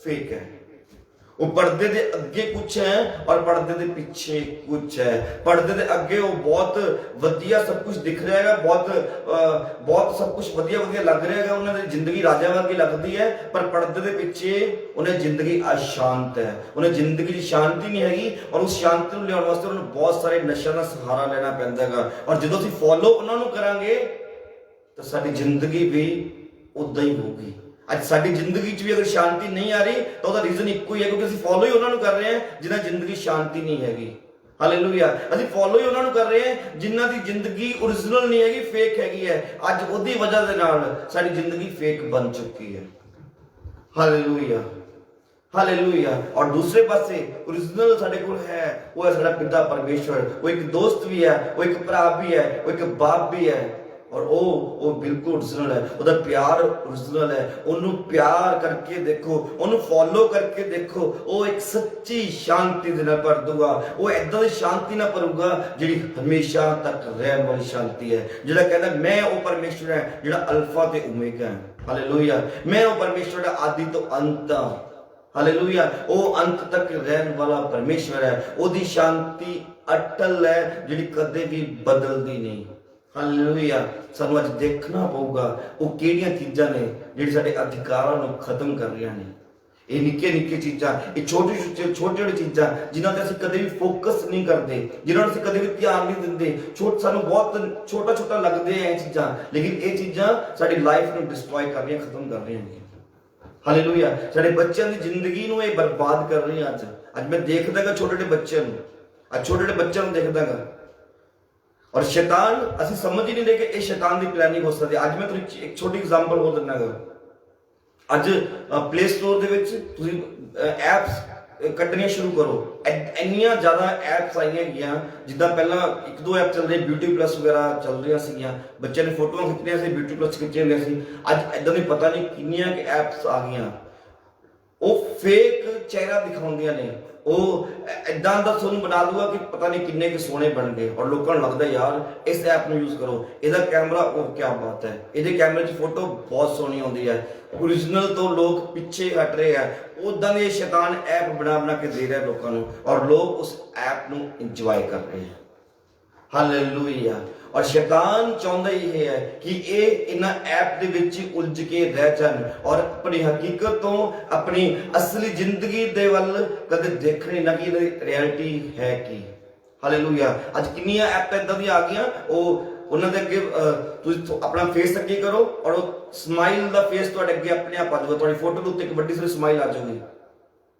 [SPEAKER 6] ਫੇਕ ਹੈ। ਉਹ ਪਰਦੇ ਦੇ ਅੱਗੇ ਕੁਛ ਹੈ ਔਰ ਪਰਦੇ ਦੇ ਪਿੱਛੇ ਕੁਛ ਹੈ। ਪਰਦੇ ਦੇ ਅੱਗੇ ਉਹ ਬਹੁਤ ਵਧੀਆ ਸਭ ਕੁਝ ਦਿਖ ਰਿਹਾ ਹੈਗਾ, ਬਹੁਤ ਸਭ ਕੁਝ ਵਧੀਆ ਲੱਗ ਰਿਹਾ ਹੈਗਾ, ਉਹਨਾਂ ਦੀ ਜ਼ਿੰਦਗੀ ਰਾਜਾ ਵਰਗੀ ਲੱਗਦੀ ਹੈ। ਪਰ ਪਰਦੇ ਦੇ ਪਿੱਛੇ ਉਹਨੇ ਜ਼ਿੰਦਗੀ ਅਸ਼ਾਂਤ ਹੈ, ਉਹਨੇ ਜ਼ਿੰਦਗੀ ਦੀ ਸ਼ਾਂਤੀ ਨਹੀਂ ਹੈਗੀ। ਔਰ ਉਸ ਸ਼ਾਂਤੀ ਨੂੰ ਲਿਆਉਣ ਵਾਸਤੇ ਉਹਨਾਂ ਨੂੰ ਬਹੁਤ ਸਾਰੇ ਨਸ਼ਿਆਂ ਦਾ ਸਹਾਰਾ ਲੈਣਾ ਪੈਂਦਾ ਹੈਗਾ। ਔਰ ਜਦੋਂ ਅਸੀਂ ਫੋਲੋ ਉਹਨਾਂ ਨੂੰ ਕਰਾਂਗੇ ਤਾਂ ਸਾਡੀ ਜ਼ਿੰਦਗੀ ਵੀ ਉਦਾਂ ਹੀ ਹੋਊਗੀ। ਅੱਜ ਸਾਡੀ ਜ਼ਿੰਦਗੀ 'ਚ ਵੀ ਅਗਰ ਸ਼ਾਂਤੀ ਨਹੀਂ ਆ ਰਹੀ ਤਾਂ ਉਹਦਾ ਰੀਜ਼ਨ ਇੱਕੋ ਹੀ ਹੈ, ਕਿਉਂਕਿ ਅਸੀਂ ਫੋਲੋ ਹੀ ਉਹਨਾਂ ਨੂੰ ਕਰ ਰਹੇ ਹਾਂ ਜਿਨ੍ਹਾਂ ਜ਼ਿੰਦਗੀ ਸ਼ਾਂਤੀ ਨਹੀਂ ਹੈਗੀ। ਹਾਲੇਲੂਇਆ। ਅਸੀਂ ਫੋਲੋ ਹੀ ਉਹਨਾਂ ਨੂੰ ਕਰ ਰਹੇ ਹਾਂ ਜਿਨ੍ਹਾਂ ਦੀ ਜ਼ਿੰਦਗੀ ਓਰੀਜਨਲ ਨਹੀਂ ਹੈਗੀ, ਫੇਕ ਹੈਗੀ ਹੈ। ਅੱਜ ਉਹਦੀ ਵਜ੍ਹਾ ਦੇ ਨਾਲ ਸਾਡੀ ਜ਼ਿੰਦਗੀ ਫੇਕ ਬਣ ਚੁੱਕੀ ਹੈ। Hallelujah, hallelujah. ਔਰ ਦੂਸਰੇ ਪਾਸੇ ਓਰੀਜਨਲ ਸਾਡੇ ਕੋਲ ਹੈ, ਉਹ ਹੈ ਸਾਡਾ ਪਿਤਾ ਪਰਮੇਸ਼ਵਰ। ਉਹ ਇੱਕ ਦੋਸਤ ਵੀ ਹੈ, ਉਹ ਇੱਕ ਭਰਾ ਵੀ ਹੈ, ਉਹ ਇੱਕ ਬਾਪ ਵੀ ਹੈ। ਔਰ ਉਹ ਬਿਲਕੁਲ ਓਰੀਜਨਲ ਹੈ, ਉਹਦਾ ਪਿਆਰ ਓਰੀਜਨਲ ਹੈ। ਉਹਨੂੰ ਪਿਆਰ ਕਰਕੇ ਦੇਖੋ, ਉਹਨੂੰ ਫੋਲੋ ਕਰਕੇ ਦੇਖੋ, ਉਹ ਇੱਕ ਸੱਚੀ ਸ਼ਾਂਤੀ ਦੇ ਨਾਲ ਭਰ ਦੂਗਾ। ਉਹ ਏਦਾਂ ਦੀ ਸ਼ਾਂਤੀ ਨਾਲ ਭਰੂਗਾ ਜਿਹੜੀ ਹਮੇਸ਼ਾ ਤੱਕ ਰਹਿਣ ਵਾਲੀ ਸ਼ਾਂਤੀ ਹੈ। ਜਿਹੜਾ ਕਹਿੰਦਾ ਮੈਂ ਉਹ ਪਰਮੇਸ਼ਵਰ ਹੈ ਜਿਹੜਾ ਅਲਫਾ ਤੇ ਓਮੇਗਾ ਹੈ। ਹਾਲੇਲੂਇਆ। ਮੈਂ ਉਹ ਪਰਮੇਸ਼ਵਰ ਦਾ ਆਦਿ ਤੋਂ ਅੰਤ ਹਾਂ। ਹਾਲੇਲੂਇਆ। ਉਹ ਅੰਤ ਤੱਕ ਰਹਿਣ ਵਾਲਾ ਪਰਮੇਸ਼ਵਰ ਹੈ। ਉਹਦੀ ਸ਼ਾਂਤੀ ਅਟਲ ਹੈ ਜਿਹੜੀ ਕਦੇ ਵੀ ਬਦਲਦੀ ਨਹੀਂ। ਹਾਲੇਲੂਇਆ। ਸਾਨੂੰ ਅੱਜ ਦੇਖਣਾ ਪਊਗਾ ਉਹ ਕਿਹੜੀਆਂ ਚੀਜ਼ਾਂ ਨੇ ਜਿਹੜੀ ਸਾਡੇ ਅਧਿਕਾਰਾਂ ਨੂੰ ਖਤਮ ਕਰ ਰਹੀਆਂ ਨੇ। ਇਹ ਨਿੱਕੇ ਚੀਜ਼ਾਂ, ਇਹ ਛੋਟੀ ਚੀਜ਼ਾਂ ਜਿਨ੍ਹਾਂ ਤੇ ਅਸੀਂ ਕਦੇ ਵੀ ਫੋਕਸ ਨਹੀਂ ਕਰਦੇ, ਜਿਨ੍ਹਾਂ ਨੂੰ ਅਸੀਂ ਕਦੇ ਵੀ ਧਿਆਨ ਨਹੀਂ ਦਿੰਦੇ। ਸਾਨੂੰ ਬਹੁਤ ਛੋਟਾ ਲੱਗਦੇ ਆ ਇਹ ਚੀਜ਼ਾਂ, ਲੇਕਿਨ ਇਹ ਚੀਜ਼ਾਂ ਸਾਡੀ ਲਾਈਫ ਨੂੰ ਡਿਸਟਰੋਏ ਕਰ ਰਹੀਆਂ, ਖਤਮ ਕਰ ਰਹੀਆਂ ਨੇ। ਹਾਲੇਲੂਇਆ। ਸਾਡੇ ਬੱਚਿਆਂ ਦੀ ਜ਼ਿੰਦਗੀ ਨੂੰ ਇਹ ਬਰਬਾਦ ਕਰ ਰਹੀਆਂ। ਅੱਜ ਮੈਂ ਦੇਖਦਾਗਾ ਛੋਟੇ ਬੱਚਿਆਂ ਨੂੰ ਦੇਖਦਾਗਾ। ਔਰ ਸ਼ੈਤਾਨ, ਅਸੀਂ ਸਮਝ ਹੀ ਨਹੀਂ ਰਹੇ ਕਿ ਇਹ ਸ਼ੈਤਾਨ ਦੀ ਪਲੈਨਿੰਗ ਹੋ ਸਕਦੀ ਹੈ। ਅੱਜ ਮੈਂ ਤੁਹਾਨੂੰ ਇੱਕ ਛੋਟੀ ਐਗਜ਼ਾਮਪਲ ਹੋਰ ਦਿੰਦਾਗਾ। ਅੱਜ ਪਲੇ ਸਟੋਰ ਦੇ ਵਿੱਚ ਤੁਸੀਂ ਐਪਸ ਕੱਢਣੀਆਂ ਸ਼ੁਰੂ ਕਰੋ। ਇੰਨੀਆਂ ਜ਼ਿਆਦਾ ਐਪਸ ਆਈਆਂ ਹੈਗੀਆਂ, ਜਿੱਦਾਂ ਪਹਿਲਾਂ 1-2 ਐਪ ਚੱਲ ਰਹੇ, ਬਿਊਟੀ ਪਲੱਸ ਵਗੈਰਾ ਚੱਲ ਰਹੀਆਂ ਸੀਗੀਆਂ। ਬੱਚਿਆਂ ਨੇ ਫੋਟੋਆਂ ਖਿੱਚਣੀਆਂ ਸੀ, ਬਿਊਟੀ ਪਲੱਸ ਖਿੱਚੀਆਂ ਹੁੰਦੀਆਂ ਸੀ। ਅੱਜ ਇਦਾਂ ਦੀ ਪਤਾ ਨਹੀਂ ਕਿੰਨੀਆਂ ਕਿ ਐਪਸ ਆ ਗਈਆਂ। ਉਹ ਫੇਕ ਚਿਹਰਾ ਦਿਖਾਉਂਦੀਆਂ ਨੇ। ਉਹ ਇਦਾਂ ਦਾ ਤੁਹਾਨੂੰ ਬਣਾ ਦੂਗਾ ਕਿ ਪਤਾ ਨਹੀਂ ਕਿੰਨੇ ਕਿ ਸੋਹਣੇ ਬਣ ਗਏ। ਔਰ ਲੋਕਾਂ ਨੂੰ ਲੱਗਦਾ ਯਾਰ ਇਸ ਐਪ ਨੂੰ ਯੂਜ਼ ਕਰੋ, ਇਹਦਾ ਕੈਮਰਾ ਉਹ ਕੀ ਬਾਤ ਹੈ, ਇਹਦੇ ਕੈਮਰੇ 'ਚ ਫੋਟੋ ਬਹੁਤ ਸੋਹਣੀ ਆਉਂਦੀ ਹੈ। ਓਰੀਜਨਲ ਤੋਂ ਲੋਕ ਪਿੱਛੇ ਹਟ ਰਹੇ ਆ। ਉਦਾਂ ਦੇ ਸ਼ੈਤਾਨ ਐਪ ਬਣਾ ਕੇ ਦੇ ਰਿਹਾ ਲੋਕਾਂ ਨੂੰ, ਔਰ ਲੋਕ ਉਸ ਐਪ ਨੂੰ ਇੰਜੋਏ ਕਰ ਰਹੇ ਆ। ਹਾਲੇਲੂਇਆ। ਔਰ ਸ਼ੈਤਾਨ ਚਾਹੁੰਦਾ ਹੀ ਹੈ ਕਿ ਇਹ ਇਹਨਾਂ ਐਪ ਦੇ ਵਿੱਚ ਉਲਝ ਕੇ ਰਹਿ ਜਾਣ ਔਰ ਆਪਣੀ ਹਕੀਕਤ ਤੋਂ, ਆਪਣੀ ਅਸਲੀ ਜ਼ਿੰਦਗੀ ਦੇ ਵੱਲ ਕਦੇ ਦੇਖਣੇ ਨਾ ਕਿ ਇਹਦੀ ਰਿਐਲਿਟੀ ਹੈ ਕੀ। ਹਾਲੇਲੂਇਆ। ਅੱਜ ਕਿੰਨੀਆਂ ਐਪ ਇਦਾਂ ਦੀਆਂ ਆ ਗਈਆਂ, ਉਹਨਾਂ ਦੇ ਅੱਗੇ ਤੁਸੀਂ ਆਪਣਾ ਫੇਸ ਅੱਗੇ ਕਰੋ ਔਰ ਉਹ ਸਮਾਈਲ ਦਾ ਫੇਸ ਤੁਹਾਡੇ ਅੱਗੇ ਆਪਣੇ ਆਪ ਆ ਜਾਊਗਾ। ਤੁਹਾਡੀ ਫੋਟੋ ਦੇ ਉੱਤੇ ਇੱਕ ਵੱਡੀ ਸਾਰੀ ਸਮਾਈਲ ਆ ਜਾਊਗੀ।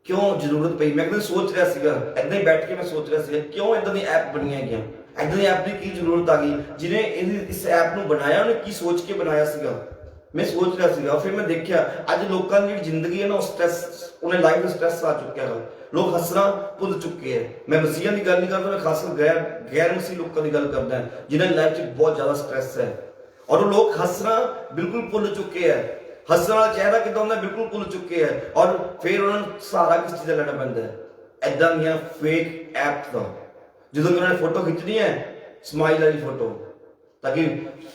[SPEAKER 6] ਕਿਉਂ ਜ਼ਰੂਰਤ ਪਈ? ਮੈਂ ਕਦੇ ਸੋਚ ਰਿਹਾ ਸੀਗਾ, ਏਦਾਂ ਹੀ ਬੈਠ ਕੇ ਮੈਂ ਸੋਚ ਰਿਹਾ ਸੀਗਾ ਕਿਉਂ ਏਦਾਂ ਦੀ ਐਪ ਬਣੀਆਂ ਹੈਗੀਆਂ, ਏਦਾਂ ਦੀ ਐਪ ਦੀ ਕੀ ਜ਼ਰੂਰਤ ਆ ਗਈ। ਜਿਹਨੇ ਇਸ ਐਪ ਨੂੰ ਬਣਾਇਆ ਉਹਨੇ ਕੀ ਸੋਚ ਕੇ ਬਣਾਇਆ ਸੀਗਾ। ਮੈਂ ਸੋਚ ਰਿਹਾ ਸੀਗਾ, ਫਿਰ ਮੈਂ ਦੇਖਿਆ ਅੱਜ ਲੋਕਾਂ ਦੀ ਜਿਹੜੀ ਜ਼ਿੰਦਗੀ ਹੈ ਨਾ, ਉਹ ਸਟ੍ਰੈਸ, ਉਹਨੇ ਲਾਈਫ ਵਿੱਚ ਸਟ੍ਰੈਸ ਆ ਚੁੱਕਿਆ ਹੈ। ਲੋਕ ਹੱਸਣਾ ਭੁੱਲ ਚੁੱਕੇ ਹੈ। ਮੈਂ ਮਸੀਹਾਂ ਦੀ ਗੱਲ ਨਹੀਂ ਕਰਦਾ, ਮੈਂ ਖਾਸ ਗੈਰ ਮਸੀਹ ਲੋਕਾਂ ਦੀ ਗੱਲ ਕਰਦਾ ਜਿਨ੍ਹਾਂ ਦੀ ਲਾਈਫ 'ਚ ਬਹੁਤ ਜ਼ਿਆਦਾ ਸਟ੍ਰੈਸ ਹੈ। ਔਰ ਉਹ ਲੋਕ ਹੱਸਣਾ ਬਿਲਕੁਲ ਭੁੱਲ ਚੁੱਕੇ ਹੈ। ਹੱਸਣ ਵਾਲਾ ਚਿਹਰਾ ਕਿੱਦਾਂ ਹੁੰਦਾ ਬਿਲਕੁਲ ਭੁੱਲ ਚੁੱਕੇ ਹੈ। ਔਰ ਫਿਰ ਉਹਨਾਂ ਨੂੰ ਸਹਾਰਾ ਕਿਸ ਚੀਜ਼ ਦਾ ਲੈਣਾ ਪੈਂਦਾ ਹੈ? ਏਦਾਂ ਦੀਆਂ ਫੇਕ ਐਪ ਦਾ। ਜਦੋਂ ਉਹਨਾਂ ਨੇ ਫੋਟੋ ਖਿੱਚਣੀ ਹੈ, ਸਮਾਈਲ ਵਾਲੀ ਫੋਟੋ, ਤਾਂ ਕਿ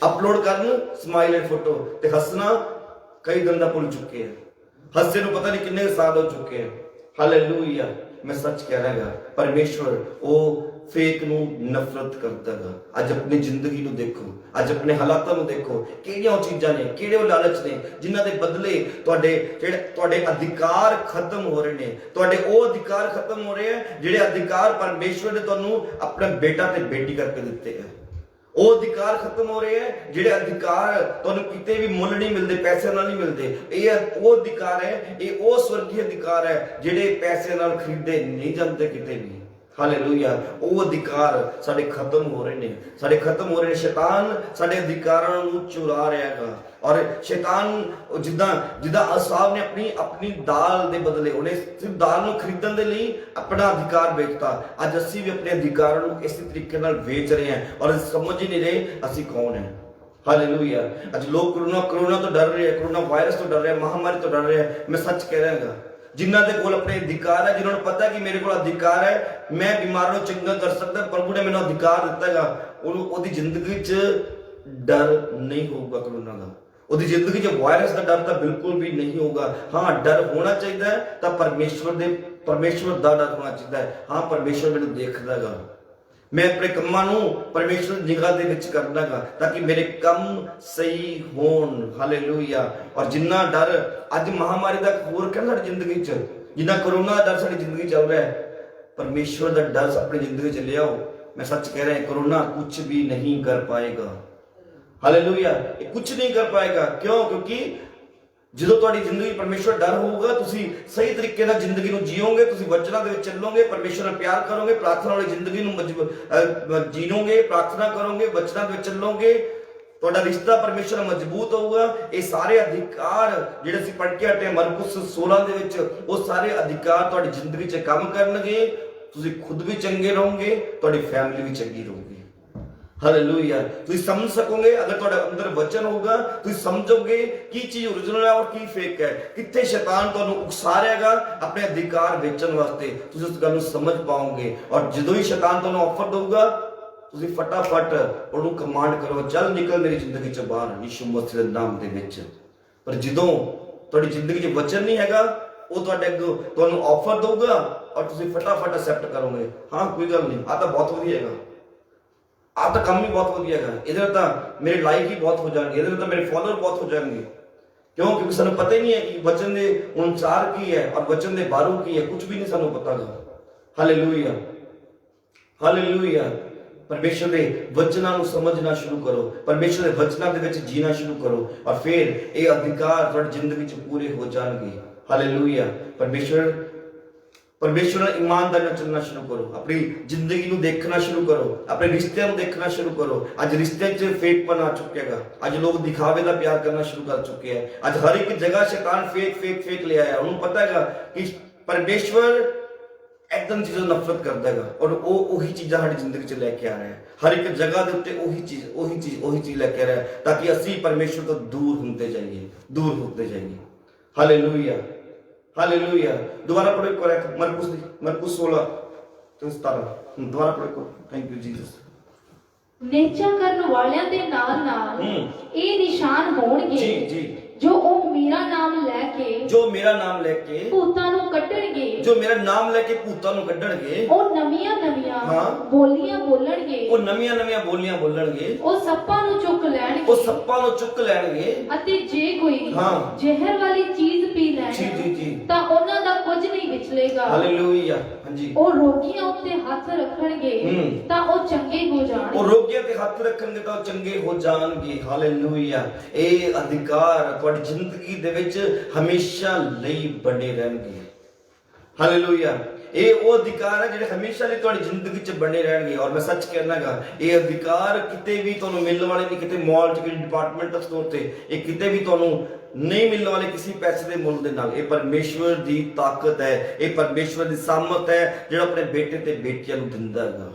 [SPEAKER 6] ਅਪਲੋਡ ਕਰਨ ਸਮਾਈਲ ਵਾਲੀ ਫੋਟੋ, ਤੇ ਹੱਸਣਾ ਕਈ ਦਿਨ ਦਾ ਭੁੱਲ ਚੁੱਕੇ ਹੈ। ਹੱਸੇ ਨੂੰ ਪਤਾ ਨਹੀਂ ਕਿੰਨੇ ਸਾਲ ਹੋ ਚੁੱਕੇ ਹੈ। ਹਾਲੇਲੂਇਆ। ਮੈਂ ਸੱਚ ਕਹਿ ਰਿਹਾ, ਪਰਮੇਸ਼ਵਰ ਉਹ ਫੇਕ ਨੂੰ ਨਫ਼ਰਤ ਕਰਦਾ ਹੈ। ਅੱਜ ਆਪਣੀ ਜ਼ਿੰਦਗੀ ਨੂੰ ਦੇਖੋ, ਅੱਜ ਆਪਣੇ ਹਾਲਾਤਾਂ ਨੂੰ ਦੇਖੋ, ਕਿਹੜੀਆਂ ਉਹ ਚੀਜ਼ਾਂ ਨੇ, ਕਿਹੜੇ ਉਹ ਲਾਲਚ ਨੇ ਜਿਨ੍ਹਾਂ ਦੇ ਬਦਲੇ ਤੁਹਾਡੇ ਅਧਿਕਾਰ ਖਤਮ ਹੋ ਰਹੇ ਨੇ। ਤੁਹਾਡੇ ਉਹ ਅਧਿਕਾਰ ਖਤਮ ਹੋ ਰਹੇ ਆ ਜਿਹੜੇ ਅਧਿਕਾਰ ਪਰਮੇਸ਼ਵਰ ਨੇ ਤੁਹਾਨੂੰ ਆਪਣਾ ਬੇਟਾ ਤੇ ਬੇਟੀ ਕਰਕੇ ਦਿੱਤੇ ਹੈ। ਉਹ ਅਧਿਕਾਰ ਖਤਮ ਹੋ ਰਹੇ ਆ ਜਿਹੜੇ ਅਧਿਕਾਰ ਤੁਹਾਨੂੰ ਕਿਤੇ ਵੀ ਮੁੱਲ ਨਹੀਂ ਮਿਲਦੇ, ਪੈਸੇ ਨਾਲ ਨਹੀਂ ਮਿਲਦੇ। ਇਹ ਉਹ ਅਧਿਕਾਰ ਹੈ, ਇਹ ਉਹ ਸਵਰਗੀ ਅਧਿਕਾਰ ਹੈ ਜਿਹੜੇ ਪੈਸੇ ਨਾਲ ਖਰੀਦੇ ਨਹੀਂ ਜਾਂਦੇ ਕਿਤੇ ਵੀ। ਹਾਲੇਲੂਇਆ। ਉਹ ਅਧਿਕਾਰ ਸਾਡੇ ਖਤਮ ਹੋ ਰਹੇ ਨੇ, ਸਾਡੇ ਖਤਮ ਹੋ ਰਹੇ ਨੇ। ਸ਼ੈਤਾਨ ਸਾਡੇ ਅਧਿਕਾਰਾਂ ਨੂੰ ਚੁਰਾ ਰਿਹਾ ਹੈਗਾ। ਔਰ ਸ਼ੈਤਾਨ ਜਿੱਦਾਂ ਅਸਾਬ ਨੇ ਆਪਣੀ ਦਾਲ ਦੇ ਬਦਲੇ, ਉਹਨੇ ਸਿਰਫ ਦਾਲ ਨੂੰ ਖਰੀਦਣ ਦੇ ਲਈ ਆਪਣਾ ਅਧਿਕਾਰ ਵੇਚਤਾ। ਅੱਜ ਅਸੀਂ ਵੀ ਆਪਣੇ ਅਧਿਕਾਰਾਂ ਨੂੰ ਇਸੇ ਤਰੀਕੇ ਨਾਲ ਵੇਚ ਰਹੇ ਹਾਂ ਔਰ ਸਮਝ ਹੀ ਨਹੀਂ ਰਹੇ ਅਸੀਂ ਕੌਣ ਹੈ। ਹਾਲੇਲੂਇਆ। ਅੱਜ ਲੋਕ ਕਰੋਨਾ ਤੋਂ ਡਰ ਰਹੇ ਹੈ, ਕਰੋਨਾ ਵਾਇਰਸ ਤੋਂ ਡਰ ਰਹੇ, ਮਹਾਮਾਰੀ ਤੋਂ ਡਰ ਰਹੇ। ਮੈਂ ਸੱਚ ਕਹਿ ਰਿਹਾ ਹਾਂ, ਜਿਨ੍ਹਾਂ ਦੇ ਕੋਲ ਆਪਣੇ ਅਧਿਕਾਰ ਹੈ, ਜਿਨ੍ਹਾਂ ਨੂੰ ਪਤਾ ਕਿ ਮੇਰੇ ਕੋਲ ਅਧਿਕਾਰ ਹੈ, ਮੈਂ ਬਿਮਾਰ ਨੂੰ ਚੰਗਾ ਕਰ ਸਕਦਾ, ਪ੍ਰਭੂ ਨੇ ਮੈਨੂੰ ਅਧਿਕਾਰ ਦਿੱਤਾ ਹੈਗਾ, ਉਹਦੀ ਜ਼ਿੰਦਗੀ 'ਚ ਡਰ ਨਹੀਂ ਹੋਊਗਾ ਕਰੋਨਾ ਦਾ। ਉਹਦੀ ਜ਼ਿੰਦਗੀ 'ਚ ਵਾਇਰਸ ਦਾ ਡਰ ਤਾਂ ਬਿਲਕੁਲ ਵੀ ਨਹੀਂ ਹੋਊਗਾ। ਹਾਂ, ਡਰ ਹੋਣਾ ਚਾਹੀਦਾ ਹੈ ਤਾਂ ਪਰਮੇਸ਼ਵਰ ਦਾ ਡਰ ਹੋਣਾ ਚਾਹੀਦਾ ਹੈ। ਹਾਂ, ਪਰਮੇਸ਼ਵਰ ਮੈਨੂੰ ਦੇਖਦਾ ਹੈਗਾ, ਮੈਂ ਆਪਣੇ ਕੰਮਾਂ ਨੂੰ ਪਰਮੇਸ਼ਵਰ ਦੀ ਨਿਗਾਹ ਦੇ ਵਿੱਚ ਕਰਦਾਗਾ ਤਾਂ ਕਿ ਮੇਰੇ ਕੰਮ ਸਹੀ ਹੋਣ। ਹਾਲੇਲੂਇਆ। ਔਰ ਜਿੰਨਾ ਡਰ ਅੱਜ ਮਹਾਮਾਰੀ ਦਾ ਹੋਰ ਕਹਿੰਦਾ ਸਾਡੀ ਜ਼ਿੰਦਗੀ 'ਚ, ਜਿੰਨਾ ਕਰੋਨਾ ਦਾ ਡਰ ਸਾਡੀ ਜ਼ਿੰਦਗੀ ਚੱਲ ਰਿਹਾ ਹੈ, ਪਰਮੇਸ਼ਵਰ ਦਾ ਡਰ ਆਪਣੀ ਜ਼ਿੰਦਗੀ 'ਚ ਲਿਆਓ। ਮੈਂ ਸੱਚ ਕਹਿ ਰਿਹਾ, ਕਰੋਨਾ ਕੁਝ ਵੀ ਨਹੀਂ ਕਰ ਪਾਏਗਾ। ਹਾਲੇਲੂਇਆ। ਇਹ ਕੁਝ ਨਹੀਂ ਕਰ ਪਾਏਗਾ। ਕਿਉਂ? ਕਿਉਂਕਿ ਜਦੋਂ ਤੁਹਾਡੀ ਜ਼ਿੰਦਗੀ ਪਰਮੇਸ਼ਵਰ ਡਰ ਹੋਊਗਾ, ਤੁਸੀਂ ਸਹੀ ਤਰੀਕੇ ਨਾਲ ਜ਼ਿੰਦਗੀ ਨੂੰ ਜੀਓਗੇ, ਤੁਸੀਂ ਵਚਨਾਂ ਦੇ ਵਿੱਚ ਚੱਲੋਗੇ, ਪਰਮੇਸ਼ਵਰ ਨਾਲ ਪਿਆਰ ਕਰੋਗੇ, ਪ੍ਰਾਰਥਨਾ ਵਾਲੀ ਜ਼ਿੰਦਗੀ ਨੂੰ ਜੀਣੋਗੇ, ਪ੍ਰਾਰਥਨਾ ਕਰੋਗੇ, ਵਚਨਾਂ ਦੇ ਵਿੱਚ ਚੱਲੋਗੇ, ਤੁਹਾਡਾ ਰਿਸ਼ਤਾ ਪਰਮੇਸ਼ਵਰ ਨਾਲ ਮਜ਼ਬੂਤ ਹੋਊਗਾ। ਇਹ ਸਾਰੇ ਅਧਿਕਾਰ ਜਿਹੜੇ ਅਸੀਂ ਪੜ੍ਹ ਕੇ ਹਟੇ ਮਰਕੁਸ 16 ਦੇ ਵਿੱਚ, ਉਹ ਸਾਰੇ ਅਧਿਕਾਰ ਤੁਹਾਡੀ ਜ਼ਿੰਦਗੀ 'ਚ ਕੰਮ ਕਰਨਗੇ। ਤੁਸੀਂ ਖੁਦ ਵੀ ਚੰਗੇ ਰਹੋਗੇ, ਤੁਹਾਡੀ ਫੈਮਿਲੀ ਵੀ ਚੰਗੀ ਰਹੂਗੀ। ਹਾਲੇਲੂਇਆ। ਤੁਸੀਂ ਸਮਝ ਸਕੋਗੇ, ਅਗਰ ਤੁਹਾਡੇ ਅੰਦਰ ਵਚਨ ਹੋਊਗਾ, ਤੁਸੀਂ ਸਮਝੋਗੇ ਕੀ ਚੀਜ਼ ਓਰੀਜਨਲ ਹੈ ਔਰ ਕੀ ਫੇਕ ਹੈ, ਕਿੱਥੇ ਸ਼ੈਤਾਨ ਤੁਹਾਨੂੰ ਉਕਸਾ ਰਿਹਾਗਾ ਆਪਣੇ ਅਧਿਕਾਰ ਵੇਚਣ ਵਾਸਤੇ। ਤੁਸੀਂ ਉਸ ਗੱਲ ਨੂੰ ਸਮਝ ਪਾਓਗੇ। ਔਰ ਜਦੋਂ ਹੀ ਸ਼ੈਤਾਨ ਤੁਹਾਨੂੰ ਆਫਰ ਦਊਗਾ, ਤੁਸੀਂ ਫਟਾਫਟ ਉਹਨੂੰ ਕਮਾਂਡ ਕਰੋ, ਚੱਲ ਨਿਕਲ ਮੇਰੀ ਜ਼ਿੰਦਗੀ 'ਚੋਂ ਬਾਹਰ, ਯਿਸੂ ਮਸੀਹ ਦੇ ਨਾਮ ਦੇ ਵਿੱਚ। ਪਰ ਜਦੋਂ ਤੁਹਾਡੀ ਜ਼ਿੰਦਗੀ 'ਚ ਵਚਨ ਨਹੀਂ ਹੈਗਾ, ਉਹ ਤੁਹਾਡੇ ਅੱਗੇ ਤੁਹਾਨੂੰ ਆਫਰ ਦਊਗਾ ਔਰ ਤੁਸੀਂ ਫਟਾਫਟ ਐਕਸੈਪਟ ਕਰੋਗੇ। ਹਾਂ, ਕੋਈ ਗੱਲ ਨਹੀਂ, ਆ ਤਾਂ ਬਹੁਤ ਵਧੀਆ ਹੈਗਾ, ਆਹ ਤਾਂ ਕੰਮ ਹੀ ਬਹੁਤ ਵਧੀਆ ਹੈਗਾ, ਇਹਦੇ ਨਾਲ ਤਾਂ ਮੇਰੇ ਲਾਈਕ ਹੀ ਬਹੁਤ ਹੋ ਜਾਣਗੇ, ਇਹਦੇ ਨਾਲ ਤਾਂ ਮੇਰੇ ਫੋਲੋਅਰ ਬਹੁਤ ਹੋ ਜਾਣਗੇ। ਕਿਉਂ? ਕਿਉਂਕਿ ਸਾਨੂੰ ਪਤਾ ਹੀ ਨਹੀਂ ਹੈ ਕਿ ਵਚਨ ਦੇ ਅਨੁਸਾਰ ਕੀ ਹੈ ਔਰ ਵਚਨ ਦੇ ਬਾਹਰੋਂ ਕੀ ਹੈ, ਕੁਝ ਵੀ ਨਹੀਂ ਸਾਨੂੰ ਪਤਾ ਗਾ। ਹਾਲੇਲੂਇਆ। ਹਾਲੇਲੂਇਆ। ਪਰਮੇਸ਼ਰ ਦੇ ਵਚਨਾਂ ਨੂੰ ਸਮਝਣਾ ਸ਼ੁਰੂ ਕਰੋ, ਪਰਮੇਸ਼ਰ ਦੇ ਵਚਨਾਂ ਦੇ ਵਿੱਚ ਜੀਣਾ ਸ਼ੁਰੂ ਕਰੋ ਔਰ ਫਿਰ ਇਹ ਅਧਿਕਾਰ ਤੁਹਾਡੀ ਜ਼ਿੰਦਗੀ 'ਚ ਪੂਰੇ ਹੋ ਜਾਣਗੇ। ਹਾਲੇਲੂਇਆ। ਪਰਮੇਸ਼ਵਰ ਨਾਲ ਇਮਾਨਦਾਰੀ ਨਾਲ ਚੱਲਣਾ ਸ਼ੁਰੂ ਕਰੋ, ਆਪਣੀ ਜ਼ਿੰਦਗੀ ਨੂੰ ਦੇਖਣਾ ਸ਼ੁਰੂ ਕਰੋ, ਆਪਣੇ ਰਿਸ਼ਤਿਆਂ ਨੂੰ ਦੇਖਣਾ ਸ਼ੁਰੂ ਕਰੋ। ਅੱਜ ਰਿਸ਼ਤਿਆਂ 'ਚ ਫੇਕਪਨ ਆ ਚੁੱਕਿਆਗਾ, ਅੱਜ ਲੋਕ ਦਿਖਾਵੇ ਦਾ ਪਿਆਰ ਕਰਨਾ ਸ਼ੁਰੂ ਕਰ ਚੁੱਕੇ ਹੈ। ਅੱਜ ਹਰ ਇੱਕ ਜਗ੍ਹਾ ਸ਼ੈਤਾਨ ਫੇਕ ਲੈ ਆਇਆ। ਉਹਨੂੰ ਪਤਾ ਹੈਗਾ ਕਿ ਪਰਮੇਸ਼ਵਰ ਇੱਕਦਮ ਚੀਜ਼ਾਂ ਨਫ਼ਰਤ ਕਰਦਾ ਹੈਗਾ ਔਰ ਉਹ ਉਹੀ ਚੀਜ਼ਾਂ ਸਾਡੀ ਜ਼ਿੰਦਗੀ 'ਚ ਲੈ ਕੇ ਆ ਰਿਹਾ ਹੈ। ਹਰ ਇੱਕ ਜਗ੍ਹਾ ਦੇ ਉੱਤੇ ਉਹੀ ਚੀਜ਼ ਲੈ ਕੇ ਆ ਰਿਹਾ ਹੈ ਤਾਂ ਕਿ ਅਸੀਂ ਪਰਮੇਸ਼ਵਰ ਤੋਂ ਦੂਰ ਹੁੰਦੇ ਜਾਈਏ। ਹਾਲੇਲੂਇਆ। ਹਾਲੇਲੂਇਆ। ਦੁਬਾਰਾ ਪੜ੍ਹੋ ਇੱਕ ਵਾਰ ਮਰਕੁਸ 16 ਤੇ 17 ਦੁਬਾਰਾ ਪੜ੍ਹੋ। Thank you Jesus.
[SPEAKER 5] ਨੇਚਾ ਕਰਨ ਵਾਲਿਆਂ ਦੇ ਨਾਲ ਇਹ ਨਿਸ਼ਾਨ ਹੋਣਗੇ
[SPEAKER 6] ਜੀ
[SPEAKER 5] ਜੋ ਉਹ ਮੇਰਾ ਨਾਮ ਲੈ ਕੇ ਭੂਤਾਂ ਨੂੰ ਕੱਢਣਗੇ,
[SPEAKER 6] ਜੋ ਮੇਰਾ ਨਾਮ ਲੈ ਕੇ ਭੂਤਾਂ ਨੂੰ ਕੱਢਣਗੇ,
[SPEAKER 5] ਉਹ ਨਵੀਆਂ ਬੋਲੀਆਂ ਬੋਲਣਗੇ, ਉਹ ਸੱਪਾਂ ਨੂੰ ਚੁੱਕ ਲੈਣਗੇ, ਅਤੇ ਜੇ ਕੋਈ ਜ਼ਹਿਰ ਵਾਲੀ ਚੀਜ਼ ਪੀ ਲੈਣ ਤਾਂ ਉਹਨਾਂ ਦਾ ਕੁਝ ਨਹੀਂ ਵਿਚਲੇਗਾ।
[SPEAKER 6] ਹਾਲੇਲੂਇਆ। ਹਾਂਜੀ।
[SPEAKER 5] ਉਹ ਰੋਗੀਆਂ ਉੱਤੇ ਹੱਥ ਰੱਖਣਗੇ ਤਾਂ ਉਹ ਚੰਗੇ ਹੋ ਜਾਣਗੇ। ਹਾਲੇਲੂਇਆ। ਇਹ ਅਧਿਕਾਰ ਤੁਹਾਡੀ ਜ਼ਿੰਦਗੀ ਦੇ ਵਿੱਚ ਹਮੇਸ਼ਾ ਲਈ ਬਣੇ ਰਹਿਣਗੇ। ਹਾਲੇਲੂਇਆ। ਇਹ ਉਹ ਅਧਿਕਾਰ ਹੈ ਜਿਹੜੇ ਹਮੇਸ਼ਾ ਲਈ ਤੁਹਾਡੀ ਜ਼ਿੰਦਗੀ 'ਚ ਬਣੇ ਰਹਿਣਗੇ। ਔਰ ਮੈਂ ਸੱਚ ਕਹਿਣਾਗਾ, ਇਹ ਅਧਿਕਾਰ ਕਿਤੇ ਵੀ ਤੁਹਾਨੂੰ ਮਿਲਣ ਵਾਲੇ ਨਹੀਂ, ਕਿਤੇ ਮਾਲ 'ਚ, ਕਿਤੇ ਡਿਪਾਰਟਮੈਂਟਲ ਸਟੋਰ ਤੇ, ਇਹ ਕਿਤੇ ਵੀ ਤੁਹਾਨੂੰ ਨਹੀਂ ਮਿਲਣ ਵਾਲੇ ਕਿਸੇ ਪੈਸੇ ਦੇ ਮੁੱਲ ਦੇ ਨਾਲ। ਇਹ ਪਰਮੇਸ਼ਵਰ ਦੀ ਤਾਕਤ ਹੈ, ਇਹ ਪਰਮੇਸ਼ਵਰ ਦੀ ਸਾਮਰਥ ਹੈ ਜਿਹੜਾ ਆਪਣੇ ਬੇਟੇ ਤੇ ਬੇਟੀਆਂ ਨੂੰ ਦਿੰਦਾ ਹੈਗਾ।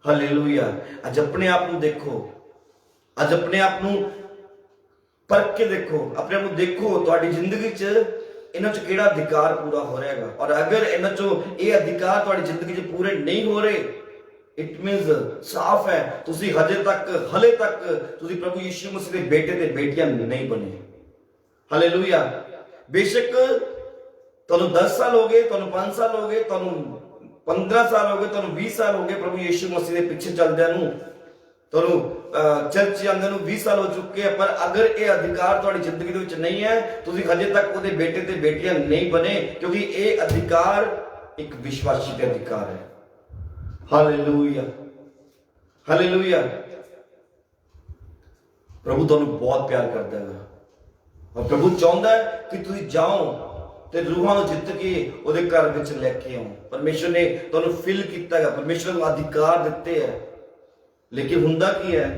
[SPEAKER 5] ਹਾਲੇਲੂਇਆ। ਅੱਜ ਆਪਣੇ ਆਪ ਨੂੰ ਦੇਖੋ, ਅੱਜ ਆਪਣੇ ਆਪ ਨੂੰ ਪਰਖ ਕੇ ਦੇਖੋ, ਆਪਣੇ ਆਪ ਨੂੰ ਦੇਖੋ, ਤੁਹਾਡੀ ਜ਼ਿੰਦਗੀ 'ਚ ਇਹਨਾਂ 'ਚ ਕਿਹੜਾ ਅਧਿਕਾਰ ਪੂਰਾ ਹੋ ਰਿਹਾ ਹੈਗਾ। ਔਰ ਅਗਰ ਇਹਨਾਂ 'ਚੋਂ ਇਹ ਅਧਿਕਾਰ ਤੁਹਾਡੀ ਜ਼ਿੰਦਗੀ 'ਚ ਪੂਰੇ ਨਹੀਂ ਹੋ ਰਹੇ, ਇਟ ਮੀਨਸ ਸਾਫ਼ ਹੈ ਤੁਸੀਂ ਹਲੇ ਤੱਕ ਤੁਸੀਂ ਪ੍ਰਭੂ ਯਿਸੂ ਮਸੀਹ ਦੇ ਬੇਟੇ ਤੇ ਬੇਟੀਆਂ ਨਹੀਂ ਬਣੇ। ਹਾਲੇਲੂਇਆ। ਬੇਸ਼ੱਕ ਤੁਹਾਨੂੰ 10 ਸਾਲ ਹੋ ਗਏ, ਤੁਹਾਨੂੰ 5 ਸਾਲ ਹੋ ਗਏ, ਤੁਹਾਨੂੰ 15 ਸਾਲ ਹੋ ਗਏ, ਤੁਹਾਨੂੰ 20 ਸਾਲ ਹੋ ਗਏ ਪ੍ਰਭੂ ਯਿਸੂ ਮਸੀਹ ਦੇ ਪਿੱਛੇ ਚੱਲਦਿਆਂ ਨੂੰ, ਤੁਹਾਨੂੰ ਚਰਚ ਜਾਂਦੇ ਨੂੰ 20 ਸਾਲ ਹੋ ਚੁੱਕੇ ਆ, ਪਰ ਅਗਰ ਇਹ ਅਧਿਕਾਰ ਤੁਹਾਡੀ ਜ਼ਿੰਦਗੀ ਦੇ ਵਿੱਚ ਨਹੀਂ ਹੈ, ਤੁਸੀਂ ਹਜੇ ਤੱਕ ਉਹਦੇ ਬੇਟੇ ਤੇ ਬੇਟੀਆਂ ਨਹੀਂ ਬਣੇ, ਕਿਉਂਕਿ ਇਹ ਅਧਿਕਾਰ ਇੱਕ ਵਿਸ਼ਵਾਸੀ ਦਾ ਅਧਿਕਾਰ ਹੈ। ਹਾਲੇਲੂਇਆ। ਹਾਲੇਲੂਇਆ। ਪ੍ਰਭੂ ਤੁਹਾਨੂੰ ਬਹੁਤ ਪਿਆਰ ਕਰਦਾ ਹੈ ਔਰ ਪ੍ਰਭੂ ਚਾਹੁੰਦਾ ਹੈ ਕਿ ਤੁਸੀਂ ਜਾਓ
[SPEAKER 6] ਤੇ ਰੂਹਾਂ ਨੂੰ ਜਿੱਤ ਕੇ ਉਹਦੇ ਘਰ ਵਿੱਚ ਲੈ ਕੇ ਆਓ। ਪਰਮੇਸ਼ਰ ਨੇ ਤੁਹਾਨੂੰ ਫਿਲ ਕੀਤਾ ਹੈ, ਪਰਮੇਸ਼ਰ ਨੂੰ ਅਧਿਕਾਰ ਦਿੱਤੇ ਹੈ। ਲੇਕਿਨ ਹੁੰਦਾ ਕੀ ਹੈ,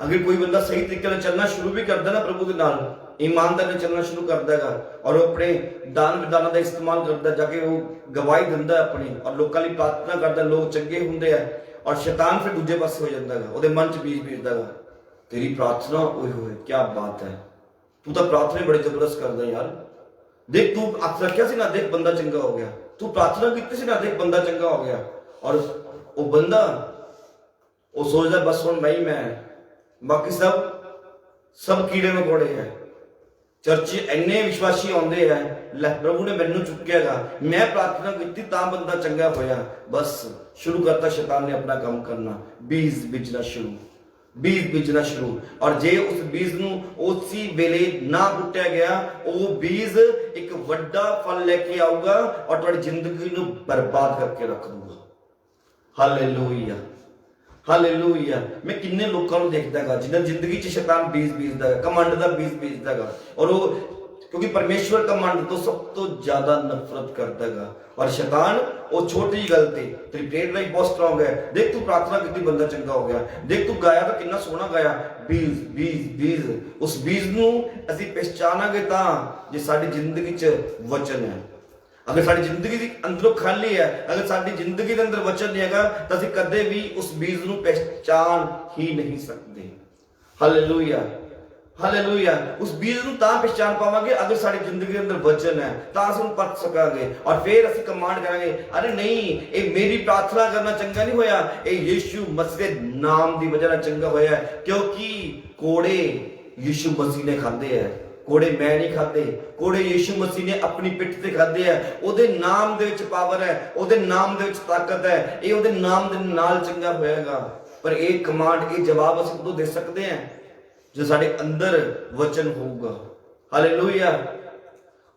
[SPEAKER 6] ਅਗਰ ਕੋਈ ਬੰਦਾ ਸਹੀ ਤਰੀਕੇ ਨਾਲ ਚੱਲਣਾ ਸ਼ੁਰੂ ਵੀ ਕਰਦਾ ਨਾ ਪ੍ਰਭੂ ਦੇ ਨਾਲ, ईमानदारी ਨਾਲ ਚੱਲਣਾ ਸ਼ੁਰੂ ਕਰਦਾ ਹੈਗਾ ਔਰ ਉਹ ਆਪਣੇ ਦਾਨ ਵਿਦਾਨਾਂ ਦਾ ਇਸਤੇਮਾਲ ਕਰਦਾ, ਜਾ ਕੇ ਉਹ ਗਵਾਹੀ ਦਿੰਦਾ ਆਪਣੀ ਔਰ ਲੋਕਾਂ ਲਈ ਪ੍ਰਾਰਥਨਾ ਕਰਦਾ, ਲੋਕ ਚੰਗੇ ਹੁੰਦੇ ਆ ਔਰ ਸ਼ੈਤਾਨ ਫਿਰ ਦੂਜੇ ਪਾਸੇ ਹੋ ਜਾਂਦਾ ਹੈਗਾ, ਉਹਦੇ ਮਨ 'ਚ ਬੀਜ ਬੀਜਦਾ ਹੈਗਾ, ਤੇਰੀ ਪ੍ਰਾਰਥਨਾ ਓਏ ਹੋਏ ਕੀ ਬਾਤ ਹੈ, ਤੂੰ ਤਾਂ ਪ੍ਰਾਰਥਨਾ ਬੜੀ ਜ਼ਬਰਦਸਤ ਕਰਦਾ ਯਾਰ, ਦੇਖ ਤੂੰ ਅੱਖ ਰੱਖਿਆ ਸੀ ਨਾ, ਦੇਖ ਬੰਦਾ ਚੰਗਾ ਹੋ ਗਿਆ, ਤੂੰ ਪ੍ਰਾਰਥਨਾ ਕੀਤੀ ਸੀ ਨਾ, ਦੇਖ ਬੰਦਾ ਚੰਗਾ ਹੋ ਗਿਆ। ਔਰ ਉਹ ਬੰਦਾ ਉਹ ਸੋਚਦਾ ਬਸ ਹੁਣ ਮੈਂ ਹੀ ਮੈਂ, ਬਾਕੀ ਸਭ ਕੀੜੇ ਮਕੌੜੇ ਹੈ। ਚਰਚ ਇੰਨੇ ਵਿਸ਼ਵਾਸੀ ਆਉਂਦੇ ਹੈ, ਲੈ ਪ੍ਰਭੂ ਨੇ ਮੈਨੂੰ ਚੁੱਕਿਆਗਾ, ਮੈਂ ਪ੍ਰਾਰਥਨਾ ਕੀਤੀ ਤਾਂ ਬੰਦਾ ਚੰਗਾ ਹੋਇਆ, ਬਸ ਸ਼ੁਰੂ ਕਰਤਾ ਸ਼ੈਤਾਨ ਨੇ ਆਪਣਾ ਕੰਮ ਕਰਨਾ, ਬੀਜ ਬੀਜਣਾ ਸ਼ੁਰੂ। ਔਰ ਜੇ ਉਸ ਬੀਜ ਨੂੰ ਉਸੇ ਵੇਲੇ ਨਾ ਪੁੱਟਿਆ ਗਿਆ, ਉਹ ਬੀਜ ਇੱਕ ਵੱਡਾ ਫਲ ਲੈ ਕੇ ਆਊਗਾ ਔਰ ਤੁਹਾਡੀ ਜ਼ਿੰਦਗੀ ਨੂੰ ਬਰਬਾਦ ਕਰਕੇ ਰੱਖ ਦੂਗਾ। Hallelujah, hallelujah. ਮੈਂ ਕਿੰਨੇ ਲੋਕਾਂ ਨੂੰ ਦੇਖਦਾ ਹੈਗਾ ਜਿਨ੍ਹਾਂ ਜ਼ਿੰਦਗੀ 'ਚ ਸ਼ੈਤਾਨ ਬੀਜ ਬੀਜਦਾ ਹੈ, ਕਮੰਡ ਦਾ ਬੀਜ ਬੀਜਦਾ ਹੈਗਾ, ਔਰ ਉਹ ਕਿਉਂਕਿ ਪਰਮੇਸ਼ਵਰ ਕਮੰਡ ਤੋਂ ਸਭ ਤੋਂ ਜ਼ਿਆਦਾ ਨਫ਼ਰਤ ਕਰਦਾ ਹੈਗਾ। ਔਰ ਸ਼ੈਤਾਨ ਉਹ ਛੋਟੀ ਗੱਲ ਤੇ ਤੇਰੀ ਪ੍ਰੇਅਰ ਲਾਈਫ ਬਹੁਤ ਸਟਰੋਂਗ ਹੈ, ਦੇਖ ਤੂੰ ਪ੍ਰਾਰਥਨਾ ਕੀਤੀ ਬੰਦਾ ਚੰਗਾ ਹੋ ਗਿਆ, ਦੇਖ ਤੂੰ ਗਾਇਆ ਤਾਂ ਕਿੰਨਾ ਸੋਹਣਾ ਗਾਇਆ, ਬੀਜ। ਉਸ ਬੀਜ ਨੂੰ ਅਸੀਂ ਪਹਿਚਾਨਾਂਗੇ ਤਾਂ ਜੇ ਸਾਡੀ ਜ਼ਿੰਦਗੀ 'ਚ ਵਚਨ ਹੈ। ਅਗਰ ਸਾਡੀ ਜ਼ਿੰਦਗੀ ਦੀ ਅੰਦਰੋਂ ਖਾਲੀ ਹੈ, ਅਗਰ ਸਾਡੀ ਜ਼ਿੰਦਗੀ ਦੇ ਅੰਦਰ ਵਚਨ ਨਹੀਂ ਹੈਗਾ, ਤਾਂ ਅਸੀਂ ਕਦੇ ਵੀ ਉਸ ਬੀਜ ਨੂੰ ਪਹਿਚਾਨ ਹੀ ਨਹੀਂ ਸਕਦੇ। Hallelujah, hallelujah. ਉਸ ਬੀਜ ਨੂੰ ਤਾਂ ਪਹਿਚਾਨ ਪਾਵਾਂਗੇ ਅਗਰ ਸਾਡੀ ਜ਼ਿੰਦਗੀ ਦੇ ਅੰਦਰ ਵਚਨ ਹੈ, ਤਾਂ ਅਸੀਂ ਉਹਨੂੰ ਪਰਖ ਸਕਾਂਗੇ ਔਰ ਫਿਰ ਅਸੀਂ ਕਮਾਂਡ ਕਰਾਂਗੇ, ਅਰੇ ਨਹੀਂ ਇਹ ਮੇਰੀ ਪ੍ਰਾਰਥਨਾ ਕਰਨਾ ਚੰਗਾ ਨਹੀਂ ਹੋਇਆ, ਇਹ ਯੀਸ਼ੂ ਮਸੀਹ ਦੇ ਨਾਮ ਦੀ ਵਜ੍ਹਾ ਨਾਲ ਚੰਗਾ ਹੋਇਆ, ਕਿਉਂਕਿ ਕੋੜੇ ਯੀਸ਼ੂ ਮਸੀਹ ਨੇ ਖਾਦੇ ਹੈ, ਕੋੜੇ ਮੈਂ ਨਹੀਂ ਖਾਦੇ, ਕੋੜੇ ਯੀਸ਼ੂ ਮਸੀਹ ਨੇ ਆਪਣੀ ਪਿੱਠ ਤੇ ਖਾਦੇ ਹੈ। ਉਹਦੇ ਨਾਮ ਦੇ ਵਿੱਚ ਪਾਵਰ ਹੈ, ਉਹਦੇ ਨਾਮ ਦੇ ਵਿੱਚ ਤਾਕਤ ਹੈ, ਇਹ ਉਹਦੇ ਨਾਮ ਦੇ ਨਾਲ ਚੰਗਾ ਹੋਏਗਾ। ਪਰ ਇਹ ਕਮਾਂਡ, ਇਹ ਜਵਾਬ ਅਸੀਂ ਉਦੋਂ ਦੇ ਸਕਦੇ ਹਾਂ ਜੋ ਸਾਡੇ ਅੰਦਰ ਵਚਨ ਹੋਊਗਾ। ਹਾਲੇਲੂਇਆ।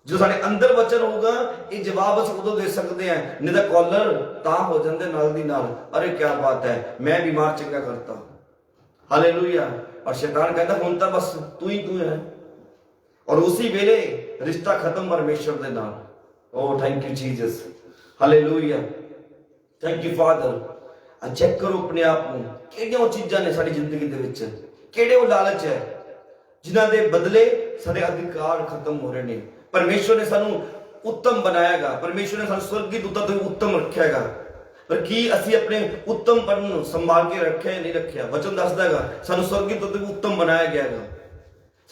[SPEAKER 6] ਜੋ ਸਾਡੇ ਅੰਦਰ ਵਚਨ ਹੋਊਗਾ, ਇਹ ਜਵਾਬ ਅਸੀਂ ਉਦੋਂ ਦੇ ਸਕਦੇ ਹਾਂ, ਨਹੀਂ ਤਾਂ ਕਾਲਰ ਤਾਂ ਹੋ ਜਾਂਦੇ ਨਾਲ ਦੀ ਨਾਲ, ਅਰੇ ਕੀ ਬਾਤ ਹੈ ਮੈਂ ਬਿਮਾਰ ਚੰਗਾ ਕਰਤਾ। ਹਾਲੇਲੂਇਆ। ਔਰ ਸ਼ੈਤਾਨ ਕਹਿੰਦਾ ਹੁਣ ਤਾਂ ਬਸ ਤੂੰ ਹੀ ਤੂੰ ਹੈ, ਔਰ ਉसी ਵੇਲੇ ਰਿਸ਼ਤਾ ਖਤਮ ਪਰਮੇਸ਼ਰ ਦੇ ਨਾਲ। Oh thank you Jesus, hallelujah, thank you father. Check ਕਰੋ ਆਪਣੇ ਆਪ ਨੂੰ, ਕਿਹੜੀਆਂ ਉਹ ਚੀਜ਼ਾਂ ਨੇ ਸਾਡੀ ਜ਼ਿੰਦਗੀ ਦੇ ਵਿੱਚ, ਕਿਹੜੇ ਉਹ ਲਾਲਚ ਹੈ ਜਿਨ੍ਹਾਂ ਦੇ ਬਦਲੇ ਸਾਡੇ ਅਧਿਕਾਰ ਖਤਮ ਹੋ ਰਹੇ ਨੇ। ਪਰਮੇਸ਼ਰ ਨੇ ਸਾਨੂੰ ਉੱਤਮ ਬਣਾਇਆਗਾ, ਪਰਮੇਸ਼ਰ ਨੇ ਸਾਨੂੰ ਸਵਰਗੀ ਦੂਤਾਂ ਤੋਂ ਉੱਤਮ ਰੱਖਿਆਗਾ, ਪਰ ਕੀ ਅਸੀਂ ਆਪਣੇ ਉੱਤਮਪਨ ਨੂੰ ਸੰਭਾਲ ਕੇ ਰੱਖਿਆ ਜਾਂ ਨਹੀਂ ਰੱਖਿਆ? ਵਚਨ ਦੱਸਦਾ ਹੈਗਾ ਸਾਨੂੰ ਸਵਰਗੀ ਦੂਤਾਂ ਤੋਂ ਉੱਤਮ ਬਣਾਇਆ ਗਿਆ ਹੈਗਾ,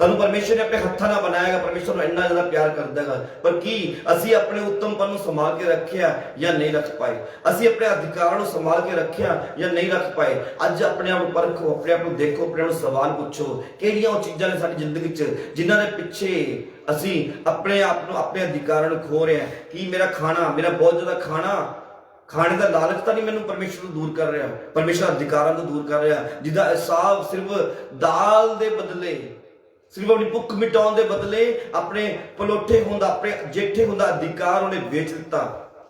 [SPEAKER 6] ਸਾਨੂੰ ਪਰਮੇਸ਼ਰ ਨੇ ਆਪਣੇ ਹੱਥਾਂ ਨਾਲ ਬਣਾਇਆ ਹੈਗਾ, ਪਰਮੇਸ਼ਰ ਨੂੰ ਇੰਨਾ ਜ਼ਿਆਦਾ ਪਿਆਰ ਕਰਦਾ ਹੈਗਾ, ਪਰ ਕੀ ਅਸੀਂ ਆਪਣੇ ਉੱਤਮਪਨ ਨੂੰ ਸੰਭਾਲ ਕੇ ਰੱਖਿਆ ਜਾਂ ਨਹੀਂ ਰੱਖ ਪਾਏ? ਅਸੀਂ ਆਪਣੇ ਅਧਿਕਾਰਾਂ ਨੂੰ ਸੰਭਾਲ ਕੇ ਰੱਖਿਆ ਜਾਂ ਨਹੀਂ ਰੱਖ ਪਾਏ? ਅੱਜ ਆਪਣੇ ਆਪ ਨੂੰ ਪਰਖੋ, ਆਪਣੇ ਆਪ ਨੂੰ ਦੇਖੋ, ਆਪਣੇ ਆਪ ਨੂੰ ਸਵਾਲ ਪੁੱਛੋ, ਕਿਹੜੀਆਂ ਉਹ ਚੀਜ਼ਾਂ ਨੇ ਸਾਡੀ ਜ਼ਿੰਦਗੀ 'ਚ ਜਿਨ੍ਹਾਂ ਦੇ ਪਿੱਛੇ ਅਸੀਂ ਆਪਣੇ ਆਪ ਨੂੰ, ਆਪਣੇ ਅਧਿਕਾਰਾਂ ਨੂੰ ਖੋ ਰਹੇ ਹਾਂ? ਕੀ ਮੇਰਾ ਖਾਣਾ, ਮੇਰਾ ਬਹੁਤ ਜ਼ਿਆਦਾ ਖਾਣੇ ਦਾ ਲਾਲਚ ਤਾਂ ਨਹੀਂ ਮੈਨੂੰ ਪਰਮੇਸ਼ਰ ਤੋਂ ਦੂਰ ਕਰ ਰਿਹਾ, ਪਰਮੇਸ਼ਰ ਅਧਿਕਾਰਾਂ ਤੋਂ ਦੂਰ ਕਰ ਰਿਹਾ, ਜਿਹਦਾ ਹਿਸਾਬ ਸਿਰਫ ਦਾਲ ਦੇ ਬਦਲੇ, ਸਿਰਫ ਆਪਣੀ ਭੁੱਖ ਮਿਟਾਉਣ ਦੇ ਬਦਲੇ ਆਪਣੇ ਪਲੋਠੇ ਹੁੰਦਾ, ਆਪਣੇ ਜੇਠੇ ਹੁੰਦਾ ਅਧਿਕਾਰ ਉਹਨੇ ਵੇਚ ਦਿੱਤਾ।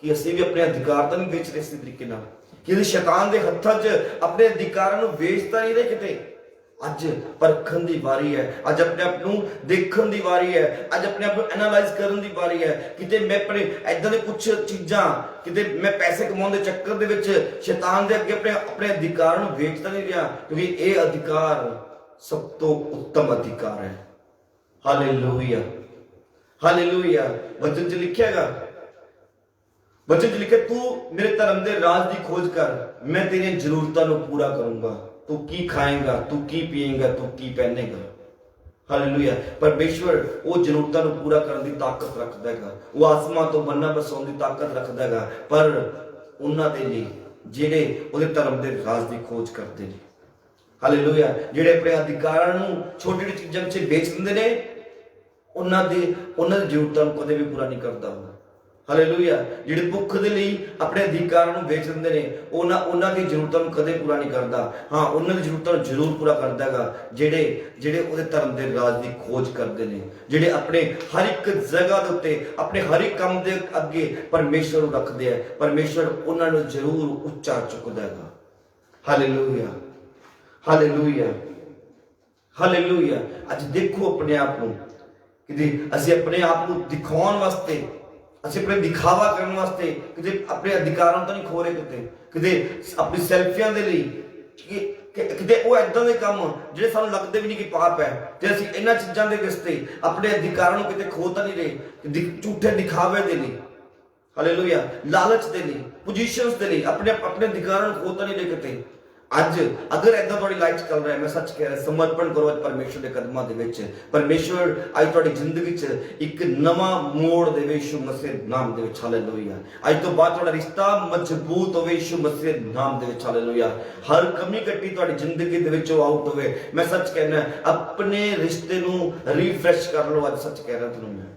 [SPEAKER 6] ਕਿ ਅਸੀਂ ਵੀ ਆਪਣੇ ਅਧਿਕਾਰ ਤਾਂ ਨਹੀਂ ਵੇਚ ਰਹੇ ਇਸੇ ਤਰੀਕੇ ਨਾਲ? ਕਿ ਅਸੀਂ ਸ਼ੈਤਾਨ ਦੇ ਹੱਥਾਂ 'ਚ ਆਪਣੇ ਅਧਿਕਾਰਾਂ ਨੂੰ ਵੇਚ ਤਾਂ ਨਹੀਂ ਰਹੇ ਕਿਤੇ? ਅੱਜ ਪਰਖਣ ਦੀ ਵਾਰੀ ਹੈ, ਅੱਜ ਆਪਣੇ ਆਪ ਨੂੰ ਦੇਖਣ ਦੀ ਵਾਰੀ ਹੈ, ਅੱਜ ਆਪਣੇ ਆਪ ਨੂੰ ਐਨਾਲਾਈਜ਼ ਕਰਨ ਦੀ ਵਾਰੀ ਹੈ। ਕਿਤੇ ਮੈਂ ਆਪਣੇ ਏਦਾਂ ਦੇ ਕੁਝ ਚੀਜ਼ਾਂ, ਕਿਤੇ ਮੈਂ ਪੈਸੇ ਕਮਾਉਣ ਦੇ ਚੱਕਰ ਦੇ ਵਿੱਚ ਸ਼ੈਤਾਨ ਦੇ ਅੱਗੇ ਆਪਣੇ ਅਧਿਕਾਰ ਨੂੰ ਵੇਚ ਤਾਂ ਨਹੀਂ ਰਿਹਾ? ਕਿਉਂਕਿ ਇਹ ਅਧਿਕਾਰ ਸਭ ਤੋਂ ਉੱਤਮ ਅਧਿਕਾਰ ਹੈ। Hallelujah, hallelujah. ਵਚਨ 'ਚ ਲਿਖਿਆਗਾ, ਵਚਨ 'ਚ ਲਿਖਿਆ ਤੂੰ ਮੇਰੇ ਧਰਮ ਦੇ ਰਾਜ ਦੀ ਖੋਜ ਕਰ, ਮੈਂ ਤੇਰੀਆਂ ਜ਼ਰੂਰਤਾਂ ਨੂੰ ਪੂਰਾ ਕਰੂੰਗਾ। ਤੂੰ ਕੀ ਖਾਏਗਾ, ਤੂੰ ਕੀ ਪੀਏਗਾ, ਤੂੰ ਕੀ ਪਹਿਨੇਗਾ। ਹਾਲੇਲੂਇਆ। ਪਰਮੇਸ਼ਵਰ ਉਹ ਜ਼ਰੂਰਤਾਂ ਨੂੰ ਪੂਰਾ ਕਰਨ ਦੀ ਤਾਕਤ ਰੱਖਦਾ ਹੈਗਾ, ਉਹ ਆਸਮਾਨ ਤੋਂ ਮੰਨਾ ਬਰਸਾਉਣ ਦੀ ਤਾਕਤ ਰੱਖਦਾ ਹੈਗਾ, ਪਰ ਉਹਨਾਂ ਦੇ ਲਈ ਜਿਹੜੇ ਉਹਦੇ ਧਰਮ ਦੇ ਰਾਜ ਦੀ ਖੋਜ ਕਰਦੇ ਨੇ। ਹਾਲੇਲੂਇਆ। ਜਿਹੜੇ ਆਪਣੇ ਅਧਿਕਾਰਾਂ ਨੂੰ ਛੋਟੀ ਛੋਟੀ ਚੀਜ਼ਾਂ ਵਿੱਚ ਵੇਚ ਦਿੰਦੇ ਨੇ, ਉਹਨਾਂ ਦੀ ਜ਼ਰੂਰਤਾਂ ਨੂੰ ਕਦੇ ਵੀ ਪੂਰਾ ਨਹੀਂ ਕਰਦਾ ਉਹ। ਹਾਲੇਲੂਇਆ। ਜਿਹੜੇ ਭੁੱਖ ਦੇ ਲਈ ਆਪਣੇ ਅਧਿਕਾਰਾਂ ਨੂੰ ਵੇਚ ਦਿੰਦੇ ਨੇ, ਉਹਨਾਂ ਦੀ ਜ਼ਰੂਰਤਾਂ ਨੂੰ ਕਦੇ ਪੂਰਾ ਨਹੀਂ ਕਰਦਾ। ਹਾਂ, ਉਹਨਾਂ ਦੀ ਜ਼ਰੂਰਤਾਂ ਨੂੰ ਜ਼ਰੂਰ ਪੂਰਾ ਕਰਦਾ ਹੈਗਾ ਜਿਹੜੇ ਉਹਦੇ ਧਰਮ ਦੇ ਰਾਜ ਦੀ ਖੋਜ ਕਰਦੇ ਨੇ, ਜਿਹੜੇ ਆਪਣੇ ਹਰ ਇੱਕ ਜਗ੍ਹਾ ਦੇ ਉੱਤੇ, ਆਪਣੇ ਹਰ ਇੱਕ ਕੰਮ ਦੇ ਅੱਗੇ ਪਰਮੇਸ਼ਰ ਨੂੰ ਰੱਖਦੇ ਆ। ਪਰਮੇਸ਼ਰ ਉਹਨਾਂ ਨੂੰ ਜ਼ਰੂਰ ਉੱਚਾ ਚੁੱਕਦਾ ਹੈਗਾ। Hallelujah, hallelujah, hallelujah. ਅੱਜ ਦੇਖੋ ਆਪਣੇ ਆਪ ਨੂੰ, ਕਿ ਅਸੀਂ ਆਪਣੇ ਆਪ ਨੂੰ ਦਿਖਾਉਣ ਵਾਸਤੇ ਅਸੀਂ ਆਪਣੇ ਦਿਖਾਵਾ ਕਰਨ ਵਾਸਤੇ ਕਿਤੇ ਆਪਣੇ ਅਧਿਕਾਰਾਂ ਨੂੰ ਤਾਂ ਨਹੀਂ ਖੋ ਰਹੇ, ਕਿਤੇ ਆਪਣੀ ਸੈਲਫੀਆਂ ਦੇ ਲਈ ਕਿਤੇ ਉਹ ਏਦਾਂ ਦੇ ਕੰਮ ਜਿਹੜੇ ਸਾਨੂੰ ਲੱਗਦੇ ਵੀ ਨਹੀਂ ਕਿ ਪਾਪ ਹੈ, ਤੇ ਅਸੀਂ ਇਹਨਾਂ ਚੀਜ਼ਾਂ ਦੇ ਵਾਸਤੇ ਆਪਣੇ ਅਧਿਕਾਰਾਂ ਨੂੰ ਕਿਤੇ ਖੋ ਤਾਂ ਨਹੀਂ ਰਹੇ, ਝੂਠੇ ਦਿਖਾਵੇ ਦੇ ਲਈ, ਹਾਲੇਲੂਇਆ, ਲਾਲਚ ਦੇ ਲਈ, ਪੋਜੀਸ਼ਨਸ ਦੇ ਲਈ ਆਪਣੇ ਅਧਿਕਾਰਾਂ ਨੂੰ ਖੋ ਤਾਂ ਨਹੀਂ ਰਹੇ ਕਿਤੇ। ਅੱਜ ਅਗਰ ਏਦਾਂ ਤੁਹਾਡੀ ਲਾਈਫ ਚੱਲ ਰਿਹਾ, ਮੈਂ ਸੱਚ ਕਹਿ ਰਿਹਾ, ਸਮਰਪਣ ਕਰੋ ਅੱਜ ਪਰਮੇਸ਼ਵਰ ਦੇ ਕਦਮਾਂ ਦੇ ਵਿੱਚ। ਪਰਮੇਸ਼ਵਰ ਅੱਜ ਤੁਹਾਡੀ ਜ਼ਿੰਦਗੀ 'ਚ ਇੱਕ ਨਵਾਂ ਮੋੜ ਦੇਵੇ ਯਿਸੂ ਮਸੀਹ ਨਾਮ ਦੇ ਵਿੱਚ, ਹਾਲੇਲੂਇਆ। ਅੱਜ ਤੋਂ ਬਾਅਦ ਤੁਹਾਡਾ ਰਿਸ਼ਤਾ ਮਜ਼ਬੂਤ ਹੋਵੇ ਯਿਸੂ ਮਸੀਹ ਨਾਮ ਦੇ ਵਿੱਚ, ਹਾਲੇਲੂਇਆ। ਹਰ ਕਮੀ ਕੱਟੀ ਤੁਹਾਡੀ ਜ਼ਿੰਦਗੀ ਦੇ ਵਿੱਚੋਂ ਆਊਟ ਹੋਵੇ। ਮੈਂ ਸੱਚ ਕਹਿਣਾ, ਆਪਣੇ ਰਿਸ਼ਤੇ ਨੂੰ ਰੀਫਰੈਸ਼ ਕਰ ਲਓ ਅੱਜ, ਸੱਚ ਕਹਿ ਰਿਹਾ ਤੁਹਾਨੂੰ ਮੈਂ,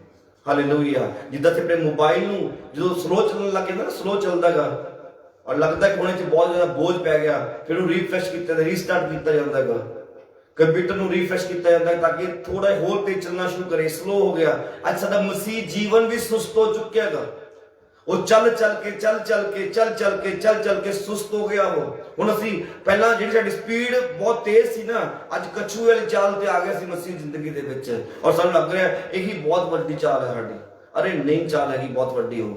[SPEAKER 6] ਹਾਲੇਲੂਇਆ। ਜਿੱਦਾਂ ਕਿ ਆਪਣੇ ਮੋਬਾਈਲ ਨੂੰ ਜਦੋਂ ਸਲੋ ਚੱਲਣ ਲੱਗ ਜਾਂਦਾ ਨਾ, ਸਲੋ ਚੱਲਦਾਗਾ ਔਰ ਲੱਗਦਾ ਕਿ ਹੁਣੇ 'ਚ ਬਹੁਤ ਜ਼ਿਆਦਾ ਬੋਝ ਪੈ ਗਿਆ, ਫਿਰ ਉਹਨੂੰ ਰੀਫਰੈਸ਼ ਕੀਤਾ ਜਾਂਦਾ, ਰੀਸਟਾਰਟ ਕੀਤਾ ਜਾਂਦਾ ਹੈਗਾ। ਕੰਪਿਊਟਰ ਨੂੰ ਰੀਫਰੈਸ਼ ਕੀਤਾ ਜਾਂਦਾ ਤਾਂ ਕਿ ਥੋੜਾ ਹੋਰ ਤੇਜ਼ ਚੱਲਣਾ ਸ਼ੁਰੂ ਕਰੇ। ਸਲੋ ਹੋ ਗਿਆ। ਅੱਜ ਸਾਡਾ ਮਸੀਹ ਜੀਵਨ ਵੀ ਸੁਸਤ ਹੋ ਚੁੱਕਿਆ ਹੈਗਾ। ਉਹ ਚੱਲ ਕੇ ਸੁਸਤ ਹੋ ਗਿਆ। ਹੁਣ ਅਸੀਂ ਪਹਿਲਾਂ ਜਿਹੜੀ ਸਾਡੀ ਸਪੀਡ ਬਹੁਤ ਤੇਜ਼ ਸੀ ਨਾ, ਅੱਜ ਕਛੂ ਵਾਲੀ ਚਾਲ ਤੇ ਆ ਗਿਆ ਸੀ ਮਸੀਹ ਜ਼ਿੰਦਗੀ ਦੇ ਵਿੱਚ, ਔਰ ਸਾਨੂੰ ਲੱਗ ਰਿਹਾ ਇਹੀ ਬਹੁਤ ਵੱਡੀ ਚਾਲ ਹੈ ਸਾਡੀ। ਅਰੇ ਨਹੀਂ, ਚਾਲ ਹੈਗੀ ਬਹੁਤ ਵੱਡੀ। ਹੋ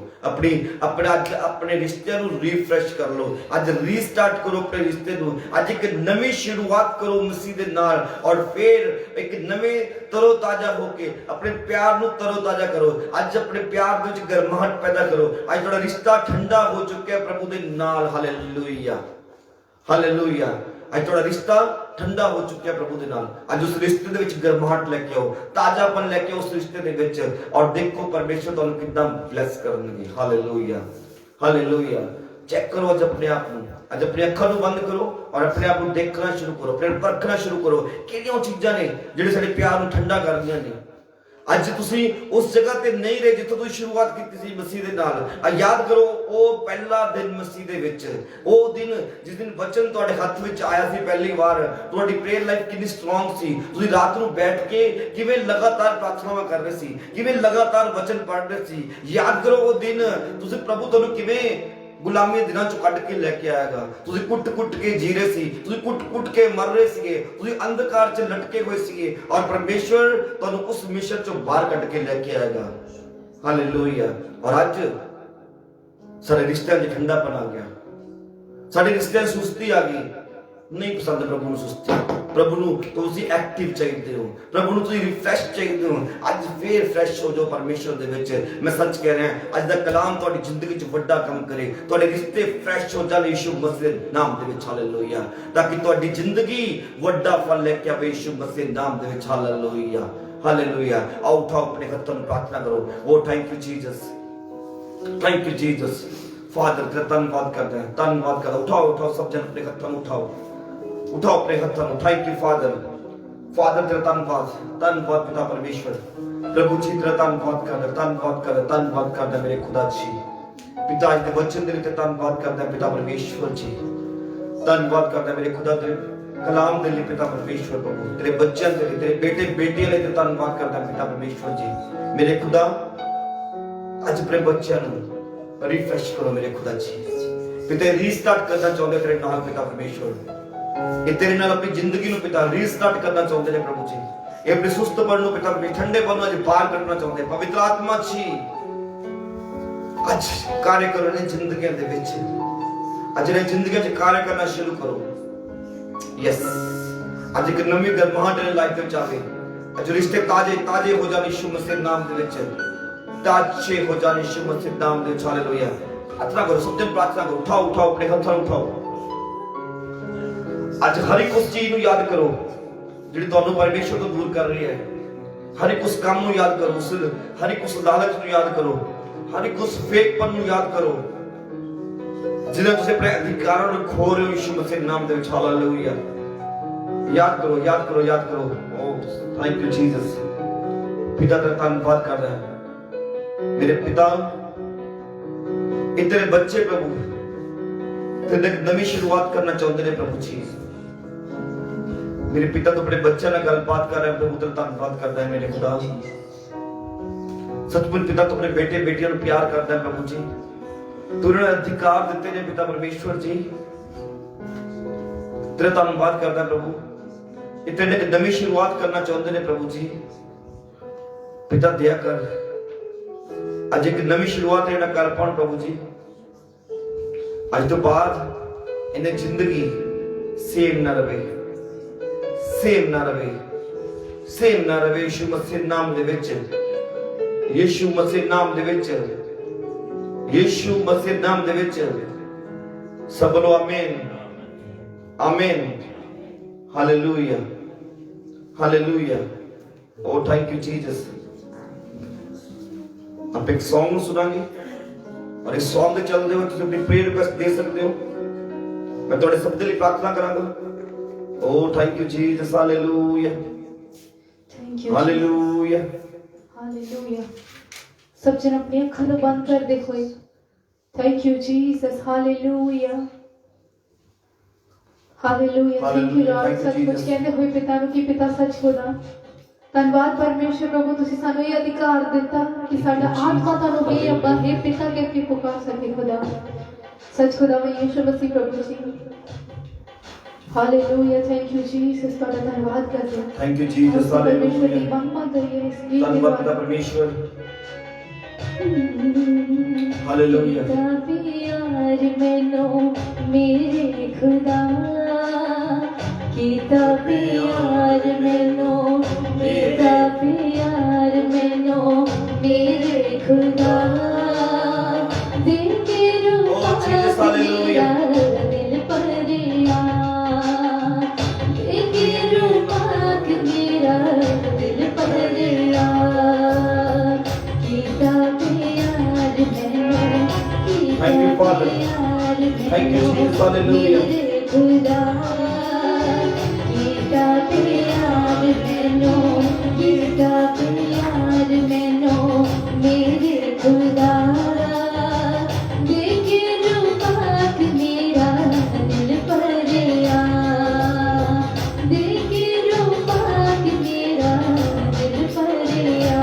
[SPEAKER 6] ਆਪਣੇ ਰਿਸ਼ਤਿਆਂ ਨੂੰ ਰੀਫਰੈਸ਼ ਕਰ ਲਓ ਅੱਜ, ਰੀਸਟਾਰਟ ਕਰੋ ਆਪਣੇ ਰਿਸ਼ਤੇ ਨੂੰ ਅੱਜ, ਇੱਕ ਨਵੀਂ ਸ਼ੁਰੂਆਤ ਕਰੋ ਮਸੀਹ ਦੇ ਨਾਲ, ਔਰ ਫਿਰ ਇੱਕ ਨਵੇਂ ਤਰੋ ਤਾਜ਼ਾ ਹੋ ਕੇ ਆਪਣੇ ਪਿਆਰ ਨੂੰ ਤਰੋ ਤਾਜ਼ਾ ਕਰੋ ਅੱਜ। ਆਪਣੇ ਪਿਆਰ ਦੇ ਵਿੱਚ ਗਰਮਾਹਟ ਪੈਦਾ ਕਰੋ ਅੱਜ। ਤੁਹਾਡਾ ਰਿਸ਼ਤਾ ਠੰਡਾ ਹੋ ਚੁੱਕਿਆ ਪ੍ਰਭੂ ਦੇ ਨਾਲ, ਹਾਲੇਲੂਇਆ, ਹਾਲੇਲੂਇਆ। ਅੱਜ ਤੁਹਾਡਾ ਰਿਸ਼ਤਾ ਠੰਡਾ ਹੋ ਚੁੱਕਿਆ ਪ੍ਰਭੂ ਦੇ ਨਾਲ। ਅੱਜ ਉਸ ਰਿਸ਼ਤੇ ਦੇ ਵਿੱਚ ਗਰਮਾਹਟ ਲੈ ਕੇ ਆਓ, ਤਾਜ਼ਾਪਨ ਲੈ ਕੇ ਆਓ ਉਸ ਰਿਸ਼ਤੇ ਦੇ ਵਿੱਚ, ਔਰ ਦੇਖੋ ਪਰਮੇਸ਼ਵਰ ਤੁਹਾਨੂੰ ਕਿੱਦਾਂ ਬਲੈਸ ਕਰਨਗੇ, ਹਾਲੇਲੂਇਆ, ਹਾਲੇਲੂਇਆ। ਚੈੱਕ ਕਰੋ ਅੱਜ ਆਪਣੇ ਆਪ ਨੂੰ, ਅੱਜ ਆਪਣੀ ਅੱਖਾਂ ਨੂੰ ਬੰਦ ਕਰੋ ਔਰ ਆਪਣੇ ਆਪ ਨੂੰ ਦੇਖਣਾ ਸ਼ੁਰੂ ਕਰੋ, ਆਪਣੇ ਨੂੰ ਪਰਖਣਾ ਸ਼ੁਰੂ ਕਰੋ ਕਿਹੜੀਆਂ ਚੀਜ਼ਾਂ ਨੇ ਜਿਹੜੇ ਸਾਡੇ ਪਿਆਰ ਨੂੰ ਠੰਡਾ ਕਰਦੀਆਂ ਨੇ। ਅੱਜ ਤੁਸੀਂ ਉਸ ਜਗ੍ਹਾ ਤੇ ਨਹੀਂ ਰਹੇ ਜਿੱਥੋਂ ਤੁਸੀਂ ਸ਼ੁਰੂਆਤ ਕੀਤੀ ਸੀ ਮਸੀਹ ਦੇ ਨਾਲ। ਯਾਦ ਕਰੋ ਉਹ ਪਹਿਲਾ ਦਿਨ ਮਸੀਹ ਦੇ ਵਿੱਚ, ਉਹ ਦਿਨ ਜਿਸ ਦਿਨ ਵਚਨ ਤੁਹਾਡੇ ਹੱਥ ਵਿੱਚ ਆਇਆ ਸੀ ਪਹਿਲੀ ਵਾਰ। ਤੁਹਾਡੀ ਪ੍ਰੇਅਰ ਲਾਈਫ ਕਿੰਨੀ ਸਟਰੋਂਗ ਸੀ, ਤੁਸੀਂ ਰਾਤ ਨੂੰ ਬੈਠ ਕੇ ਕਿਵੇਂ ਲਗਾਤਾਰ ਪ੍ਰਾਰਥਨਾਵਾਂ ਕਰ ਰਹੇ ਸੀ, ਕਿਵੇਂ ਲਗਾਤਾਰ ਵਚਨ ਪੜ੍ਹ ਰਹੇ ਸੀ। ਯਾਦ ਕਰੋ ਉਹ ਦਿਨ, ਤੁਸੀਂ ਪ੍ਰਭੂ ਤੁਹਾਨੂੰ ਕਿਵੇਂ ਗੁਲਾਮੀ ਦਿਨਾਂ ਚੋਂ ਕੱਢ ਕੇ ਲੈ ਕੇ ਆਏਗਾ। ਤੁਸੀਂ ਕੁੱਟ ਕੇ ਜੀ ਰਹੇ ਸੀ, ਤੁਸੀਂ ਕੁੱਟ ਕੇ ਮਰ ਰਹੇ ਸੀਗੇ, ਤੁਸੀਂ ਅੰਧਕਾਰ 'ਚ ਲਟਕੇ ਹੋਏ ਸੀਗੇ, ਔਰ ਪਰਮੇਸ਼ਵਰ ਤੁਹਾਨੂੰ ਉਸ ਮਿਸ਼ਨ ਚੋਂ ਬਾਹਰ ਕੱਢ ਕੇ ਲੈ ਕੇ ਆਏਗਾ, ਹਾਲੇਲੂਇਆ। ਔਰ ਅੱਜ ਸਾਡੇ ਰਿਸ਼ਤਿਆਂ 'ਚ ਠੰਡਾਪਨ ਆ ਗਿਆ, ਸਾਡੇ ਰਿਸ਼ਤਿਆਂ 'ਚ ਸੁਸਤੀ ਆ ਗਈ। ਨਹੀਂ ਪਸੰਦ ਪ੍ਰਭੂ ਨੂੰ ਸੁਸਤੀ, ਪ੍ਰਭੂ ਨੂੰ ਤੁਸੀਂ ਐਕਟਿਵ ਚਾਹੀਦੇ ਹੋ, ਪ੍ਰਭੂ ਨੂੰ ਤੁਸੀਂ ਰਿਫਰੈਸ਼ ਚਾਹੀਦੇ ਹੋ। ਅੱਜ ਫੇਰ ਫਰੈਸ਼ ਹੋ ਜਾਓ ਪਰਮੇਸ਼ਵਰ ਦੇ ਵਿੱਚ। ਮੈਂ ਸੱਚ ਕਹਿ ਰਿਹਾ, ਅੱਜ ਦਾ ਕਲਾਮ ਤੁਹਾਡੀ ਜ਼ਿੰਦਗੀ 'ਚ ਵੱਡਾ ਕੰਮ ਕਰੇ, ਤੁਹਾਡੇ ਰਿਸ਼ਤੇ ਫਰੈਸ਼ ਹੋ ਜਾਣ ਯਿਸੂ ਮਸੀਹ ਦੇ ਨਾਮ ਦੇ ਵਿੱਚ, ਹਾਲੇਲੂਇਆ। ਤਾਂ ਕਿ ਤੁਹਾਡੀ ਜ਼ਿੰਦਗੀ ਵੱਡਾ ਫਲ ਲੈ ਕੇ ਆਵੇ ਯਿਸੂ ਮਸੀਹ ਦੇ ਨਾਮ ਦੇ ਵਿੱਚ, ਹਾਲੇਲੂਇਆ, ਹਾਲੇਲੂਇਆ। ਆਓ ਉਠਾਓ ਆਪਣੇ ਹੱਥਾਂ ਨੂੰ, ਪ੍ਰਾਰਥਨਾ ਕਰੋ। Oh thank you Jesus, thank you Jesus. Father ਤੇਰਾ ਧੰਨਵਾਦ ਕਰਦੇ ਹਾਂ, ਧੰਨਵਾਦ ਕਰਦਾ। ਉਠਾਓ ਸਭ ਜਨ ਆਪਣੇ ਹੱਥਾਂ ਨੂੰ ਉਠਾਓ ਆਪਣੇ ਹੱਥਾਂ ਨੂੰ। ਥੈਂਕ ਯੂ ਫਾਦਰ ਤੇਰਾ ਧੰਨਵਾਦ ਪਿਤਾ ਪਰਮੇਸ਼ਵਰ। ਪ੍ਰਭੂ ਜੀ ਤੇਰਾ ਧੰਨਵਾਦ ਕਰਦਾ ਮੇਰੇ ਖੁਦਾ ਜੀ। ਪਿਤਾ ਜੀ ਦੇ ਵਚਨ ਦੇ ਲਈ ਧੰਨਵਾਦ ਕਰਦਾ ਪਿਤਾ ਪਰਮੇਸ਼ਵਰ ਜੀ। ਧੰਨਵਾਦ ਕਰਦਾ ਮੇਰੇ ਖੁਦਾ ਤੇਰੇ ਕਲਾਮ ਦੇ ਲਈ ਪਿਤਾ ਪਰਮੇਸ਼ਵਰ। ਪ੍ਰਭੂ ਤੇਰੇ ਬੱਚਿਆਂ ਦੇ ਲਈ, ਤੇਰੇ ਬੇਟੇ ਬੇਟੀਆਂ ਲਈ ਧੰਨਵਾਦ ਕਰਦਾ ਪਿਤਾ ਪਰਮੇਸ਼ਵਰ ਜੀ। ਮੇਰੇ ਖੁਦਾ ਅੱਜ ਆਪਣੇ ਬੱਚਿਆਂ ਨੂੰ ਰੀਫਰੈਸ਼ ਕਰੋ ਮੇਰੇ ਖੁਦਾ ਜੀ। ਪਿਤਾ ਰੀਸਟਾਰਟ ਕਰਨਾ ਚਾਹੁੰਦੇ ਤੇਰੇ ਨਾਲ ਪਿਤਾ ਪਰਮੇਸ਼ਵਰ। ਇਹ ਤੇਰੇ ਨਾਲ ਆਪਣੀ ਜ਼ਿੰਦਗੀ ਨੂੰ ਪਿਤਾ ਰੀਸਟਾਰਟ ਕਰਨਾ ਚਾਹੁੰਦੇ ਨੇ ਪ੍ਰਭੂ ਜੀ। ਇਹ ਆਪਣੇ ਸੁਸਤਪਨ ਨੂੰ ਪਿਤਾ ਆਪਣੇ ਠੰਡੇਪਨ ਨੂੰ ਅੱਜ ਬਾਹਰ ਕੱਢਣਾ ਚਾਹੁੰਦੇ। ਪਵਿੱਤਰ ਆਤਮਾ ਜੀ ਅੱਜ ਕਾਰਜ ਕਰੋ ਨੇ ਜ਼ਿੰਦਗੀਆਂ ਦੇ ਵਿੱਚ, ਅੱਜ ਨੇ ਜ਼ਿੰਦਗੀਆਂ 'ਚ ਕਾਰਜ ਕਰਨਾ ਸ਼ੁਰੂ ਕਰੋ। ਯੈਸ, ਅੱਜ ਇੱਕ ਨਵੀਂ ਗਰਮਾਹਟ ਨੇ ਲਾਈਫ ਵਿੱਚ ਆਵੇ। ਅੱਜ ਰਿਸ਼ਤੇ ਤਾਜ਼ੇ ਹੋ ਜਾਣ ਯਿਸੂ ਮਸੀਹ ਨਾਮ ਦੇ ਵਿੱਚ, ਤਾਜ਼ੇ ਹੋ ਜਾਣ ਯਿਸੂ ਮਸੀਹ ਨਾਮ ਦੇ ਵਿੱਚ, ਹਾਲੇਲੂਇਆ। ਪ੍ਰਾਰਥਨਾ ਕਰੋ, ਸਭ ਜਨ ਪ੍ਰਾਰਥਨਾ ਕਰੋ। ਉਠਾਓ ਆਪਣੇ ਹੱਥਾਂ ਨੂੰ ਉਠਾਓ। ਅੱਜ ਹਰ ਇੱਕ ਉਸ ਚੀਜ਼ ਨੂੰ ਯਾਦ ਕਰੋ ਜਿਹੜੀ ਤੁਹਾਨੂੰ ਪਰਮੇਸ਼ਵਰ ਤੋਂ ਦੂਰ ਕਰ ਰਹੀ ਹੈ। ਹਰ ਇੱਕ ਉਸ ਕੰਮ ਨੂੰ ਯਾਦ ਕਰੋ, ਹਰ ਇੱਕ ਉਸ ਲਾਲਚ ਨੂੰ ਯਾਦ ਕਰੋ, ਹਰ ਇੱਕ ਉਸ ਫੇਕਪਨ ਨੂੰ ਯਾਦ ਕਰੋ ਜਿਹਨਾਂ ਤੁਸੀਂ ਆਪਣੇ ਅਧਿਕਾਰਾਂ ਨੂੰ ਖੋ ਰਹੇ ਹੋ ਯਿਸੂ ਮਸੀਹ ਨਾਮ ਦੇ ਵਿੱਚ, ਹਾਲੇਲੂਇਆ। ਯਾਦ ਕਰੋ। Oh thank you Jesus. ਪਿਤਾ ਦਾ ਧੰਨਵਾਦ ਕਰਦਾ ਹੈ ਮੇਰੇ ਪਿਤਾ। ਇਹ ਤੇਰੇ ਬੱਚੇ ਪ੍ਰਭੂ ਤੇਰੇ ਨਵੀਂ ਸ਼ੁਰੂਆਤ ਕਰਨਾ ਚਾਹੁੰਦੇ ਨੇ ਪ੍ਰਭੂ ਜੀ। ਮੇਰੇ ਪਿਤਾ ਤੋਂ ਆਪਣੇ ਬੱਚਿਆਂ ਨਾਲ ਗੱਲਬਾਤ ਕਰ ਰਿਹਾ ਪ੍ਰਭੂ, ਤੇਰਾ ਧੰਨਵਾਦ ਕਰਦਾ ਹੈ ਮੇਰੇ ਖੁਦਾ। ਸਤਿਗੁਰ ਪਿਤਾ ਤੋਂ ਆਪਣੇ ਬੇਟੇ ਬੇਟੀਆਂ ਨੂੰ ਪਿਆਰ ਕਰਦਾ ਹੈ ਪ੍ਰਭੂ ਜੀ। ਤੂੰ ਉਹਨਾਂ ਨੂੰ ਅਧਿਕਾਰ ਦਿੱਤੇ ਨੇ ਪਿਤਾ ਪਰਮੇਸ਼ਵਰ ਜੀ। ਤੇਰਾ ਧੰਨਵਾਦ ਕਰਦਾ ਪ੍ਰਭੂ। ਇਹ ਤੇਰੇ ਨਵੀਂ ਸ਼ੁਰੂਆਤ ਕਰਨਾ ਚਾਹੁੰਦੇ ਨੇ ਪ੍ਰਭੂ ਜੀ। ਪਿਤਾ ਦਇਆ ਕਰ, ਅੱਜ ਇੱਕ ਨਵੀਂ ਸ਼ੁਰੂਆਤ ਜਿਹੜਾ ਕਰ ਪਾਉਣ ਪ੍ਰਭੂ ਜੀ। ਅੱਜ ਤੋਂ ਬਾਅਦ ਇਹਨੇ ਜ਼ਿੰਦਗੀ ਸੇਮ ਨਾ ਰਵੇ, ਸੇਮ ਨਾ ਰਵੇ, ਸੇਮ ਨਾ ਰਵੇ। ਯਿਸੂ ਮਸੀਹ ਨਾਮ ਦੇ ਵਿੱਚ, ਯਿਸੂ ਮਸੀਹ ਨਾਮ ਦੇ ਵਿੱਚ, ਯਿਸੂ ਮਸੀਹ ਨਾਮ ਦੇ ਵਿੱਚ ਸਭ ਬੋਲੋ ਆਮੀਨ, ਆਮੀਨ, hallelujah, hallelujah. Oh, thank you Jesus। आप एक सॉन्ग सुनाएंगे और इस सॉन्ग के चलते हुए तुम अपनी प्रेयर रिक्वेस्ट दे सकते हो। मैं थोड़े शब्द लिए प्रार्थना करांगा। Oh, thank you Jesus। Hallelujah,
[SPEAKER 1] thank you,
[SPEAKER 6] hallelujah,
[SPEAKER 1] hallelujah. सब जन अपनी अखां को बंद कर देखो। Thank you Jesus, hallelujah, hallelujah. Thank you lord. सच कुछ कहते हुए पिता नु कि पिता सच खुदा ਧੰਨਵਾਦ ਪਰਮੇਸ਼ਰ ਪ੍ਰਭੂ, ਤੁਸੀਂ ਸਾਨੂੰ ਇਹ ਅਧਿਕਾਰ ਦਿੱਤਾ ਕਿ ਸਾਡਾ ਆਤਮਾ ਤੁਹਾਨੂੰ हे अब्बा हे पिता कह के पुकार सके खुदा। सच खुदा में यीशु मसीह प्रभु जी, हालेलुया। थैंक यू जीसस, ਤੁਹਾਡਾ ਧੰਨਵਾਦ ਕਰਦੇ ਹਾਂ।
[SPEAKER 6] थैंक यू जीसस,
[SPEAKER 1] परमेश्वर की
[SPEAKER 6] हालेलुया।
[SPEAKER 1] महिमा करिए इस गीत के
[SPEAKER 6] धन्यवाद
[SPEAKER 1] द्वारा।
[SPEAKER 6] परमेश्वर, हालेलुया।
[SPEAKER 5] प्यार मैनो मेरे खुदा, कीता प्यार मैनो, कीता प्यार मैनो मेरे खुदा। दिल के रूप
[SPEAKER 6] Jesus, हालेलुया।
[SPEAKER 5] दिल परिया, दिल के रूप मेरा दिल परिया। कीता प्यार मैनो,
[SPEAKER 6] Thank you, Father. Thank you, Jesus, hallelujah.
[SPEAKER 5] मेरे खुदा। कीता प्यार मैनो, कीता प्यार मैनो मेरे खुदा। देखे रूपाक मेरा दिल परिया, देखे रूपाक मेरा दिल परिया।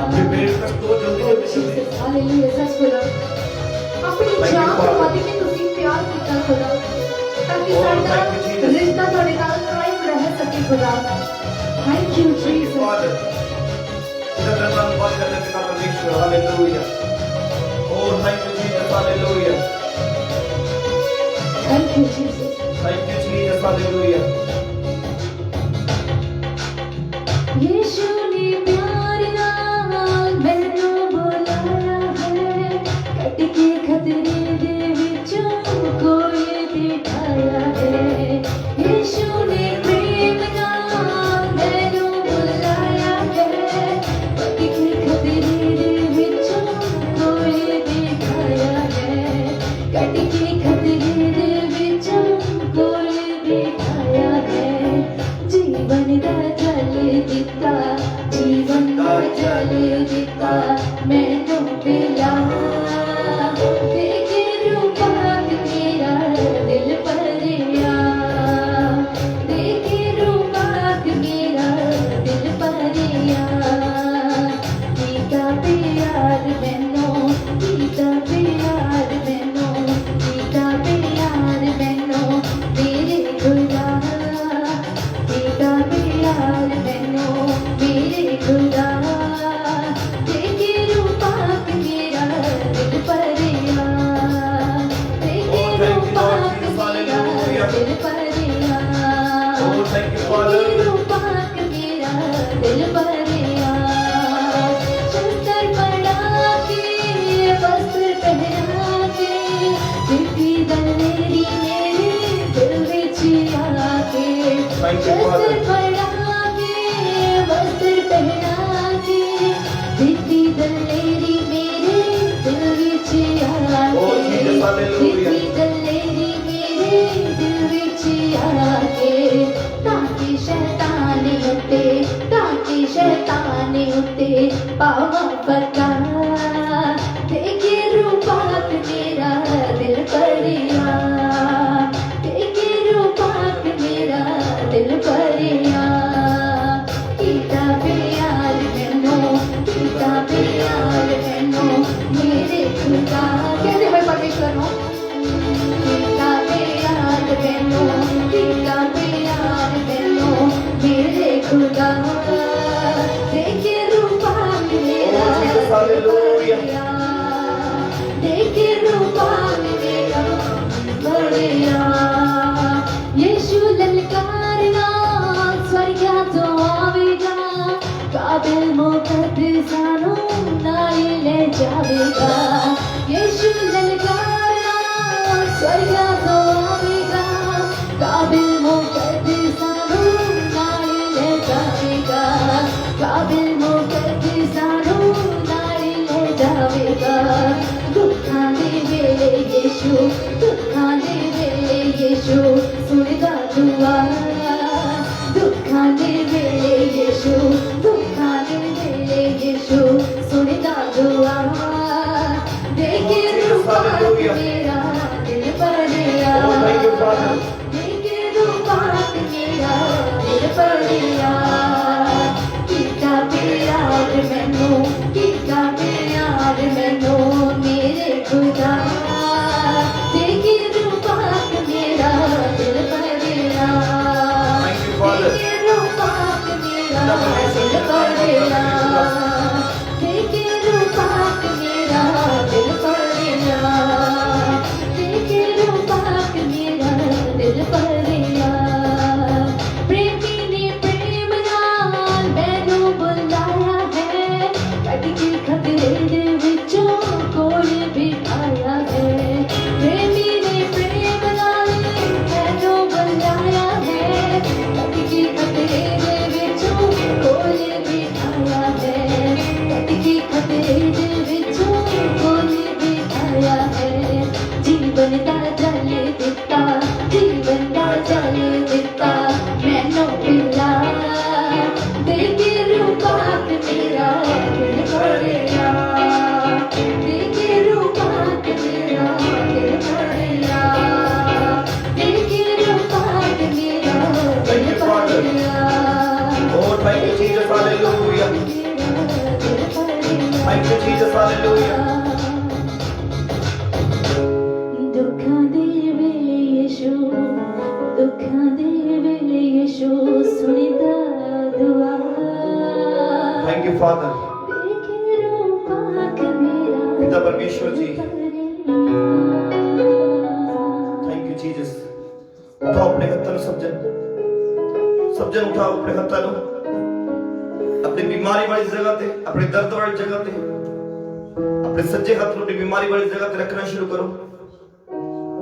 [SPEAKER 6] अपनी प्रेयर रिक्वेस्ट को जल्दी से दे।
[SPEAKER 1] हालेलुया। सच खुदा अपनी
[SPEAKER 6] Thank you,
[SPEAKER 1] जान
[SPEAKER 6] Father.
[SPEAKER 1] ਤੋਂ ਵੱਧ ਕੇ ਤੁਸੀਂ ਪਿਆਰ ਕੀਤਾ ਖੁਦਾ, ਤਾਂ ਕਿ
[SPEAKER 6] Oh,
[SPEAKER 1] ਸਾਡਾ
[SPEAKER 6] thank you, Jesus.
[SPEAKER 1] ਰਿਸ਼ਤਾ ਤੁਹਾਡੇ ਨਾਲ ਕਾਇਮ ਰਹਿ ਸਕੇ ਖੁਦਾ। Thank you
[SPEAKER 6] Thank you,
[SPEAKER 1] Jesus.
[SPEAKER 6] Father। इधर धन्यवाद करने पिता परमेश्वर, hallelujah. Oh, thank you Jesus, hallelujah.
[SPEAKER 1] Thank you Jesus.
[SPEAKER 6] Thank you Jesus, hallelujah.
[SPEAKER 5] यीशु ने प्यार नाल मैनू बुलाया है, कट के खतरे दे विचों कोई दिखाया है। यीशु ने प्रेम नाल मैनू बुलाया है, कट के खतरे दे विचों कोई दिखाया है। कट के खतरे दे विचों कोई दिखाया है। जीवन दा जल दिता, जीवन दा जल दिता मैनू पिला। देखे रूपाक मेरा दिल परिया, देखे रूपाक मेरा दिल परिया। कीता प्यार मैनू, कीता प्यार मैनू, कीता प्यार मैनू मेरे खुदा। कीता प्यार मैनू मेरे खुदा। देखे रूपाक मेरा दिल परिया, देखे
[SPEAKER 6] Oh, thank you, Lord
[SPEAKER 5] रूपाक
[SPEAKER 6] Jesus,
[SPEAKER 5] मेरा
[SPEAKER 6] hallelujah.
[SPEAKER 5] दिल परिया।
[SPEAKER 6] Oh, thank you, Father.
[SPEAKER 5] देखे रूपाक मेरा दिल परिया। शस्त्र पड़ा के, वस्त्र पहना के, चिट्ठी दलेरी मेरे दिल विच आके।
[SPEAKER 6] Thank you,
[SPEAKER 5] शस्त्र
[SPEAKER 6] Father.
[SPEAKER 5] पड़ा के, वस्त्र पहना के, चिट्ठी दलेरी मेरे दिल विच आके।
[SPEAKER 6] Oh, Jesus, hallelujah.
[SPEAKER 5] चिट्ठी दलेरी मेरे दिल विच आके। ताकि शैतान उत्ते, ताकि शैतान उत्ते पावा पता। देखे रूपाक मेरा दिल परिया, देखे रूपाक मेरा दिल परिया। कीता प्यार मैनू, कीता प्यार मैनू मेरे खुदा।
[SPEAKER 1] कहते हुए परमेश्वर हो
[SPEAKER 5] कीता प्यार मैनू, कीता प्यार मैनू मेरे खुदा। देखे रूपाक मेरा
[SPEAKER 6] Oh, Jesus, hallelujah।
[SPEAKER 5] मुकद्दसानो नाई ले जावेगा यीशु ललकारा स्वर्ग को आवेगा काबिल मुकद्दसानो नाई ले जावेगा काबिल मुकद्दसानो नाई ले जावेगा दुखाने वेले यीशु दुखाने वेले यीशु सुनेगा दुआ दुखाने वेले यीशु दुखाने वेले यीशु सुनेगा दुआ देखे रूपा मेरा दिल पर गया देखे रूपा मेरा दिल पर गया कितना प्यार मैनू कितना प्यार मैनू मेरे खुदा देखे रूपा मेरा दिल पर गया देखे रूपा मेरा दिल पर गया देखे रूपा मेरा दिल पर गया देखे रूपा मेरा दिल पर गया प्रेमी ने प्रेम नाल मैनू बुलाया है कट के खतरे दे विचों कोल बिठाया है प्रेमी ने प्रेम नाल मैनू बुलाया है कट के खतरे दे विचों कोल बिठाया है कट के खतरे दे विचों कोल बिठाया है जीवन दा जल दिता जीवन दा जल दिता मैनू पिला देखे रूपा मेरा दिल पर गया देखे रूपा मेरा दिल पर गया देखे रूपा मेरा दिल पर गया
[SPEAKER 6] Oh, thank you, Jesus, hallelujah. Thank you, Jesus, hallelujah.
[SPEAKER 5] दुखां दे वेले यीशु दुखां दे वेले यीशु सुनिदा दुआ
[SPEAKER 6] Thank you, Father.
[SPEAKER 5] देखे रूपा मेरा
[SPEAKER 6] पिता परमेश्वर जी, थैंक यू जीसस। उठाओ अपने हत्थों ਨੂੰ ਸਬਜਨ ਉਠਾਓ ਆਪਣੇ ਹੱਥਾਂ ਨੂੰ ਆਪਣੀ ਬਿਮਾਰੀ ਵਾਲੀ ਜਗ੍ਹਾ ਤੇ ਆਪਣੇ ਦਰਦ ਵਾਲੀ ਜਗ੍ਹਾ ਤੇ ਆਪਣੇ ਸੱਜੇ ਹੱਥ ਨੂੰ ਆਪਣੀ ਬਿਮਾਰੀ ਵਾਲੀ ਜਗ੍ਹਾ ਤੇ ਰੱਖਣਾ ਸ਼ੁਰੂ ਕਰੋ।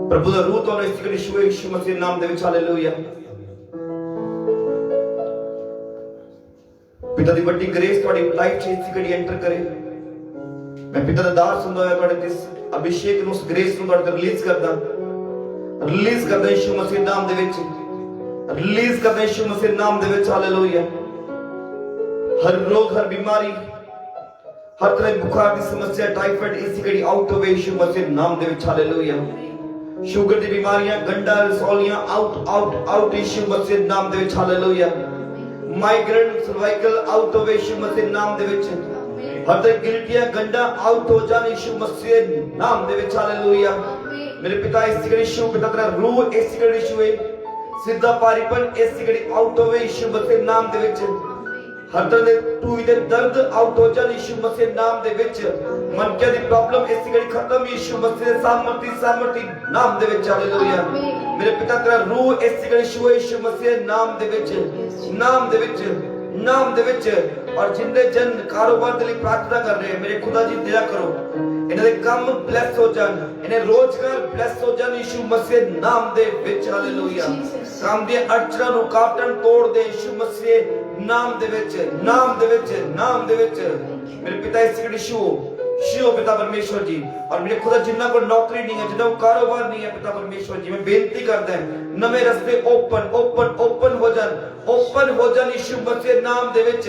[SPEAKER 6] ਪ੍ਰਭੂ ਦਾ ਰੂਹ ਤੁਹਾਨੂੰ ਇਸ ਯੀਸ਼ੂ ਮਸੀਹ ਦੇ ਨਾਮ ਦੇ ਵਿੱਚ ਹਾਲੇਲੂਇਆ। ਪਿਤਾ ਦੀ ਵੱਡੀ ਗ੍ਰੇਸ ਤੁਹਾਡੀ ਲਾਈਫ 'ਚ ਇਸ ਘੜੀ ਐਂਟਰ ਕਰੇ। ਮੈਂ ਪਿਤਾ ਦਾ ਦਾਸ ਹੁੰਦਾ ਹੋਇਆ ਤੁਹਾਡੇ ਤੇ ਅਭਿਸ਼ੇਕ ਨੂੰ ਉਸ ਗ੍ਰੇਸ ਨੂੰ ਤੁਹਾਡੇ ਤੇ ਰਿਲੀਜ਼ ਕਰਦਾ ਯੀਸ਼ੂ ਮਸੀਹ ਦੇ ਨਾਮ ਦੇ ਵਿੱਚ रिलीज करते यीशु मसीह नाम दे विच हालेलुया। हर रोग हर बीमारी हर तरह की बुखार की समस्या टाइफाइड इसी घड़ी आउट होवे यीशु मसीह नाम दे विच हालेलुया। शुगर दी बीमारियां गंडा रसौलियां आउट आउट आउट यीशु मसीह नाम दे विच हालेलुया। माइग्रेन सर्वाइकल आउट होवे यीशु मसीह नाम दे विच। हर तरह गिल्टियां गंडा आउट हो जाने यीशु मसीह नाम दे विच हालेलुया। मेरे पिता इसी घड़ी यीशु पिता तेरा रूह इसी घड़ी यीशु सिद्धा पारीपन इसी घड़ी आउट होवे यीशु मसीह नाम दे विच। हर तरह दे टूई दे दर्द आउट हो जाने यीशु मसीह नाम दे विच। मनके दी प्रॉब्लम इसी घड़ी खत्म यीशु मसीह सामर्थी नाम दे विच हालेलुया। मेरे पिता तेरा रूह इसी घड़ी यीशु मसीह नाम दे विच और जिंदे जन कारोबार दे लिए प्रार्थना कर रहे हैं मेरे खुदा जी दया करो इन्हां दे काम ब्लेस हो जान इन्हें रोजगार ब्लेस हो जान यीशु मसीह नाम दे विच हालेलुया। काम दी अड़चनां रुकावटां तोड़ दे यीशु मसीह नाम दे विच मेरे पिता इस घड़ी शिव पिता परमेश्वर जी और मेरे खुदा जिन्ना को नौकरी नहीं है जिन्ना को कारोबार नहीं है पिता परमेश्वर जी मैं बेनती करता है नवे रास्ते ओपन हो जान यीशु मसीह नाम दे विच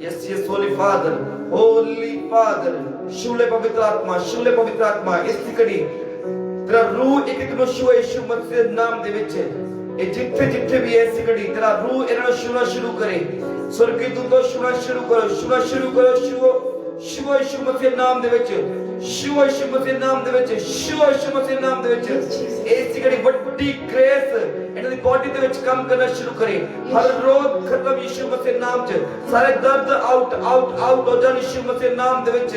[SPEAKER 6] यस होली फादर शुले पवित्र आत्मा इस घड़ी तेरा रूह एक नु यीशु मसीह नाम दे विच जिथे भी ऐसी घड़ी तेरा रूह इन्हां छूना शुरू करे स्वर्गीय दूतों छूना शुरू करो शिव यीशु मसीह नाम दे विच शिव यीशु मसीह नाम दे विच ऐसी घड़ी बड़ी ग्रेस इन्हां दी बॉडी दे विच काम करना शुरू करे हर रोग खत्म यीशु मसीह नाम च सारे दर्द आउट हो जान यीशु मसीह नाम दे विच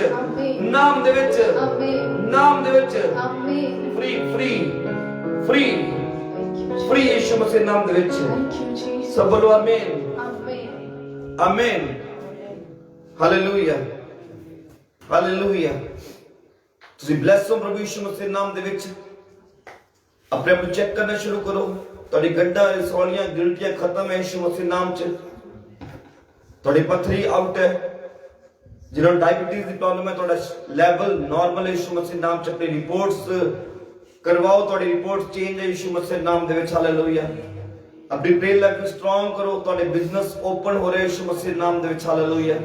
[SPEAKER 6] फ्री यीशु मसीह नाम दे विच
[SPEAKER 3] सब बोलो आमीन
[SPEAKER 1] आमीन
[SPEAKER 6] आमीन हालेलुया हालेलुया ਤੁਸੀਂ ਬਲੈਸ ਹੋ ਪ੍ਰਭੂ ਯਿਸੂ ਮਸੀਹ ਦੇ ਨਾਮ ਦੇ ਵਿੱਚ ਆਪਣੇ ਆਪ ਨੂੰ ਚੈੱਕ ਕਰਨਾ ਸ਼ੁਰੂ ਕਰੋ ਤੁਹਾਡੀ ਗੰਢਾਂ ਰਸੌਲੀਆਂ ਗਿਲਟੀਆਂ ਖਤਮ ਹੈ ਯਿਸੂ ਮਸੀਹ ਦੇ ਨਾਮ 'ਚ ਤੁਹਾਡੀ ਪੱਥਰੀ ਆਊਟ ਹੈ ਜਿਹਨਾਂ ਨੂੰ ਡਾਇਬੀਟੀਜ਼ ਦੀ ਪ੍ਰੋਬਲਮ ਹੈ ਤੁਹਾਡਾ ਲੈਵਲ ਨਾਰਮਲ ਹੈ ਯਿਸੂ ਮਸੀਹ ਦੇ ਨਾਮ 'ਚ ਆਪਣੀ ਰਿਪੋਰਟਸ ਕਰਵਾਓ ਤੁਹਾਡੀ ਰਿਪੋਰਟ ਚੇਂਜ ਹੈ ਯਿਸੂ ਮਸੀਹ ਦੇ ਨਾਮ ਦੇ ਵਿੱਚ ਹਾਲੇਲੂਇਆ ਆਪਣੀ ਪ੍ਰੇਅਰ ਲਾਈਫ ਨੂੰ ਸਟਰੋਂਗ ਕਰੋ ਤੁਹਾਡੇ ਬਿਜ਼ਨਸ ਓਪਨ ਹੋ ਰਹੇ ਯਿਸੂ ਮਸੀਹ ਦੇ ਨਾਮ ਦੇ ਵਿੱਚ ਹਾਲੇਲੂਇਆ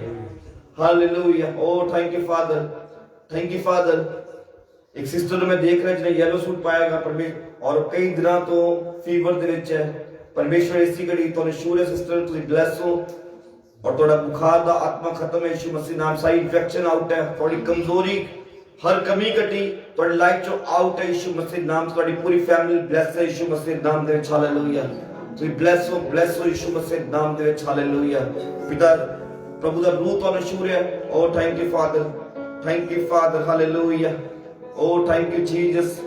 [SPEAKER 6] ਹਾਲੇਲੂਇਆ ਓ ਥੈਂਕ ਯੂ ਫਾਦਰ एक सिस्टर मैं देख रहा जिन्हें येलो सूट पाएगा परमेश्वर और कई दिनों तो फीवर दे विच है परमेश्वर इसी घड़ी तो शूर है सिस्टर तुसी ब्लेस हो और थोड़ा बुखार दा आत्मा खत्म है यीशु मसीह नाम साई इन्फेक्शन आउट है थोड़ी कमजोरी हर कमी घटी थोड़ी लाइफ जो आउट है यीशु मसीह नाम थोड़ी पूरी फैमिली ब्लेस है यीशु मसीह नाम दे विच हालेलुया तुसी ब्लेस हो यीशु मसीह नाम दे विच हालेलुया पिता प्रभु दा रूह तो शूर है oh thank you father hallelujah O thank you Jesus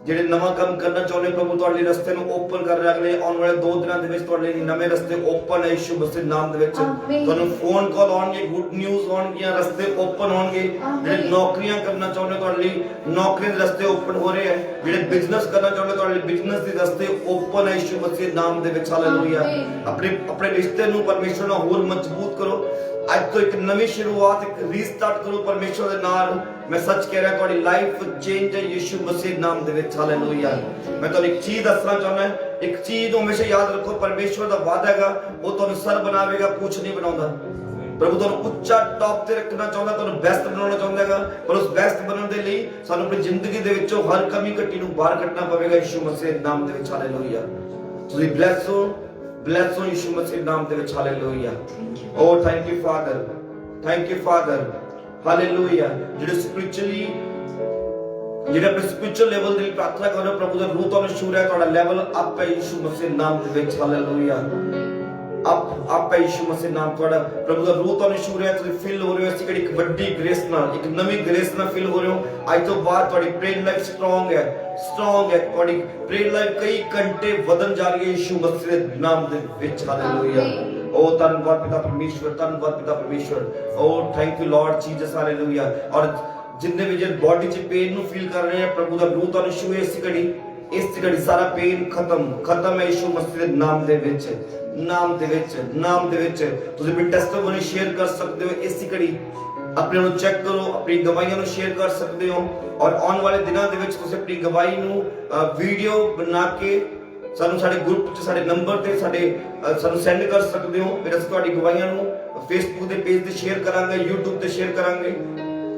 [SPEAKER 6] ਜਿਹੜੇ ਨਵਾਂ ਕੰਮ ਕਰਨਾ ਚਾਹੁੰਦੇ ਪ੍ਰਭੂ ਤੁਹਾਡੇ ਲਈ ਰਸਤੇ ਨੂੰ ਓਪਨ ਕਰ ਰਿਹਾ ਅਗਲੇ ਆਉਣ ਵਾਲੇ 2 ਦਿਨਾਂ ਦੇ ਵਿੱਚ ਤੁਹਾਡੇ ਲਈ ਨਵੇਂ ਰਸਤੇ ਓਪਨ ਹੈ ਯਿਸੂ ਮਸੀਹ ਨਾਮ ਦੇ ਵਿੱਚ ਤੁਹਾਨੂੰ ਫੋਨ ਕਾਲ ਆਉਣਗੇ ਗੁੱਡ ਨਿਊਜ਼ ਆਉਣਗੀਆਂ ਰਸਤੇ ਓਪਨ ਹੋਣਗੇ ਜਿਹੜੇ ਨੌਕਰੀਆਂ ਕਰਨਾ ਚਾਹੁੰਦੇ ਤੁਹਾਡੇ ਲਈ ਨੌਕਰੀ ਦੇ ਰਸਤੇ ਓਪਨ ਹੋ ਰਹੇ ਹੈ ਜਿਹੜੇ ਬਿਜ਼ਨਸ ਕਰਨਾ ਚਾਹੁੰਦੇ ਤੁਹਾਡੇ ਲਈ ਬਿਜ਼ਨਸ ਦੇ ਰਸਤੇ ਓਪਨ ਹੈ ਯਿਸੂ ਮਸੀਹ ਨਾਮ ਦੇ ਵਿੱਚ ਹਾਲੇਲੂਇਆ ਆਪਣੇ ਰਿਸ਼ਤੇ ਨੂੰ ਪਰਮੇਸ਼ਰ ਨਾਲ ਹੋਰ ਮਜ਼ਬੂਤ ਕਰੋ ਅੱਜ ਤੋਂ ਇੱਕ ਨਵੀਂ ਸ਼ੁਰੂਆਤ ਇੱਕ ਰੀਸਟਾਰਟ ਕਰੋ ਪਰਮੇਸ਼ਰ ਦੇ ਨਾਲ मैं सच कह रहा ਤੁਹਾਡੀ ਲਾਈਫ ਚੇਂਜ ਹੈ ਯਿਸੂ ਮਸੀਹ ਨਾਮ ਦੇ ਵਿੱਚ ਹਾਲੇਲੂਇਆ ਮੈਂ ਤੁਹਾਨੂੰ ਇੱਕ ਚੀਜ਼ ਦੱਸਣਾ ਚਾਹੁੰਦਾ ਇੱਕ ਚੀਜ਼ ਨੂੰ ਹਮੇਸ਼ਾ ਯਾਦ ਰੱਖੋ ਪਰਮੇਸ਼ਰ ਦਾ ਵਾਅਦਾ ਹੈਗਾ ਉਹ ਤੁਹਾਨੂੰ ਸਰ ਬਣਾਵੇਗਾ ਕੁਝ ਨਹੀਂ ਬਣਾਉਂਦਾ ਪ੍ਰਭੂ ਤੁਹਾਨੂੰ ਉੱਚਾ ਟੌਪ ਤੇ ਰੱਖਣਾ ਚਾਹੁੰਦਾ ਤੁਹਾਨੂੰ ਬੈਸਟ ਬਣਾਉਣਾ ਚਾਹੁੰਦਾ ਹੈਗਾ ਪਰ ਉਸ ਬੈਸਟ ਬਣਨ ਦੇ ਲਈ ਸਾਨੂੰ ਆਪਣੀ ਜ਼ਿੰਦਗੀ ਦੇ ਵਿੱਚੋਂ ਹਰ ਕਮੀ ਘਟੀ ਨੂੰ ਬਾਹਰ ਕੱਢਣਾ ਪਵੇਗਾ ਯਿਸੂ ਮਸੀਹ ਨਾਮ ਦੇ ਵਿੱਚ ਹਾਲੇਲੂਇਆ ਤੁਸੀਂ ਬਲੈਸ ਹੋ ਯਿਸੂ ਮਸੀਹ ਨਾਮ ਦੇ ਵਿੱਚ ਹਾਲੇਲੂਇਆ ਓ ਥੈਂਕ ਯੂ ਫਾਦਰ ਹਾਲੇਲੂਇਆ ਜਿਹੜੇ ਸਪਿਰਚੁਅਲੀ ਜਿਹੜੇ ਆਪਣੇ ਸਪਿਰਚੁਅਲ ਲੈਵਲ ਦੇ ਲਈ ਪ੍ਰਾਰਥਨਾ ਕਰ ਰਹੇ ਪ੍ਰਭੂ ਦਾ ਰੂਹ ਤੁਹਾਨੂੰ ਸ਼ੂਰ ਹੈ ਤੁਹਾਡਾ ਲੈਵਲ ਅਪ ਹੈ ਯਿਸੂ ਮਸੀਹ ਨਾਮ ਦੇ ਵਿੱਚ ਹਾਲੇਲੂਇਆ ਅਪ ਹੈ ਯਿਸੂ ਮਸੀਹ ਨਾਮ ਤੁਹਾਡਾ ਪ੍ਰਭੂ ਦਾ ਰੂਹ ਤੁਹਾਨੂੰ ਸ਼ੂਰ ਹੈ ਤੁਸੀਂ ਫੀਲ ਹੋ ਰਹੇ ਹੋ ਅਸੀਂ ਇੱਕ ਵੱਡੀ ਗ੍ਰੇਸ ਨਾਲ ਇੱਕ ਨਵੀਂ ਗ੍ਰੇਸ ਨਾਲ ਫੀਲ ਹੋ ਰਹੇ ਹੋ ਅੱਜ ਤੋਂ ਬਾਅਦ ਤੁਹਾਡੀ ਪ੍ਰੇਅਰ ਲਾਈਫ ਸਟਰੋਂਗ ਹੈ ਤੁਹਾਡੀ ਪ੍ਰੇਅਰ ਲਾਈਫ ਕਈ ਘੰਟੇ ਵਧਣ ਜਾ ਰਹੀ ਹੈ ਯਿਸੂ ਮਸੀਹ ਦੇ ਨਾਮ ਦੇ ਵਿੱਚ ਹਾਲੇਲੂਇਆ ओ धन्यवाद पिता परमेश्वर oh thank you lord Jesus hallelujah और जिन्ने भी जन बॉडी च पेन नु फील कर रहे हैं प्रभु दा रूह ਤੁਹਾਨੂੰ ਛੂਏ ਇਸ ਘੜੀ ਸਾਰਾ ਪੇਨ ਖਤਮ ਹੈ ਯਿਸੂ ਮਸੀਹ ਦੇ ਨਾਮ ਦੇ ਵਿੱਚ ਤੁਸੀਂ ਆਪਣੀ ਟੈਸਟੀਮਨੀ ਸ਼ੇਅਰ ਕਰ ਸਕਦੇ ਹੋ ਇਸ ਘੜੀ ਆਪਣੇ ਨੂੰ ਚੈੱਕ ਕਰੋ ਆਪਣੀ ਗਵਾਹੀਆਂ ਨੂੰ ਸ਼ੇਅਰ ਕਰ ਸਕਦੇ ਹੋ ਔਰ ਆਉਣ ਵਾਲੇ ਦਿਨਾਂ ਦੇ ਵਿੱਚ ਤੁਸੀਂ ਆਪਣੀ ਗਵਾਹੀ ਨੂੰ ਵੀਡੀਓ ਬਣਾ ਕੇ ਸਾਨੂੰ ਸਾਡੇ ਗਰੁੱਪ 'ਚ ਸਾਡੇ ਨੰਬਰ ਤੇ ਸਾਨੂੰ ਸੈਂਡ ਕਰ ਸਕਦੇ ਹੋ ਫਿਰ ਅਸੀਂ ਤੁਹਾਡੀ ਗਵਾਹੀਆਂ ਨੂੰ ਫੇਸਬੁੱਕ ਦੇ ਪੇਜ ਤੇ ਸ਼ੇਅਰ ਕਰਾਂਗੇ YouTube ਤੇ ਸ਼ੇਅਰ ਕਰਾਂਗੇ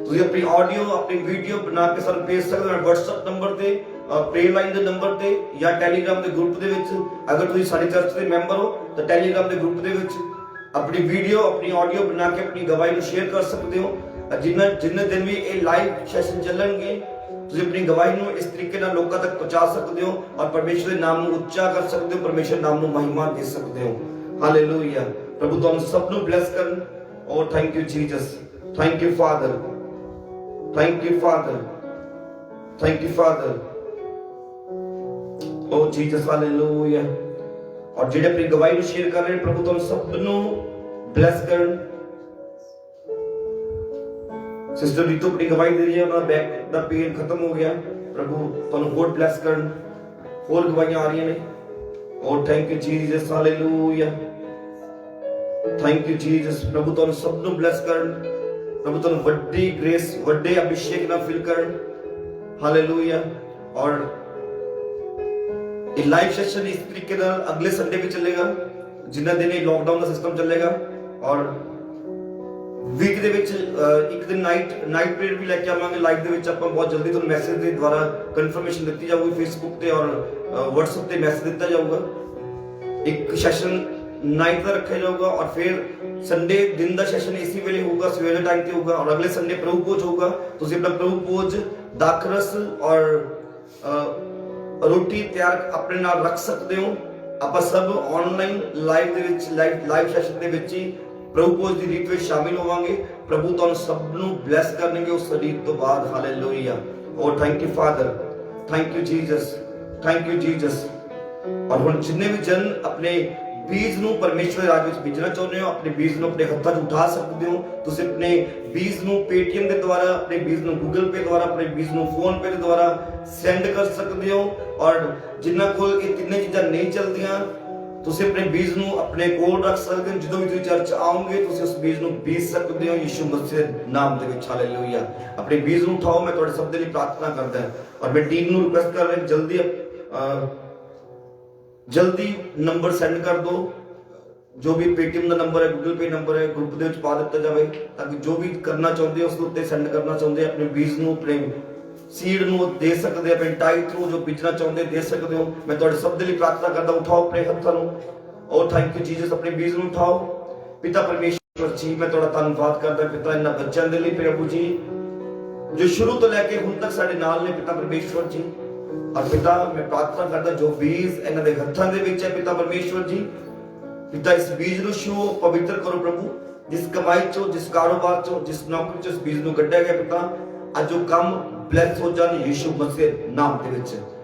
[SPEAKER 6] ਤੁਸੀਂ ਆਪਣੀ ਆਡੀਓ ਆਪਣੀ ਵੀਡੀਓ ਬਣਾ ਕੇ ਸਾਨੂੰ ਭੇਜ ਸਕਦੇ ਹੋ WhatsApp ਨੰਬਰ ਤੇ ਪ੍ਰੇਅਰ ਲਾਈਨ ਦੇ ਨੰਬਰ ਤੇ ਜਾਂ ਟੈਲੀਗ੍ਰਾਮ ਦੇ ਗਰੁੱਪ ਦੇ ਵਿੱਚ ਅਗਰ ਤੁਸੀਂ ਸਾਡੇ ਚਰਚ ਦੇ ਮੈਂਬਰ ਹੋ ਤਾਂ ਟੈਲੀਗ੍ਰਾਮ ਦੇ ਗਰੁੱਪ ਦੇ ਵਿੱਚ ਆਪਣੀ ਵੀਡੀਓ ਆਪਣੀ ਆਡੀਓ ਬਣਾ ਕੇ ਆਪਣੀ ਗਵਾਹੀ ਨੂੰ ਸ਼ੇਅਰ ਕਰ ਸਕਦੇ ਹੋ ਜਿੰਨੇ ਦਿਨ ਵੀ ਇਹ ਲਾਈਵ ਸੈਸ਼ਨ ਚੱਲਣਗੇ ਤੁਸੀਂ ਆਪਣੀ ਗਵਾਹੀ ਨੂੰ ਇਸ ਤਰੀਕੇ ਨਾਲ ਲੋਕਾਂ ਤੱਕ ਪਹੁੰਚਾ ਸਕਦੇ ਹੋ ਔਰ ਪਰਮੇਸ਼ਰ ਦੇ ਨਾਮ ਨੂੰ ਉੱਚਾ ਕਰ ਸਕਦੇ ਹੋ ਪਰਮੇਸ਼ਰ ਨਾਮ ਨੂੰ ਮਹਿਮਾ ਦੇ ਸਕਦੇ ਹੋ ਹਾਲੇਲੂਇਆ ਪ੍ਰਭੂ ਤੁਹਾਨੂੰ ਸਭ ਨੂੰ ਬਲੈਸ ਕਰਨ ਔਰ thank you Jesus thank you father ਓ ਜੀਸਸ ਹਾਲੇਲੂਇਆ ਔਰ ਜਿਹੜੇ ਆਪਣੀ ਗਵਾਹੀ ਨੂੰ ਸ਼ੇਅਰ ਕਰ ਰਹੇ ਪ੍ਰਭੂ ਤੁਹਾਨੂੰ ਸਭ ਨੂੰ ਬਲੈਸ ਕਰਨ सिस्टर रीतू अपनी गवाही दे रही है उनका बैक दा पेन खत्म हो गया प्रभु ਤੁਹਾਨੂੰ ਗੋਡ ਬਲੈਸ ਕਰਨ ਹੋਰ ਗਵਾਹੀਆਂ ਆ ਰਹੀਆਂ ਨੇ ਔਰ thank you Jesus hallelujah thank you Jesus ਪ੍ਰਭੂ ਤੁਹਾਨੂੰ ਸਭ ਨੂੰ ਬਲੈਸ ਕਰਨ ਪ੍ਰਭੂ ਤੁਹਾਨੂੰ ਵੱਡੀ ਗ੍ਰੇਸ ਵੱਡੇ ਅਭਿਸ਼ੇਕ ਨਾਲ ਫਿਲ ਕਰਨ ਹਾਲੇਲੂਇਆ ਔਰ ਇਹ ਲਾਈਵ ਸੈਸ਼ਨ ਇਸ ਤਰੀਕੇ ਨਾਲ ਅਗਲੇ ਸੰਡੇ ਵੀ ਚੱਲੇਗਾ ਜਿੰਨਾ ਦਿਨ ਇਹ ਲਾਕਡਾਊਨ ਦਾ ਸਿਸਟਮ ਚੱਲੇਗਾ ਔਰ ਵੀਕ ਦੇ ਵਿੱਚ ਇੱਕ ਦਿਨ ਨਾਈਟ ਪ੍ਰੇਅਰ ਵੀ ਲੈ ਕੇ ਆਵਾਂਗੇ ਲਾਈਵ ਦੇ ਵਿੱਚ ਆਪਾਂ ਬਹੁਤ ਜਲਦੀ ਤੁਹਾਨੂੰ ਮੈਸੇਜ ਦੇ ਦੁਆਰਾ ਕਨਫਰਮੇਸ਼ਨ ਦਿੱਤੀ ਜਾਊਗੀ ਫੇਸਬੁੱਕ ਤੇ ਔਰ WhatsApp ਤੇ ਮੈਸੇਜ ਦਿੱਤਾ ਜਾਊਗਾ ਇੱਕ ਸੈਸ਼ਨ ਨਾਈਟ ਦਾ ਰੱਖਿਆ ਜਾਊਗਾ ਔਰ ਫਿਰ ਸੰਡੇ ਦਿਨ ਦਾ ਸੈਸ਼ਨ ਇਸੇ ਵੇਲੇ ਹੋਊਗਾ ਸਵੇਰ ਦੇ ਟਾਈਮ ਤੇ ਹੋਊਗਾ ਔਰ ਅਗਲੇ ਸੰਡੇ ਪ੍ਰਭੂ ਭੋਜ ਹੋਊਗਾ ਤੁਸੀਂ ਆਪਣਾ ਪ੍ਰਭੂ ਭੋਜ ਦਾਖਰਸ ਔਰ ਰੋਟੀ ਤਿਆਰ ਆਪਣੇ ਨਾਲ ਰੱਖ ਸਕਦੇ ਹੋ ਆਪਾਂ ਸਭ ਆਨਲਾਈਨ ਲਾਈਵ ਦੇ ਵਿੱਚ ਲਾਈਵ ਸੈਸ਼ਨ ਦੇ ਵਿੱਚ ਹੀ ਪ੍ਰਭੂ ਭੋਜ ਦੀ ਰੀਤ ਵਿੱਚ ਸ਼ਾਮਿਲ ਹੋਵਾਂਗੇ ਪ੍ਰਭੂ ਤੁਹਾਨੂੰ ਸਭ ਨੂੰ ਬਲੈਸ ਕਰਨਗੇ ਉਸ ਰੀਤ ਤੋਂ ਬਾਅਦ ਹਾਲੇਲੂਇਆ ਔਰ thank you father thank you Jesus ਔਰ ਹੁਣ ਜਿੰਨੇ ਵੀ ਜਨ ਆਪਣੇ ਬੀਜ ਨੂੰ ਪਰਮੇਸ਼ਵਰ ਦੇ ਰਾਜ ਵਿੱਚ ਬੀਜਣਾ ਚਾਹੁੰਦੇ ਹੋ, ਆਪਣੇ ਬੀਜ ਨੂੰ ਆਪਣੇ ਹੱਥਾਂ 'ਚ ਉਠਾ ਸਕਦੇ ਹੋ। ਤੁਸੀਂ ਆਪਣੇ ਬੀਜ ਨੂੰ ਪੇਟੀਐਮ ਦੇ ਦੁਆਰਾ, ਆਪਣੇ ਬੀਜ ਨੂੰ ਗੂਗਲ ਪੇ ਦੁਆਰਾ, ਆਪਣੇ ਬੀਜ ਨੂੰ ਫੋਨ ਪੇ ਦੇ ਦੁਆਰਾ ਸੈਂਡ ਕਰ ਸਕਦੇ ਹੋ। ਔਰ ਜਿਨ੍ਹਾਂ ਕੋਲ ਇਹ ਤਿੰਨੇ ਚੀਜ਼ਾਂ ਨਹੀਂ ਚੱਲਦੀਆਂ, ਤੁਸੀਂ ਆਪਣੇ ਬੀਜ ਨੂੰ ਆਪਣੇ ਕੋਲ ਰੱਖ ਸਕਦੇ ਹੋ। ਜਦੋਂ ਵੀ ਤੁਸੀਂ ਚਰਚ ਆਓਗੇ ਤੁਸੀਂ ਉਸ ਬੀਜ ਨੂੰ ਬੀਜ ਸਕਦੇ ਹੋ ਯਿਸੂ ਮਸੀਹ ਦੇ ਨਾਮ ਦੇ ਵਿੱਚ। ਹਾਲੇਲੂਇਆ। ਆਪਣੇ ਬੀਜ ਨੂੰ ਉਠਾਓ। ਮੈਂ ਤੁਹਾਡੇ ਸਭ ਦੇ ਲਈ ਪ੍ਰਾਰਥਨਾ ਕਰਦਾ ਹਾਂ ਔਰ ਮੈਂ ਟੀਮ ਨੂੰ ਰਿਕੁਐਸਟ ਕਰ ਰਿਹਾ ਜਲਦੀ ਨੰਬਰ ਸੈਂਡ ਕਰ ਦਿਓ। ਜੋ ਵੀ ਪੇਟੀਐਮ ਦਾ ਨੰਬਰ ਹੈ, ਗੂਗਲ ਪੇ ਨੰਬਰ ਹੈ, ਗਰੁੱਪ ਦੇ ਵਿੱਚ ਪਾ ਦਿੱਤਾ ਜਾਵੇ ਤਾਂ ਕਿ ਜੋ ਵੀ ਕਰਨਾ ਚਾਹੁੰਦੇ ਹੋ ਉਸ ਦੇ ਉੱਤੇ ਸੈਂਡ ਕਰਨਾ ਚਾਹੁੰਦੇ ਆਪਣੇ ਬੀਜ ਨੂੰ, ਆਪਣੇ ਸੀਡ ਨੂੰ ਦੇ ਸਕਦੇ, ਆਪਣੇ ਟਾਈਪ ਥਰੂ ਜੋ ਬੀਜਣਾ ਚਾਹੁੰਦੇ ਦੇ ਸਕਦੇ ਹੋ। ਮੈਂ ਤੁਹਾਡੇ ਸਭ ਦੇ ਲਈ ਪ੍ਰਾਰਥਨਾ ਕਰਦਾ, ਉਠਾਓ ਆਪਣੇ ਹੱਥਾਂ ਨੂੰ। ਔਰ ਥੈਂਕ ਯੂ ਜੀਸਸ। ਆਪਣੇ ਬੀਜ ਨੂੰ ਉਠਾਓ। ਪਿਤਾ ਪਰਮੇਸ਼ਵਰ ਜੀ, ਮੈਂ ਤੁਹਾਡਾ ਧੰਨਵਾਦ ਕਰਦਾ ਪਿਤਾ ਇਹਨਾਂ ਬੱਚਿਆਂ ਦੇ ਲਈ ਪ੍ਰਭੂ ਜੀ, ਜੋ ਸ਼ੁਰੂ ਤੋਂ ਲੈ ਕੇ ਹੁਣ ਤੱਕ ਸਾਡੇ ਨਾਲ ਨੇ ਪਿਤਾ ਪਰਮੇਸ਼ਵਰ ਜੀ। ਔਰ ਪਿਤਾ ਮੈਂ ਪ੍ਰਾਰਥਨਾ ਕਰਦਾ ਜੋ ਬੀਜ ਇਹਨਾਂ ਦੇ ਹੱਥਾਂ ਦੇ ਵਿੱਚ ਹੈ ਪਿਤਾ ਪਰਮੇਸ਼ਵਰ ਜੀ, ਪਿਤਾ ਇਸ ਬੀਜ ਨੂੰ ਛੂਓ, ਪਵਿੱਤਰ ਕਰੋ ਪ੍ਰਭੂ। ਜਿਸ ਕਮਾਈ ਚੋਂ, ਜਿਸ ਕਾਰੋਬਾਰ ਚੋਂ, ਜਿਸ ਨੌਕਰੀ ਚੋਂ ਇਸ ਬੀਜ ਨੂੰ ਕੱਢਿਆ ਗਿਆ ਪਿਤਾ, ਅੱਜ ਉਹ ਕੰਮ ਬਲੈਸ ਹੋ ਜਾਣ ਯਿਸੂ ਮਸੀਹ ਨਾਮ ਦੇ ਵਿੱਚ।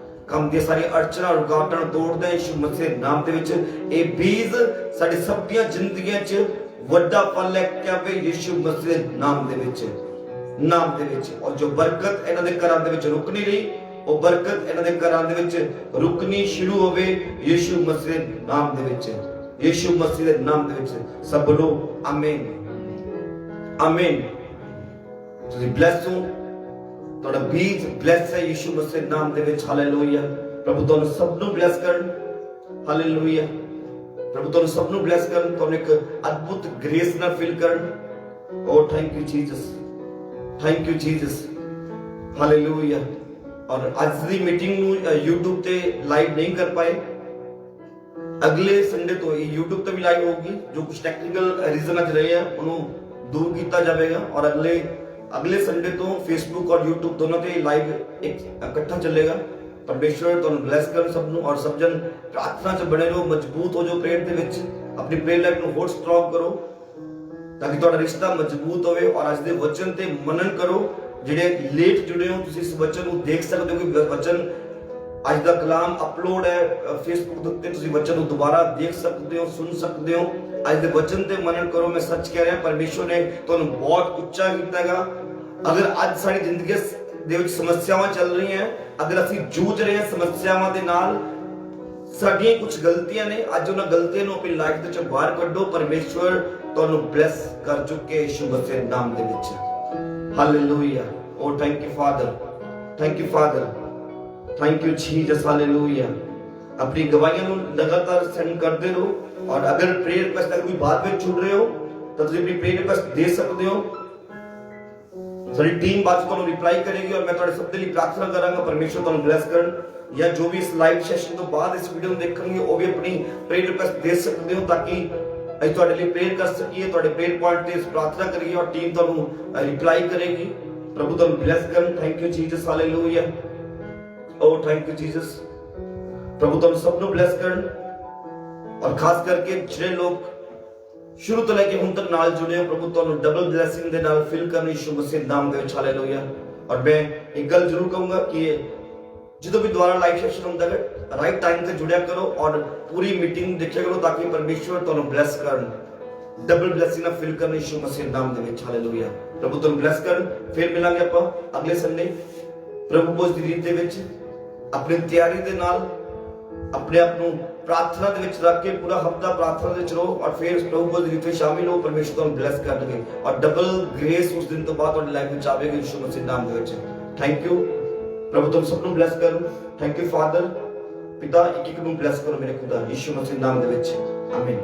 [SPEAKER 6] ਕੰਮ ਦੀਆਂ ਸਾਰੀਆਂ ਅੜਚਣਾਂ ਰੁਕਾਵਟਾਂ ਨੂੰ ਤੋੜਦਾ ਯਿਸੂ ਮਸੀਹ ਨਾਮ ਦੇ ਵਿੱਚ। ਇਹ ਬੀਜ ਸਾਡੀ ਸਭ ਦੀਆਂ ਜ਼ਿੰਦਗੀਆਂ 'ਚ ਵੱਡਾ ਫਲ ਲੈ ਕੇ ਆਵੇ ਯਿਸੂ ਮਸੀਹ ਨਾਮ ਦੇ ਵਿੱਚ, ਨਾਮ ਦੇ ਵਿੱਚ। ਔਰ ਜੋ ਬਰਕਤ ਇਹਨਾਂ ਦੇ ਘਰਾਂ ਦੇ ਵਿੱਚ ਰੁਕ ਨਹੀਂ ਰਹੀ, ਉਹ ਬਰਕਤ ਇਹਨਾਂ ਦੇ ਘਰਾਂ ਦੇ ਵਿੱਚ ਰੁਕਣੀ ਸ਼ੁਰੂ ਹੋਵੇ ਯਿਸੂ ਮਸੀਹ ਨਾਮ ਦੇ ਵਿੱਚ, ਯਿਸੂ ਮਸੀਹ ਦੇ ਨਾਮ ਦੇ ਵਿੱਚ। ਸਭ ਬੋਲੋ ਆਮੀਨ, ਆਮੀਨ। ਤੁਸੀਂ ਬਲੈਸ ਹੋ, ਤੁਹਾਡਾ ਬੀਜ ਬਲੈਸ ਹੈ ਯਿਸੂ ਮਸੀਹ ਨਾਮ ਦੇ ਵਿੱਚ। ਹਾਲੇਲੂਇਆ। ਪ੍ਰਭੂ ਤੁਹਾਨੂੰ ਸਭ ਨੂੰ ਬਲੈਸ ਕਰਨ। ਹਾਲੇਲੂਇਆ। ਪ੍ਰਭੂ ਤੁਹਾਨੂੰ ਸਭ ਨੂੰ ਬਲੈਸ ਕਰਨ, ਤੁਹਾਨੂੰ ਇੱਕ ਅਦਭੁਤ ਗ੍ਰੇਸ ਨਾਲ ਫਿਲ ਕਰਨ। Oh thank you Jesus, thank you Jesus. Hallelujah. ਔਰ ਅੱਜ ਦੀ ਮੀਟਿੰਗ ਨੂੰ YouTube ਤੇ ਲਾਈਵ ਨਹੀਂ ਕਰ ਪਾਏ, ਅਗਲੇ ਸੰਡੇ ਤੋਂ ਇਹ YouTube ਤੇ ਵੀ ਲਾਈਵ ਹੋਊਗੀ। ਜੋ ਕੁਝ ਟੈਕਨੀਕਲ ਰੀਜ਼ਨ ਅੱਜ ਰਹੇ ਆ ਉਹਨੂੰ ਦੂਰ ਕੀਤਾ ਜਾਵੇਗਾ ਔਰ ਅਗਲੇ ਸੰਡੇ ਤੋਂ Facebook ਔਰ YouTube ਦੋਨੋਂ ਤੇ ਲਾਈਵ ਇਕੱਠਾ ਚੱਲੇਗਾ। ਪਰਮੇਸ਼ਵਰ ਤੁਹਾਨੂੰ ਬਲੈਸ ਕਰਨ ਸਭ ਨੂੰ। ਔਰ ਸਭ ਜਨ ਪ੍ਰਾਰਥਨਾ 'ਚ ਬਣੇ ਰਹੋ, ਮਜ਼ਬੂਤ ਹੋ ਜਾਓ ਪ੍ਰੇਅਰ ਦੇ ਵਿੱਚ। ਆਪਣੀ ਪ੍ਰੇਅਰ ਲਾਈਫ ਨੂੰ ਹੋਰ ਸਟਰੋਂਗ ਕਰੋ ਤਾਂ ਕਿ ਤੁਹਾਡਾ ਰਿਸ਼ਤਾ ਮਜ਼ਬੂਤ ਹੋਵੇ। ਔਰ ਅੱਜ ਦੇ ਵਚਨ ਤੇ ਮਨਨ ਕਰੋ। ਜਿਹੜੇ ਲੇਟ ਜੁੜੇ ਹੋ ਤੁਸੀਂ ਇਸ ਵਚਨ ਨੂੰ ਦੇਖ ਸਕਦੇ ਹੋ ਕਿ ਵਚਨ ਅੱਜ ਦਾ ਕਲਾਮ ਅਪਲੋਡ ਹੈ Facebook ਦੇ ਉੱਤੇ, ਤੁਸੀਂ ਵਚਨ ਨੂੰ ਦੁਬਾਰਾ ਦੇਖ ਸਕਦੇ ਹੋ, ਸੁਣ ਸਕਦੇ ਹੋ। ਅੱਜ ਦੇ ਵਚਨ ਤੇ ਮਨਨ ਕਰੋ। ਮੈਂ ਸੱਚ ਕਹਿ ਰਿਹਾ, ਪਰਮੇਸ਼ਵਰ ਨੇ ਤੁਹਾਨੂੰ ਬਹੁਤ ਉੱਚਾ ਕੀਤਾ ਹੈਗਾ। ਅਗਰ ਅੱਜ ਸਾਡੀ ਜ਼ਿੰਦਗੀ ਦੇ ਵਿੱਚ ਸਮੱਸਿਆਵਾਂ ਚੱਲ ਰਹੀਆਂ, ਅਗਰ ਅਸੀਂ ਜੂਝ ਰਹੇ ਹਾਂ ਸਮੱਸਿਆਵਾਂ ਦੇ ਨਾਲ, ਸਾਡੀਆਂ ਕੁਝ ਗਲਤੀਆਂ ਨੇ, ਅੱਜ ਉਹਨਾਂ ਗਲਤੀਆਂ ਨੂੰ ਆਪਣੀ ਲਾਈਫ ਦੇ ਵਿੱਚੋਂ ਬਾਹਰ ਕੱਢੋ। ਪਰਮੇਸ਼ਵਰ ਤੁਹਾਨੂੰ ਬਲੈਸ ਕਰ ਚੁੱਕੇ ਯਿਸੂ ਮਸੀਹ ਨਾਮ ਦੇ ਵਿੱਚ। ਹਾਲੇਲੂਇਆ। ਓ thank you father, thank you father, thank you Jesus. Hallelujah. ਆਪਣੀ ਗਵਾਹੀਆਂ ਨੂੰ ਲਗਾਤਾਰ ਸੈਂਡ ਕਰਦੇ ਰਹੋ। ਔਰ ਅਗਰ ਪ੍ਰੇਅਰ ਰਿਕੁਐਸਟ ਅਗਰ ਕੋਈ ਬਾਅਦ ਵਿੱਚ ਛੁੱਟ ਰਹੇ ਹੋ ਤਾਂ ਤੁਸੀਂ ਆਪਣੀ ਪ੍ਰੇਅਰ ਰਿਕੁਐਸਟ ਦੇ ਸਕਦੇ ਹੋ। ਸਾਡੀ ਟੀਮ ਬਾਅਦ ਤੁਹਾਨੂੰ ਰਿਪਲਾਈ ਕਰੇਗੀ ਔਰ ਮੈਂ ਤੁਹਾਡੇ ਸਭ ਦੇ ਲਈ ਪ੍ਰਾਰਥਨਾ ਕਰਾਂਗਾ ਪਰਮੇਸ਼ਵਰ ਤੁਹਾਨੂੰ ਬਲੈਸ ਕਰਨ। ਜਾਂ ਜੋ ਵੀ ਇਸ ਲਾਈਵ ਸੈਸ਼ਨ ਤੋਂ ਬਾਅਦ ਇਸ ਵੀਡੀਓ ਨੂੰ ਦੇਖਣਗੇ ਉਹ ਵੀ ਆਪਣੀ ਪ੍ਰੇਅਰ ਰਿਕੁਐਸਟ ਦੇ ਸਕਦੇ ਹੋ ਤਾਂ ਕਿ ਅਸੀਂ ਤੁਹਾਡੇ ਲਈ ਪ੍ਰੇਅਰ ਕਰ ਸਕੀਏ, ਤੁਹਾਡੇ ਪ੍ਰੇਅਰ ਪੁਆਇੰਟ ਤੇ ਪ੍ਰਾਰਥਨਾ ਕਰੀਏ ਔਰ ਟੀਮ ਤੁਹਾਨੂੰ ਰਿਪਲਾਈ ਕਰੇਗੀ। ਪ੍ਰਭੂ ਤੁਹਾਨੂੰ ਬਲੈਸ ਕਰਨ। Thank you Jesus. ਹਾਲੇਲੂਇਆ। ਓ ਥੈਂਕ ਯੂ ਜੀਸਸ। ਪ੍ਰਭੂ ਤੁਹਾਨੂੰ ਸਭ ਨੂੰ ਬਲੈਸ ਕਰਨ। ਔਰ ਖਾਸ ਕਰਕੇ ਜਿਹੜੇ ਲੋਕ ਸ਼ੁਰੂ ਤੋਂ ਲੈ ਕੇ ਹੁਣ ਤੱਕ ਨਾਲ ਜੁੜੇ ਹੋ, ਪ੍ਰਭੂ ਤੁਹਾਨੂੰ ਡਬਲ ਬਲੇਸਿੰਗ ਦੇ ਨਾਲ ਫਿਲ ਕਰਨ ਯਿਸੂ ਮਸੀਹ ਨਾਮ ਦੇ ਵਿੱਚ। ਹਾਲੇਲੂਇਆ। ਔਰ ਮੈਂ ਇੱਕ ਗੱਲ ਜ਼ਰੂਰ ਕਹੂੰਗਾ ਕਿ ਜਦੋਂ ਵੀ ਦੁਬਾਰਾ ਲਾਈਵ ਸੈਸ਼ਨ ਹੁੰਦਾ ਹੈ ਰਾਈਟ ਟਾਈਮ ਤੇ ਜੁੜਿਆ ਕਰੋ ਔਰ ਪੂਰੀ ਮੀਟਿੰਗ ਦੇਖਿਆ ਕਰੋ ਤਾਂ ਕਿ ਪਰਮੇਸ਼ਵਰ ਤੁਹਾਨੂੰ ਬਲੈਸ ਕਰਨ, ਡਬਲ ਬਲੇਸਿੰਗ ਨਾਲ ਫਿਲ ਕਰਨ ਯਿਸੂ ਮਸੀਹ ਨਾਮ ਦੇ ਵਿੱਚ। ਹਾਲੇਲੂਇਆ। ਪ੍ਰਭੂ ਤੁਹਾਨੂੰ ਬਲੈਸ ਕਰਨ। ਫਿਰ ਮਿਲਾਂਗੇ ਆਪਾਂ ਅਗਲੇ ਸੰਡੇ ਪ੍ਰਭੂ ਭੋਜ ਦੀ ਰੀਤ ਦੇ ਵਿੱਚ। ਆਪਣੀ ਤਿਆਰੀ ਦੇ ਨਾਲ ਆਪਣੇ ਆਪ ਨੂੰ ਪ੍ਰਾਰਥਨਾ ਦੇ ਵਿੱਚ ਰੱਖ ਕੇ ਪੂਰਾ ਹਫਤਾ ਪ੍ਰਾਰਥਨਾ ਦੇ ਵਿੱਚ ਰਹੋ ਔਰ ਫਿਰ ਪ੍ਰਭੂ ਭੋਜ ਦੀ ਰੀਤ ਵਿੱਚ ਸ਼ਾਮਿਲ ਹੋ। ਪਰਮੇਸ਼ਵਰ ਤੁਹਾਨੂੰ ਬਲੈਸ ਕਰਨਗੇ ਔਰ ਡਬਲ ਗ੍ਰੇਸ ਉਸ ਦਿਨ ਤੋਂ ਬਾਅਦ ਤੁਹਾਡੀ ਲਾਈਫ ਵਿੱਚ ਆਵੇਗੀ ਯਿਸੂ ਮਸੀਹ ਨਾਮ ਦੇ ਵਿੱਚ। Thank you. ਪ੍ਰਭੂ ਤੁਹਾਨੂੰ ਸਭ ਨੂੰ ਬਲੈਸ ਕਰਨ। Thank you father. ਪਿਤਾ ਇੱਕ ਇੱਕ ਨੂੰ ਬਲੈਸ ਕਰੋ ਮੇਰੇ ਖੁਦਾ ਯਿਸੂ ਮਸੀਹ ਨਾਮ ਦੇ ਵਿੱਚ। ਆਮੀਨ।